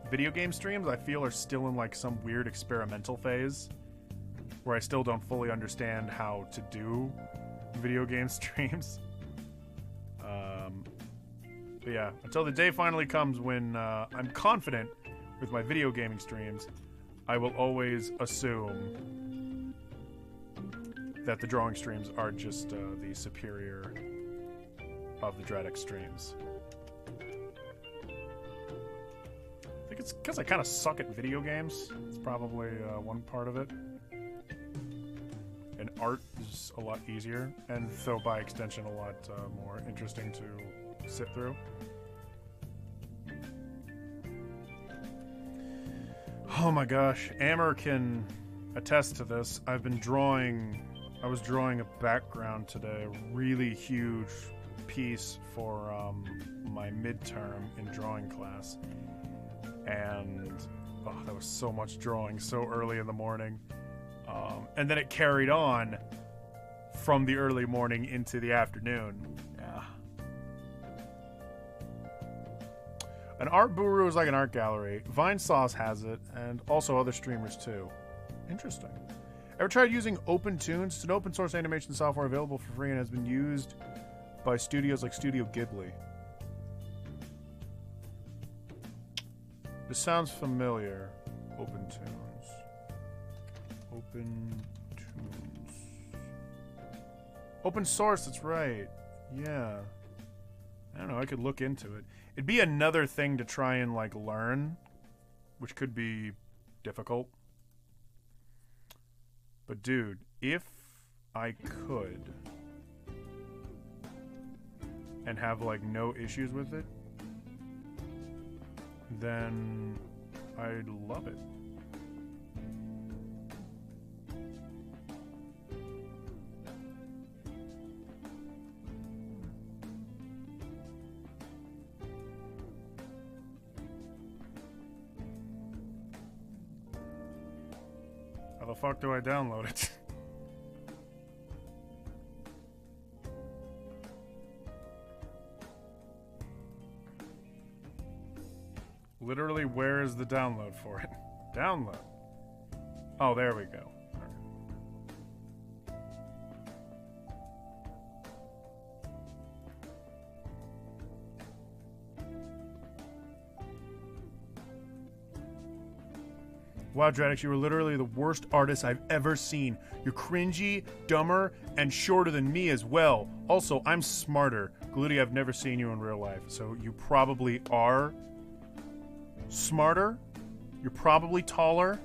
video game streams, I feel, are still in, like, some weird experimental phase where I still don't fully understand how to do video game streams. But yeah, until the day finally comes when I'm confident with my video gaming streams, I will always assume that the drawing streams are just the superior of the Dreadx streams. I think it's because I kind of suck at video games. It's probably one part of it. And art is a lot easier, and so by extension a lot more interesting to sit through. Oh my gosh, Amber can attest to this. I was drawing a background today, a really huge piece for my midterm in drawing class. And oh, that was so much drawing so early in the morning. And then it carried on from the early morning into the afternoon. Yeah. An art buru is like an art gallery. Vine Sauce has it, and also other streamers too. Interesting. Ever tried using OpenTunes? It's an open source animation software available for free and has been used by studios like Studio Ghibli. This sounds familiar. OpenTunes. OpenTunes. Open source, that's right. Yeah. I don't know, I could look into it. It'd be another thing to try and, like, learn, which could be difficult. But dude, if I could and have, like, no issues with it, then I'd love it. How the fuck do I download it? Literally, where is the download for it? Download. Oh, there we go. Wow, Dradix, you were literally the worst artist I've ever seen. You're cringy, dumber, and shorter than me as well. Also, I'm smarter. Glooty, I've never seen you in real life, so you probably are smarter, you're probably taller,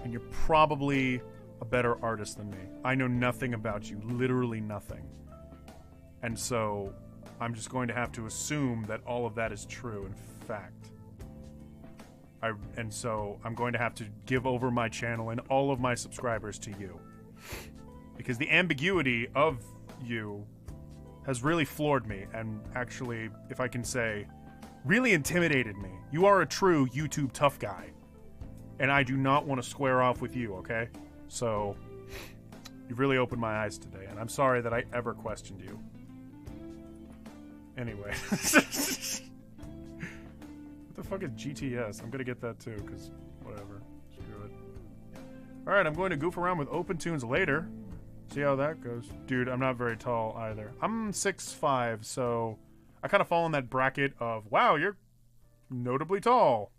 and you're probably a better artist than me. I know nothing about you, literally nothing. And so, I'm just going to have to assume that all of that is true, in fact. And so I'm going to have to give over my channel and all of my subscribers to you. Because the ambiguity of you has really floored me and actually, if I can say, really intimidated me. You are a true YouTube tough guy. And I do not want to square off with you, okay? So, you've really opened my eyes today, and I'm sorry that I ever questioned you. Anyway. What the fuck is GTS? I'm gonna get that too, because whatever. Screw it. Alright, I'm going to goof around with Open Tunes later. See how that goes. Dude, I'm not very tall either. I'm 6'5", so I kind of fall in that bracket of, wow, you're notably tall.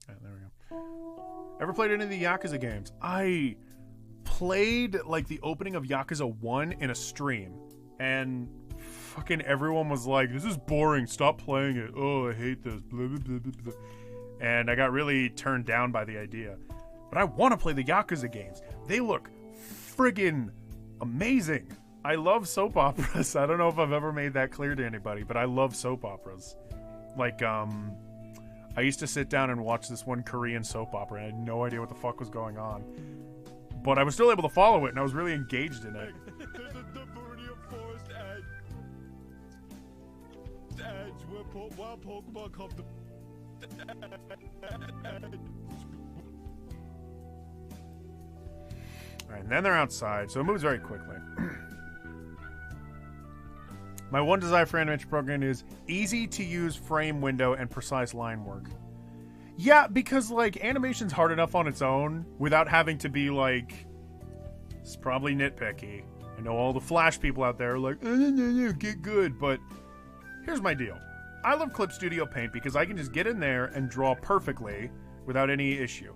There we go. Ever played any of the Yakuza games? I played, like, the opening of Yakuza 1 in a stream, and fucking everyone was like, this is boring, stop playing it. Oh, I hate this. Blah, blah, blah, blah, blah. And I got really turned down by the idea. But I want to play the Yakuza games. They look friggin' amazing. I love soap operas. I don't know if I've ever made that clear to anybody, but I love soap operas. Like, I used to sit down and watch this one Korean soap opera, and I had no idea what the fuck was going on. But I was still able to follow it, and I was really engaged in it. There's a Devernia Forest edge where wild Pokemon come to. Alright, and then they're outside, so it moves very quickly. My one desire for animation programming is easy to use frame window and precise line work. Yeah, because, like, animation's hard enough on its own without having to be, like... It's probably nitpicky. I know all the Flash people out there are like, get good, but here's my deal. I love Clip Studio Paint because I can just get in there and draw perfectly without any issue.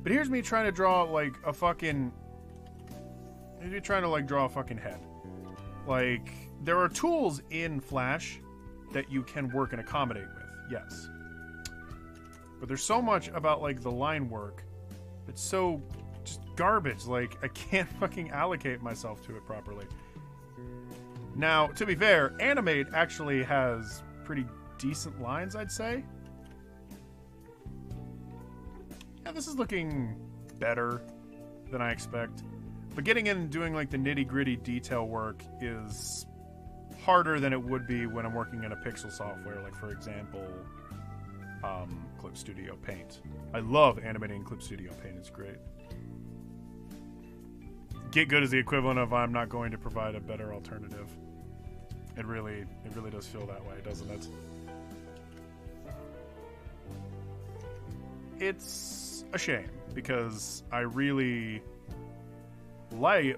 But here's me trying to draw, like, a fucking... Maybe trying to, like, draw a fucking head. Like, there are tools in Flash that you can work and accommodate with, yes. But there's so much about, like, the line work that's so just garbage. Like, I can't fucking allocate myself to it properly. Now, to be fair, Animate actually has pretty decent lines, I'd say. Yeah, this is looking better than I expect. But getting in and doing, like, the nitty-gritty detail work is harder than it would be when I'm working in a pixel software, like, for example, Clip Studio Paint. I love animating Clip Studio Paint. It's great. Get good is the equivalent of I'm not going to provide a better alternative. It really does feel that way, doesn't it? It's a shame, because I really...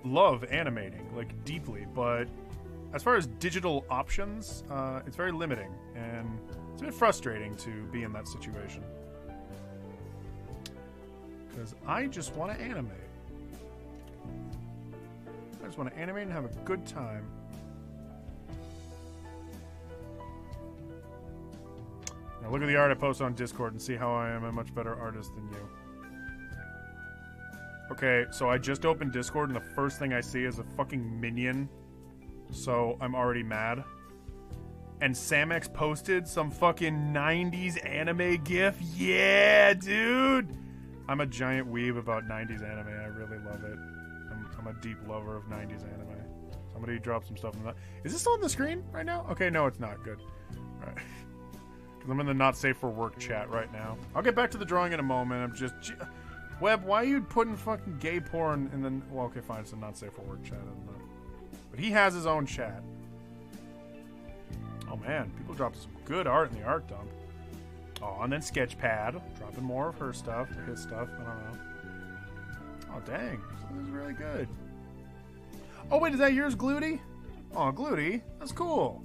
love animating, like, deeply, but as far as digital options, it's very limiting, and it's a bit frustrating to be in that situation. Because I just want to animate. I just want to animate and have a good time. Now look at the art I posted on Discord and see how I am a much better artist than you. Okay, so I just opened Discord and the first thing I see is a fucking minion. So I'm already mad. and Samex posted some fucking 90s anime gif. Yeah, dude! I'm a giant weeb about 90s anime. I really love it. I'm a deep lover of 90s anime. Somebody drop some stuff in that. Is this on the screen right now? Okay, no, it's not. Good. All right. Because I'm in the not safe for work chat right now. I'll get back to the drawing in a moment. I'm just... Webb, why are you putting fucking gay porn in the... Well, okay, fine. It's a not safe for work chat, isn't it? But he has his own chat. Oh, man. People dropped some good art in the art dump. Oh, and then Sketchpad. Dropping more of her stuff, his stuff. I don't know. Oh, dang. This is really good. Oh, wait. Is that yours, Gluty? Oh, Gluty. That's cool.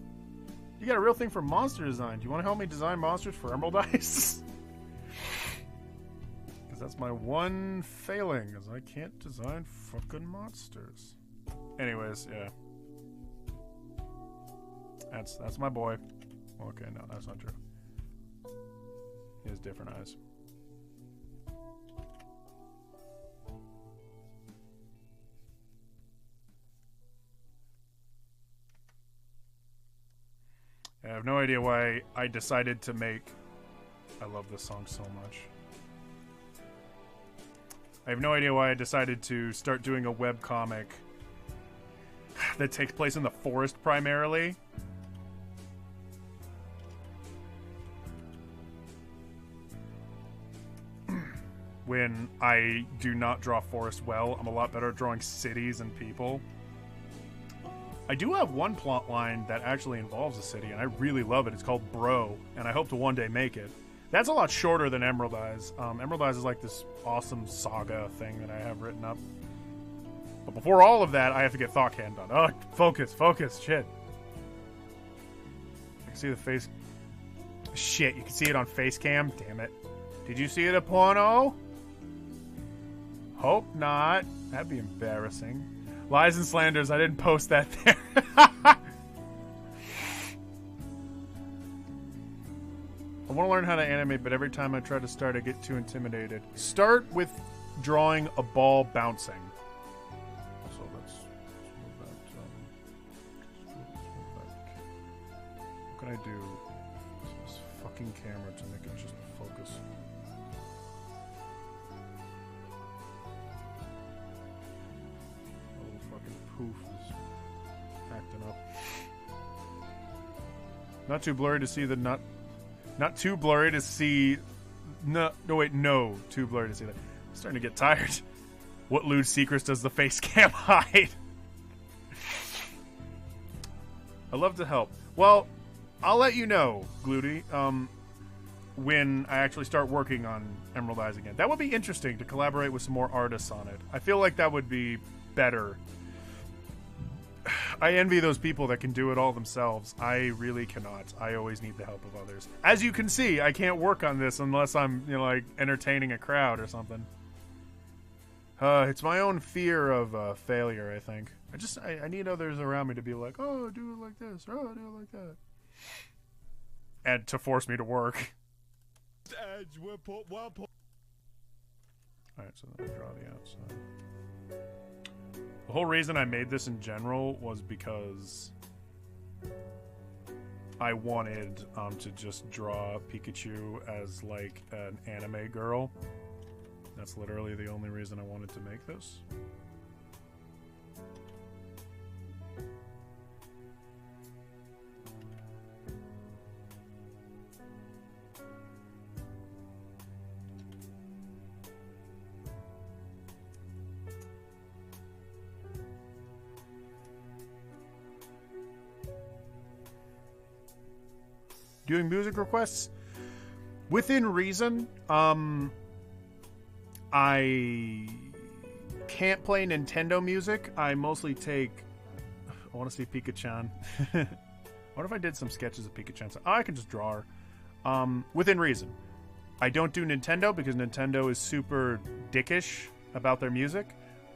You got a real thing for monster design. Do you want to help me design monsters for Emerald Ice? Because that's my one failing, is I can't design fucking monsters. Anyways, yeah. That's my boy. Okay, no, that's not true. He has different eyes. I have no idea why I decided to make... I love this song so much. I have no idea why I decided to start doing a webcomic that takes place in the forest primarily. When I do not draw forest well, I'm a lot better at drawing cities and people. I do have one plot line that actually involves a city, and I really love it. It's called Bro, and I hope to one day make it. That's a lot shorter than Emerald Eyes. Emerald Eyes is like this awesome saga thing that I have written up. But before all of that, I have to get Thought Can done. Oh, focus, shit. I can see the face. Shit, you can see it on face cam? Damn it. Did you see it at porno? Hope not. That'd be embarrassing. Lies and slanders, I didn't post that there. I want to learn how to animate, but every time I try to start, I get too intimidated. Start with drawing a ball bouncing. Also, let's move that. What can I do to this fucking camera to make it just focus? A little fucking poof is acting up. Not too blurry to see the nut. Not too blurry to see... No, too blurry to see that. I'm starting to get tired. What lewd secrets does the face cam hide? I love to help. Well, I'll let you know, Gluty, when I actually start working on Emerald Eyes again. That would be interesting to collaborate with some more artists on it. I feel like that would be better. I envy those people that can do it all themselves. I really cannot. I always need the help of others. As you can see, I can't work on this unless I'm, like entertaining a crowd or something. It's my own fear of failure, I think. I need others around me to be like, oh, do it like this, or oh, do it like that. And to force me to work. Edge, Alright, so then we draw the outside. The whole reason I made this in general was because I wanted to just draw Pikachu as like an anime girl. That's literally the only reason I wanted to make this. Doing music requests within reason. I can't play Nintendo music. I mostly take... I want to see Pika-Chan. What if I did some sketches of Pika-Chan? Oh, I can just draw her. Within reason. I don't do Nintendo because Nintendo is super dickish about their music.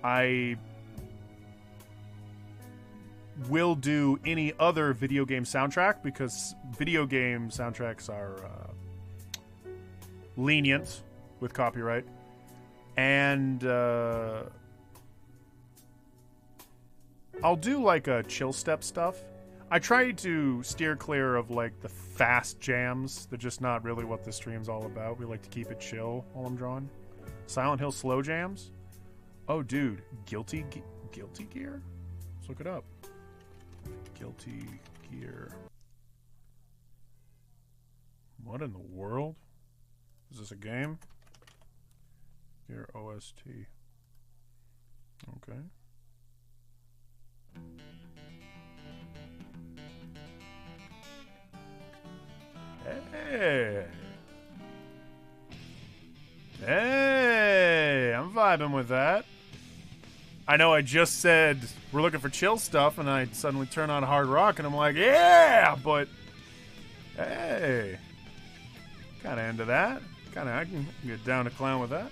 I will do any other video game soundtrack because video game soundtracks are lenient with copyright. And I'll do like a chill step stuff. I try to steer clear of like the fast jams. They're just not really what the stream's all about. We like to keep it chill while I'm drawing. Silent Hill slow jams? Oh, dude. Guilty Gear? Let's look it up. Guilty Gear. What in the world? Is this a game? Gear OST. Okay. Hey. Hey, I'm vibing with that. I know I just said we're looking for chill stuff, and I suddenly turn on hard rock, and I'm like, yeah, but hey, kind of into that. Kind of, I can get down to clown with that.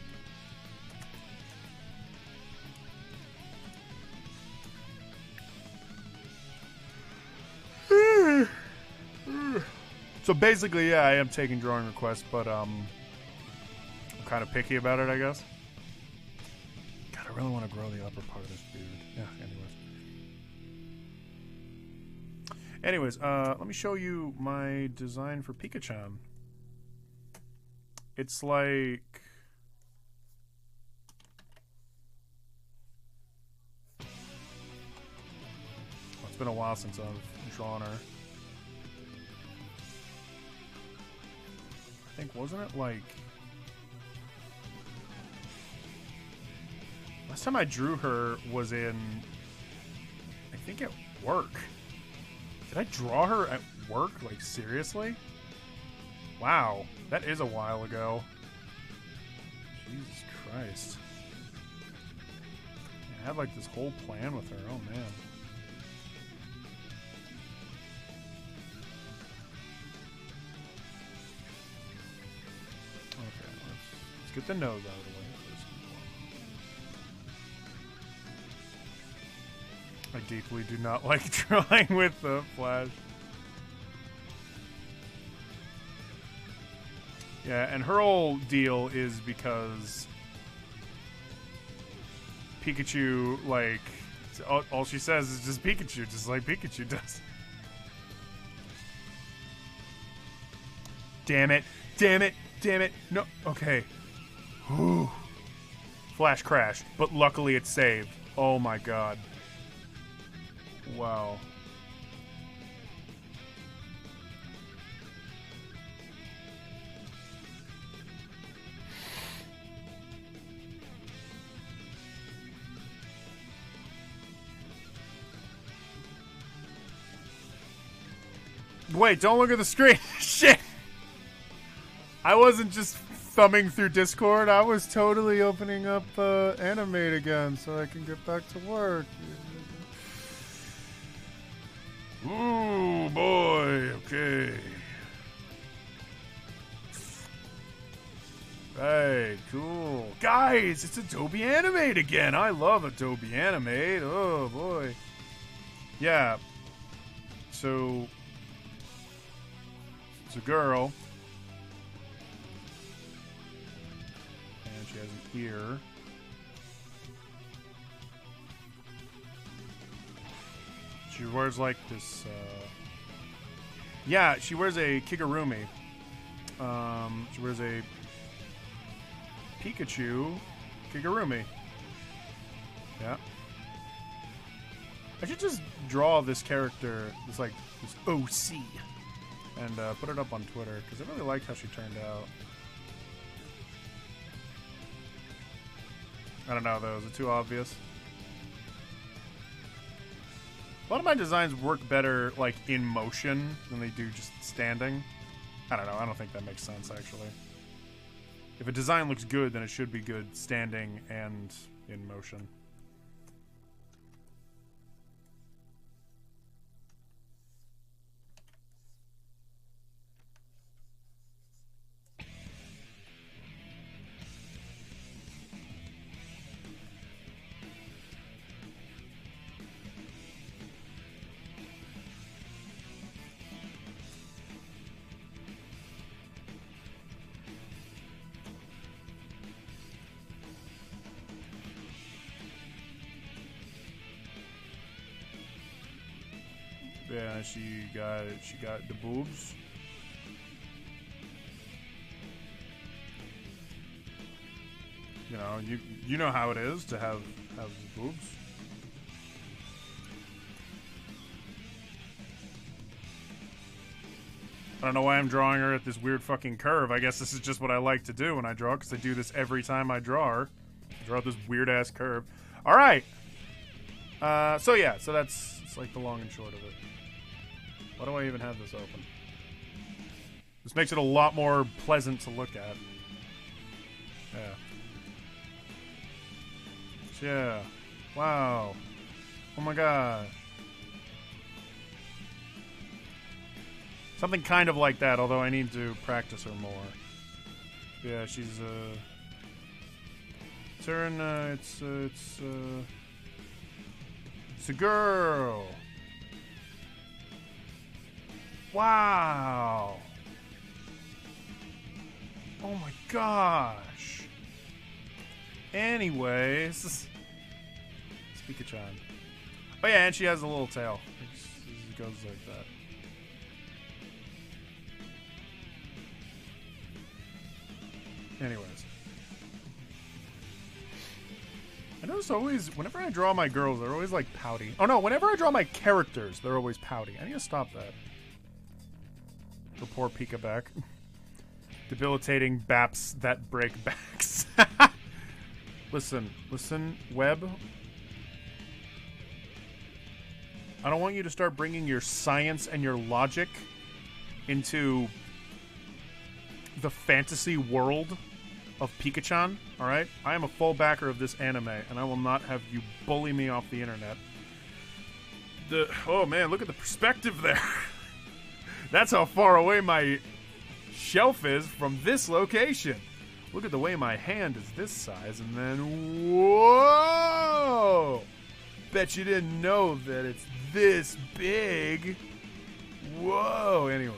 So basically, yeah, I am taking drawing requests, but I'm kind of picky about it, I guess. God, I really want to grow the upper part of this beard. Yeah, anyways, let me show you my design for Pika-Chan. It's like... Well, it's been a while since I've drawn her. I think, wasn't it like... Last time I drew her was in... I think at work. Did I draw her at work? Like, seriously? Wow. That is a while ago. Jesus Christ. I had like this whole plan with her. Oh man. Okay, let's get the nose out of the way first and foremost. I deeply do not like drawing with the Flash. Yeah, and her whole deal is because Pikachu, like, all she says is just Pikachu, just like Pikachu does. Damn it. Damn it. Damn it. No. Okay. Whew. Flash crashed, but luckily it's saved. Oh my god. Wow. Wait, don't look at the screen. Shit. I wasn't just thumbing through Discord. I was totally opening up Animate again so I can get back to work. Ooh, boy. Okay. Right, cool. Guys, it's Adobe Animate again. I love Adobe Animate. Oh, boy. Yeah. So... It's a girl. And she has an ear. She wears like this, yeah, she wears a kigurumi. She wears a Pikachu kigurumi. Yeah. I should just draw this character, this OC. And put it up on Twitter, because I really liked how she turned out. I don't know, though. Is it too obvious? A lot of my designs work better, like, in motion than they do just standing. I don't know. I don't think that makes sense, actually. If a design looks good, then it should be good standing and in motion. Yeah, she got the boobs. You know, you know how it is to have boobs. I don't know why I'm drawing her at this weird fucking curve. I guess this is just what I like to do when I draw, because I do this every time I draw her. I draw this weird ass curve. All right. So yeah, so it's like the long and short of it. Why do I even have this open? This makes it a lot more pleasant to look at. Yeah. Yeah. Wow. Oh my god. Something kind of like that, although I need to practice her more. Yeah, she's it's a girl. Wow. Oh my gosh. Anyways, it's Pika-Chan. Oh yeah, and she has a little tail. It goes like that. Anyways. I notice always, whenever I draw my girls, they're always like pouty. Oh no, whenever I draw my characters, they're always pouty. I need to stop that. For poor Pika back. Debilitating baps that break backs. Listen, Webb. I don't want you to start bringing your science and your logic into the fantasy world of Pika-Chan, alright? I am a full backer of this anime, and I will not have you bully me off the internet. Oh man, look at the perspective there. That's how far away my shelf is from this location. Look at the way my hand is this size, and then whoa! Bet you didn't know that it's this big. Whoa! Anyways,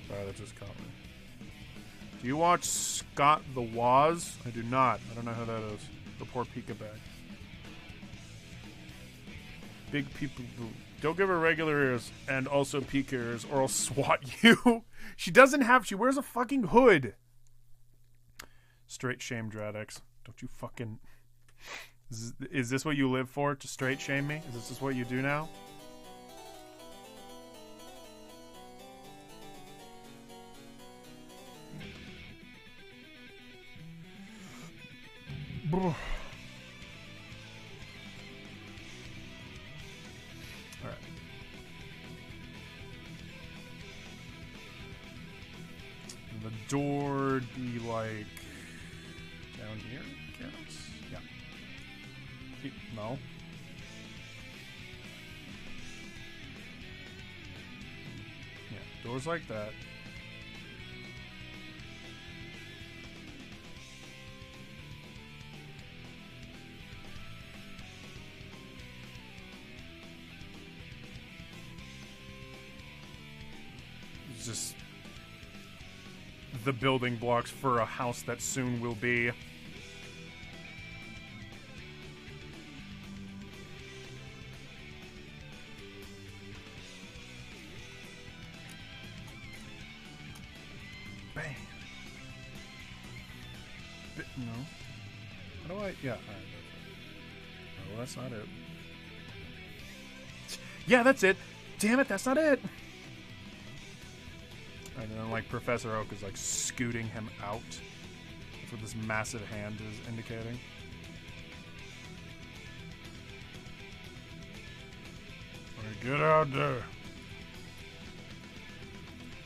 sorry, that just caught me. Do you watch Scott the Woz? I do not. I don't know who that is. The poor Pika bag. Big people. Don't give her regular ears and also Pika ears, or I'll swat you. She doesn't have. She wears a fucking hood. Straight shame, Dradex. Don't you fucking. Is this what you live for? To straight shame me? Is this just what you do now? Alright. The door would be like down here, I guess? Yeah. No. Yeah, doors like that. Just the building blocks for a house that soon will be. Bam. No. How do I? Yeah. All right, oh, that's not it. Yeah, that's it. Damn it, that's not it. And then, like, Professor Oak is, like, scooting him out. That's what this massive hand is indicating. Alright, get out there.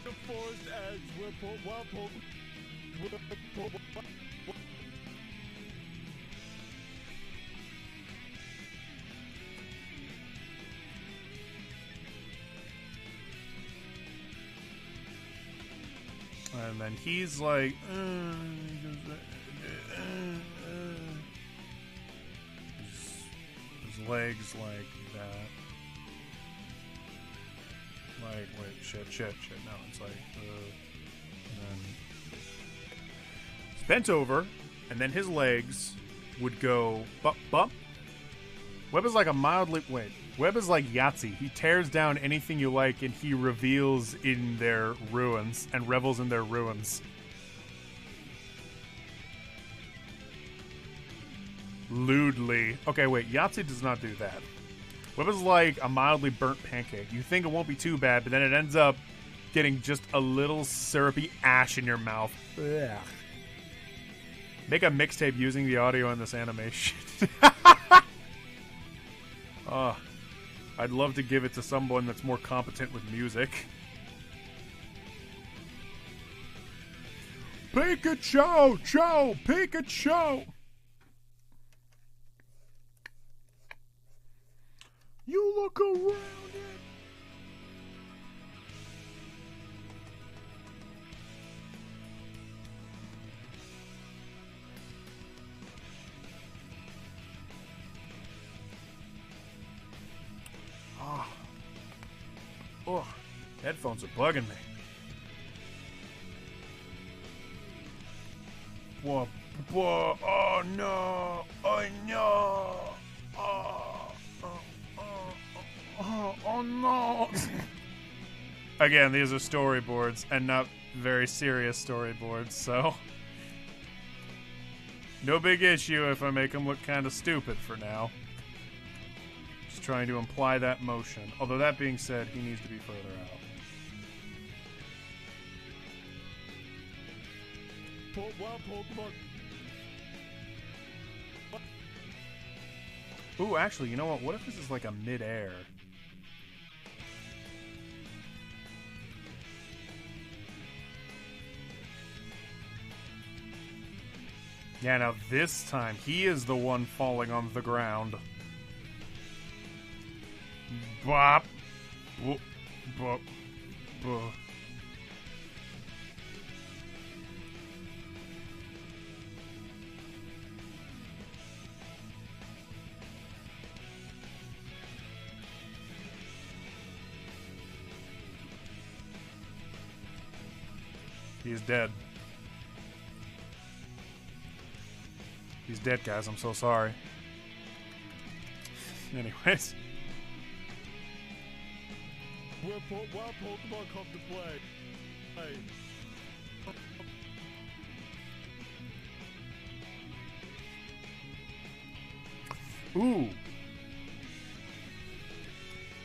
The forest edge will And then he's like, his legs like that. Like, wait, shit. No, it's like, and then he's bent over, and then his legs would go bump. Webb is like a mildly, wait, Webb is like Yahtzee. He tears down anything you like and he reveals in their ruins and revels in their ruins. Lewdly. Okay, wait. Yahtzee does not do that. Webb is like a mildly burnt pancake. You think it won't be too bad, but then it ends up getting just a little syrupy ash in your mouth. Ugh. Make a mixtape using the audio in this animation. I'd love to give it to someone that's more competent with music. Pika-Chan! Chow! Pika-Chan! You look around it. Oh, headphones are bugging me. Whoa, whoa, oh no, oh no, oh no. Again, these are storyboards and not very serious storyboards, so no big issue if I make them look kind of stupid for now. Just trying to imply that motion. Although that being said, he needs to be further out. Ooh, actually, you know what? What if this is like a mid-air? Yeah, now this time, he is the one falling on the ground. Bop. Bop. Bop. Bop. He's dead. He's dead, guys. I'm so sorry. Anyways. Where Pokemon come to play? Hey. Ooh.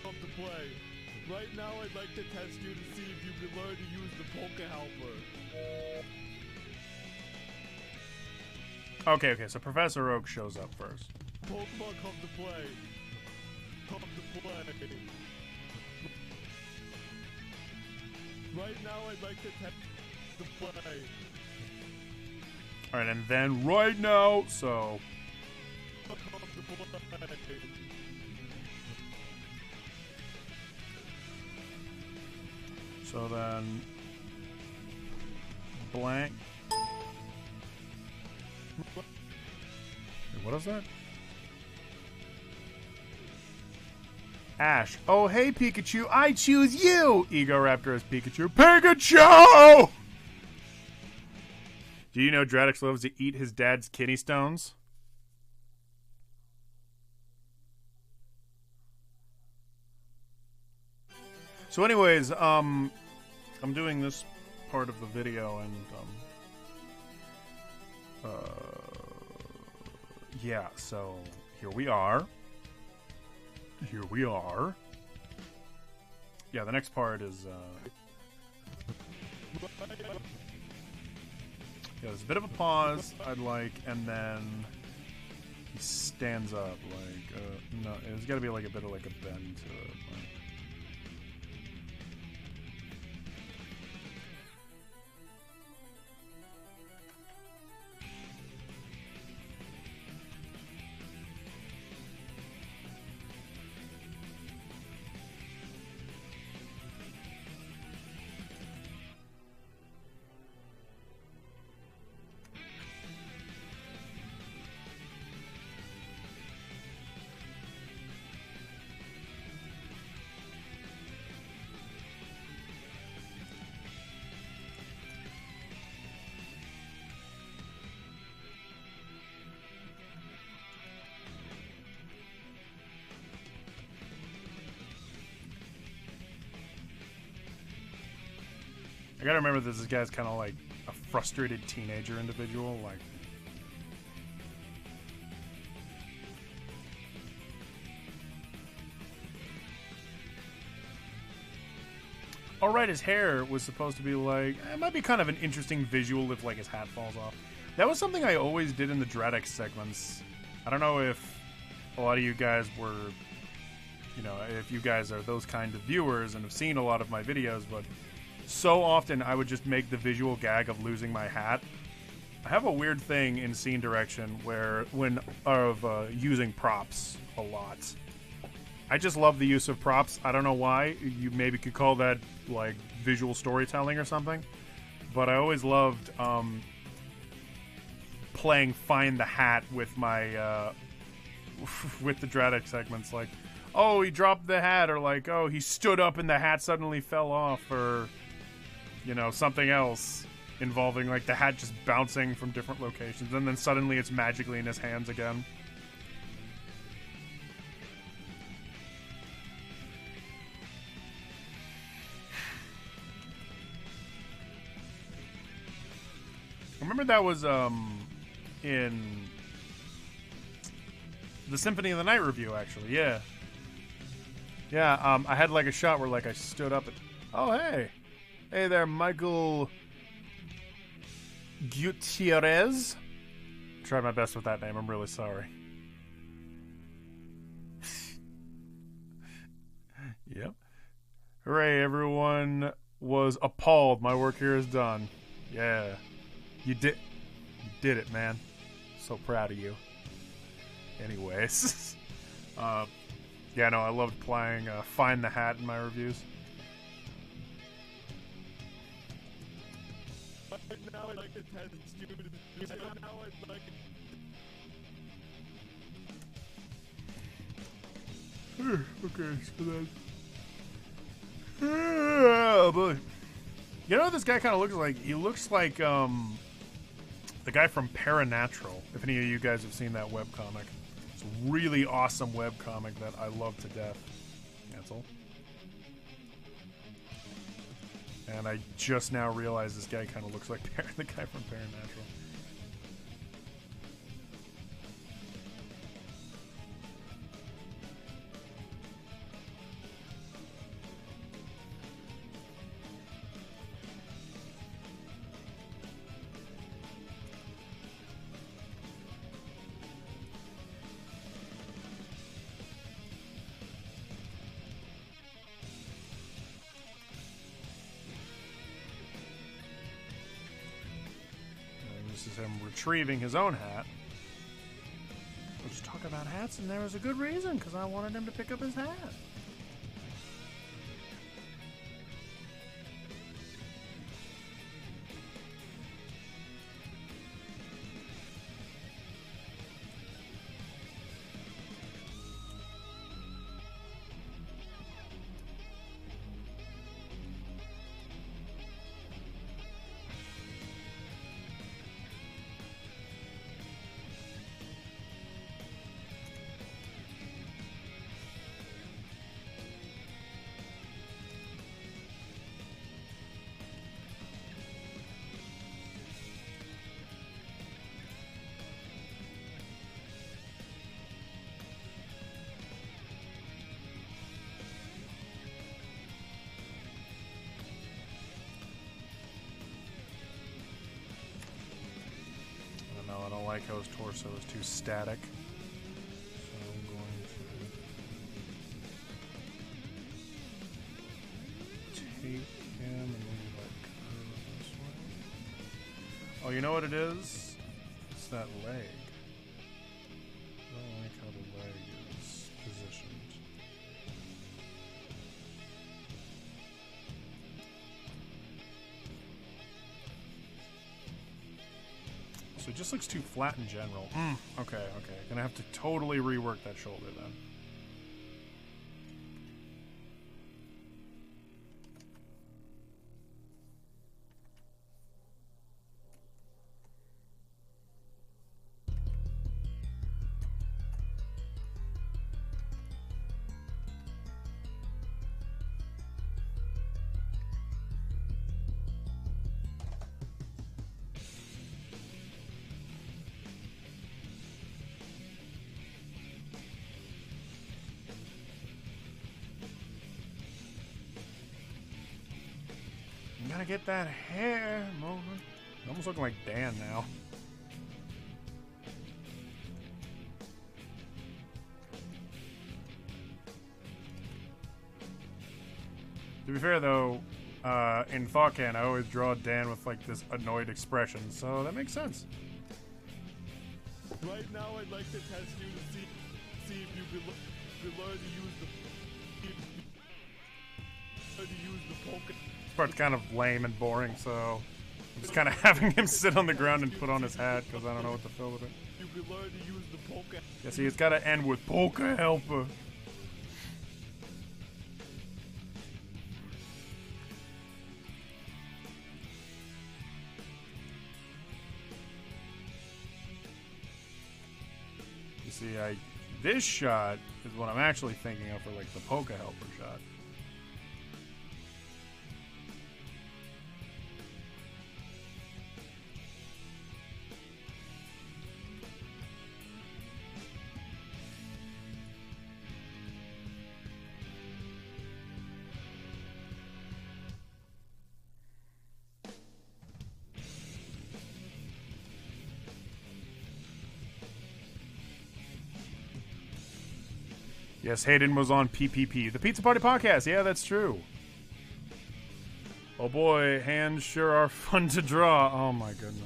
Come to play. Right now, I'd like to test you to see if you can learn to use the Poke Helper. Okay, so Professor Oak shows up first. Pokemon come to play. Come to play. Right now, I'd like to test to play. Alright, and then right now, so... Come to play. So then... Blank... Wait, what is that? Ash. Oh, hey, Pikachu. I choose you! Ego Raptor as Pikachu. Pikachu! Do you know Dradix loves to eat his dad's kidney stones? So anyways, I'm doing this part of the video and, yeah, so here we are. Here we are. Yeah, the next part is, yeah, there's a bit of a pause, I'd like, and then he stands up, like, no, there's gotta be like a bit of like a bend to it, like. I gotta remember this guy's kind of like a frustrated teenager individual. Like, alright, his hair was supposed to be like, it might be kind of an interesting visual if like his hat falls off. That was something I always did in the Dreadx segments. I don't know if a lot of you guys were, you know, if you guys are those kind of viewers and have seen a lot of my videos, but so often I would just make the visual gag of losing my hat. I have a weird thing in scene direction where using props a lot. I just love the use of props. I don't know why. You maybe could call that like visual storytelling or something. But I always loved playing Find the Hat with my with the Dreadx segments. Like, oh, he dropped the hat, or like, oh, he stood up and the hat suddenly fell off, or you know, something else involving like the hat just bouncing from different locations, and then suddenly it's magically in his hands again. I remember that was in the Symphony of the Night review, actually. Yeah, I had like a shot where like I stood up and, oh hey there, Michael Gutierrez. Tried my best with that name. I'm really sorry. Yep. Hooray! Everyone was appalled. My work here is done. Yeah. You did it, man. So proud of you. Anyways. Yeah, no, I loved playing Find the Hat in my reviews. Now I like it has stupid. Now I like it. Okay, so that. Oh boy. You know what this guy kind of looks like? He looks like the guy from Paranatural. If any of you guys have seen that webcomic. It's a really awesome webcomic that I love to death. That's all. And I just now realized this guy kind of looks like the guy from Paranatural. This is him retrieving his own hat. Let's talk about hats, and there was a good reason, because I wanted him to pick up his hat. I don't like how his torso is too static. So I'm going to take him and maybe like curve this way. Oh, you know what it is? It's that leg. I don't like how the leg is positioned. So it just looks too flat in general. Okay. Gonna have to totally rework that shoulder then. Gotta get that hair moving. Almost looking like Dan now. To be fair, though, in ThoughtCan, I always draw Dan with like this annoyed expression, so that makes sense. Right now, I'd like to test you to see if you could learn to use the poke. This part's kind of lame and boring, so I'm just kind of having him sit on the ground and put on his hat because I don't know what to fill with it. You could learn to use the poke. Yeah, see, it's got to end with Poker Helper. You see, this shot is what I'm actually thinking of for like the Poker Helper shot. Yes, Hayden was on PPP. The Pizza Party Podcast. Yeah, that's true. Oh boy, hands sure are fun to draw. Oh my goodness.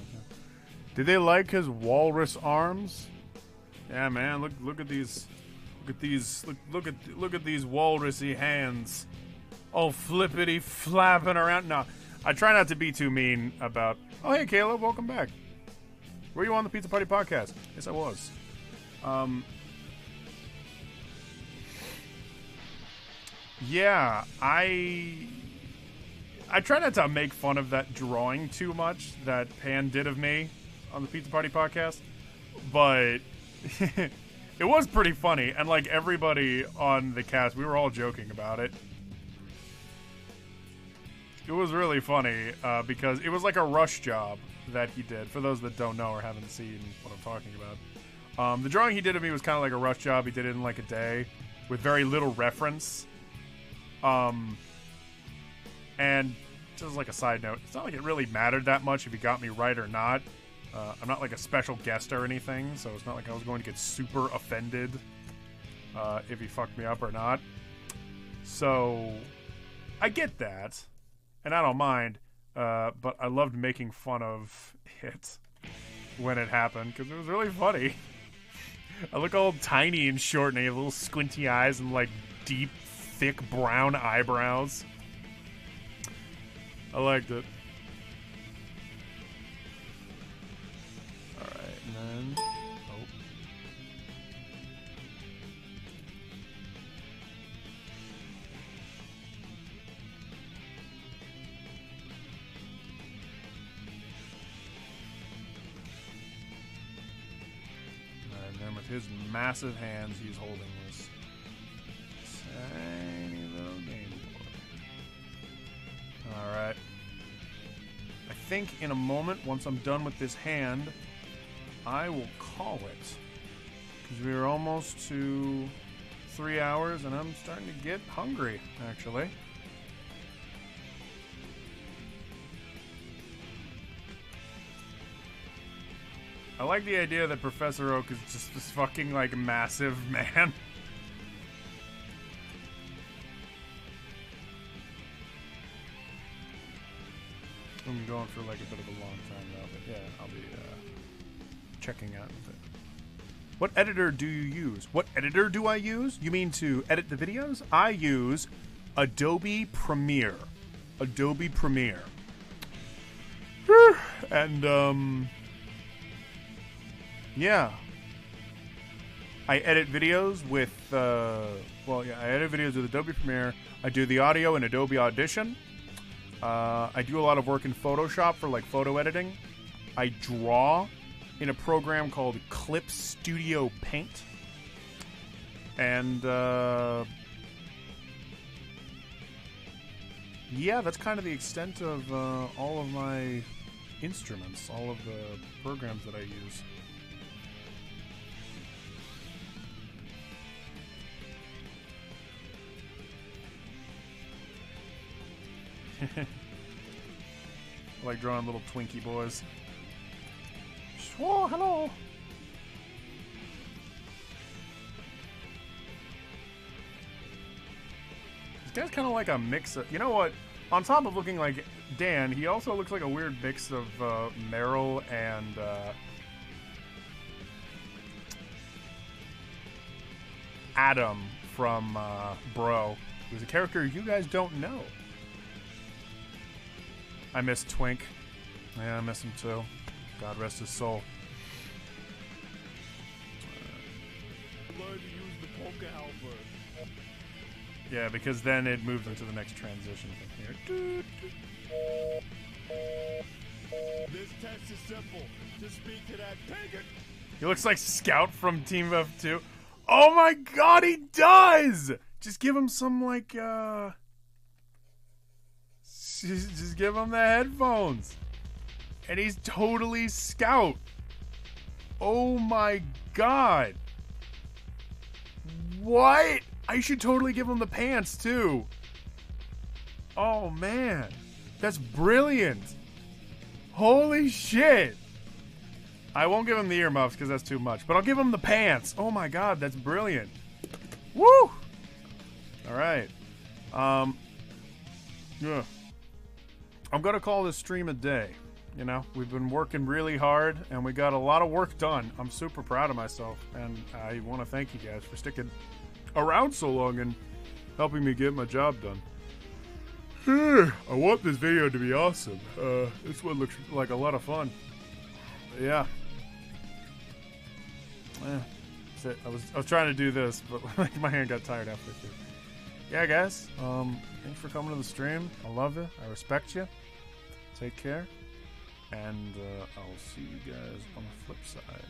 Did they like his walrus arms? Yeah, man. Look at these. Look at these. Look at these walrusy hands. Oh, flippity flapping around. No, I try not to be too mean about. Oh, hey, Caleb, welcome back. Were you on the Pizza Party Podcast? Yes, I was. Yeah, I try not to make fun of that drawing too much that Pan did of me on the Pizza Party Podcast, but it was pretty funny, and like everybody on the cast, we were all joking about it. It was really funny because it was like a rush job that he did. For those that don't know or haven't seen what I'm talking about, the drawing he did of me was kind of like a rush job. He did it in like a day with very little reference. And just like a side note, it's not like it really mattered that much if he got me right or not. I'm not like a special guest or anything, so it's not like I was going to get super offended if he fucked me up or not. So I get that, and I don't mind, but I loved making fun of it when it happened because it was really funny. I look all tiny and short, and I have little squinty eyes and like deep, thick brown eyebrows. I liked it. Alright, and then... Oh. Alright, and then with his massive hands, he's holding this tiny little Game Boy. Alright. I think in a moment, once I'm done with this hand, I will call it. Because we are almost to 3 hours, and I'm starting to get hungry, actually. I like the idea that Professor Oak is just this fucking, like, massive man. I'm going for like a bit of a long time now, but yeah, I'll be checking out with it. What editor do you use? What editor do I use? You mean to edit the videos? I use Adobe Premiere. Adobe Premiere. And, yeah. I edit videos with, I edit videos with Adobe Premiere. I do the audio in Adobe Audition. I do a lot of work in Photoshop for like photo editing. I draw in a program called Clip Studio Paint. And yeah, that's kind of the extent of all of my instruments, all of the programs that I use. like drawing little Twinkie boys. Oh, hello. This guy's kind of like a mix of, you know what? On top of looking like Dan, he also looks like a weird mix of Meryl and Adam from Bro, who's a character you guys don't know. I miss Twink. Yeah, I miss him too. God rest his soul. Learn to use the poker helper. Yeah, because then it moves into the next transition from here. This test is simple. Just speak to that pagan. He looks like Scout from Team F2. Oh my god, he does! Just give him some, like, just give him the headphones. And he's totally Scout. Oh my god. What? I should totally give him the pants, too. Oh, man. That's brilliant. Holy shit. I won't give him the earmuffs because that's too much, but I'll give him the pants. Oh my god, that's brilliant. Woo! All right. Yeah. I'm going to call this stream a day. You know, we've been working really hard, and we got a lot of work done. I'm super proud of myself, and I want to thank you guys for sticking around so long and helping me get my job done. I want this video to be awesome. This one looks like a lot of fun. Yeah. That's it. I was trying to do this, but like my hand got tired halfway through. Yeah, guys. Thanks for coming to the stream. I love you. I respect you. Take care. And I'll see you guys on the flip side.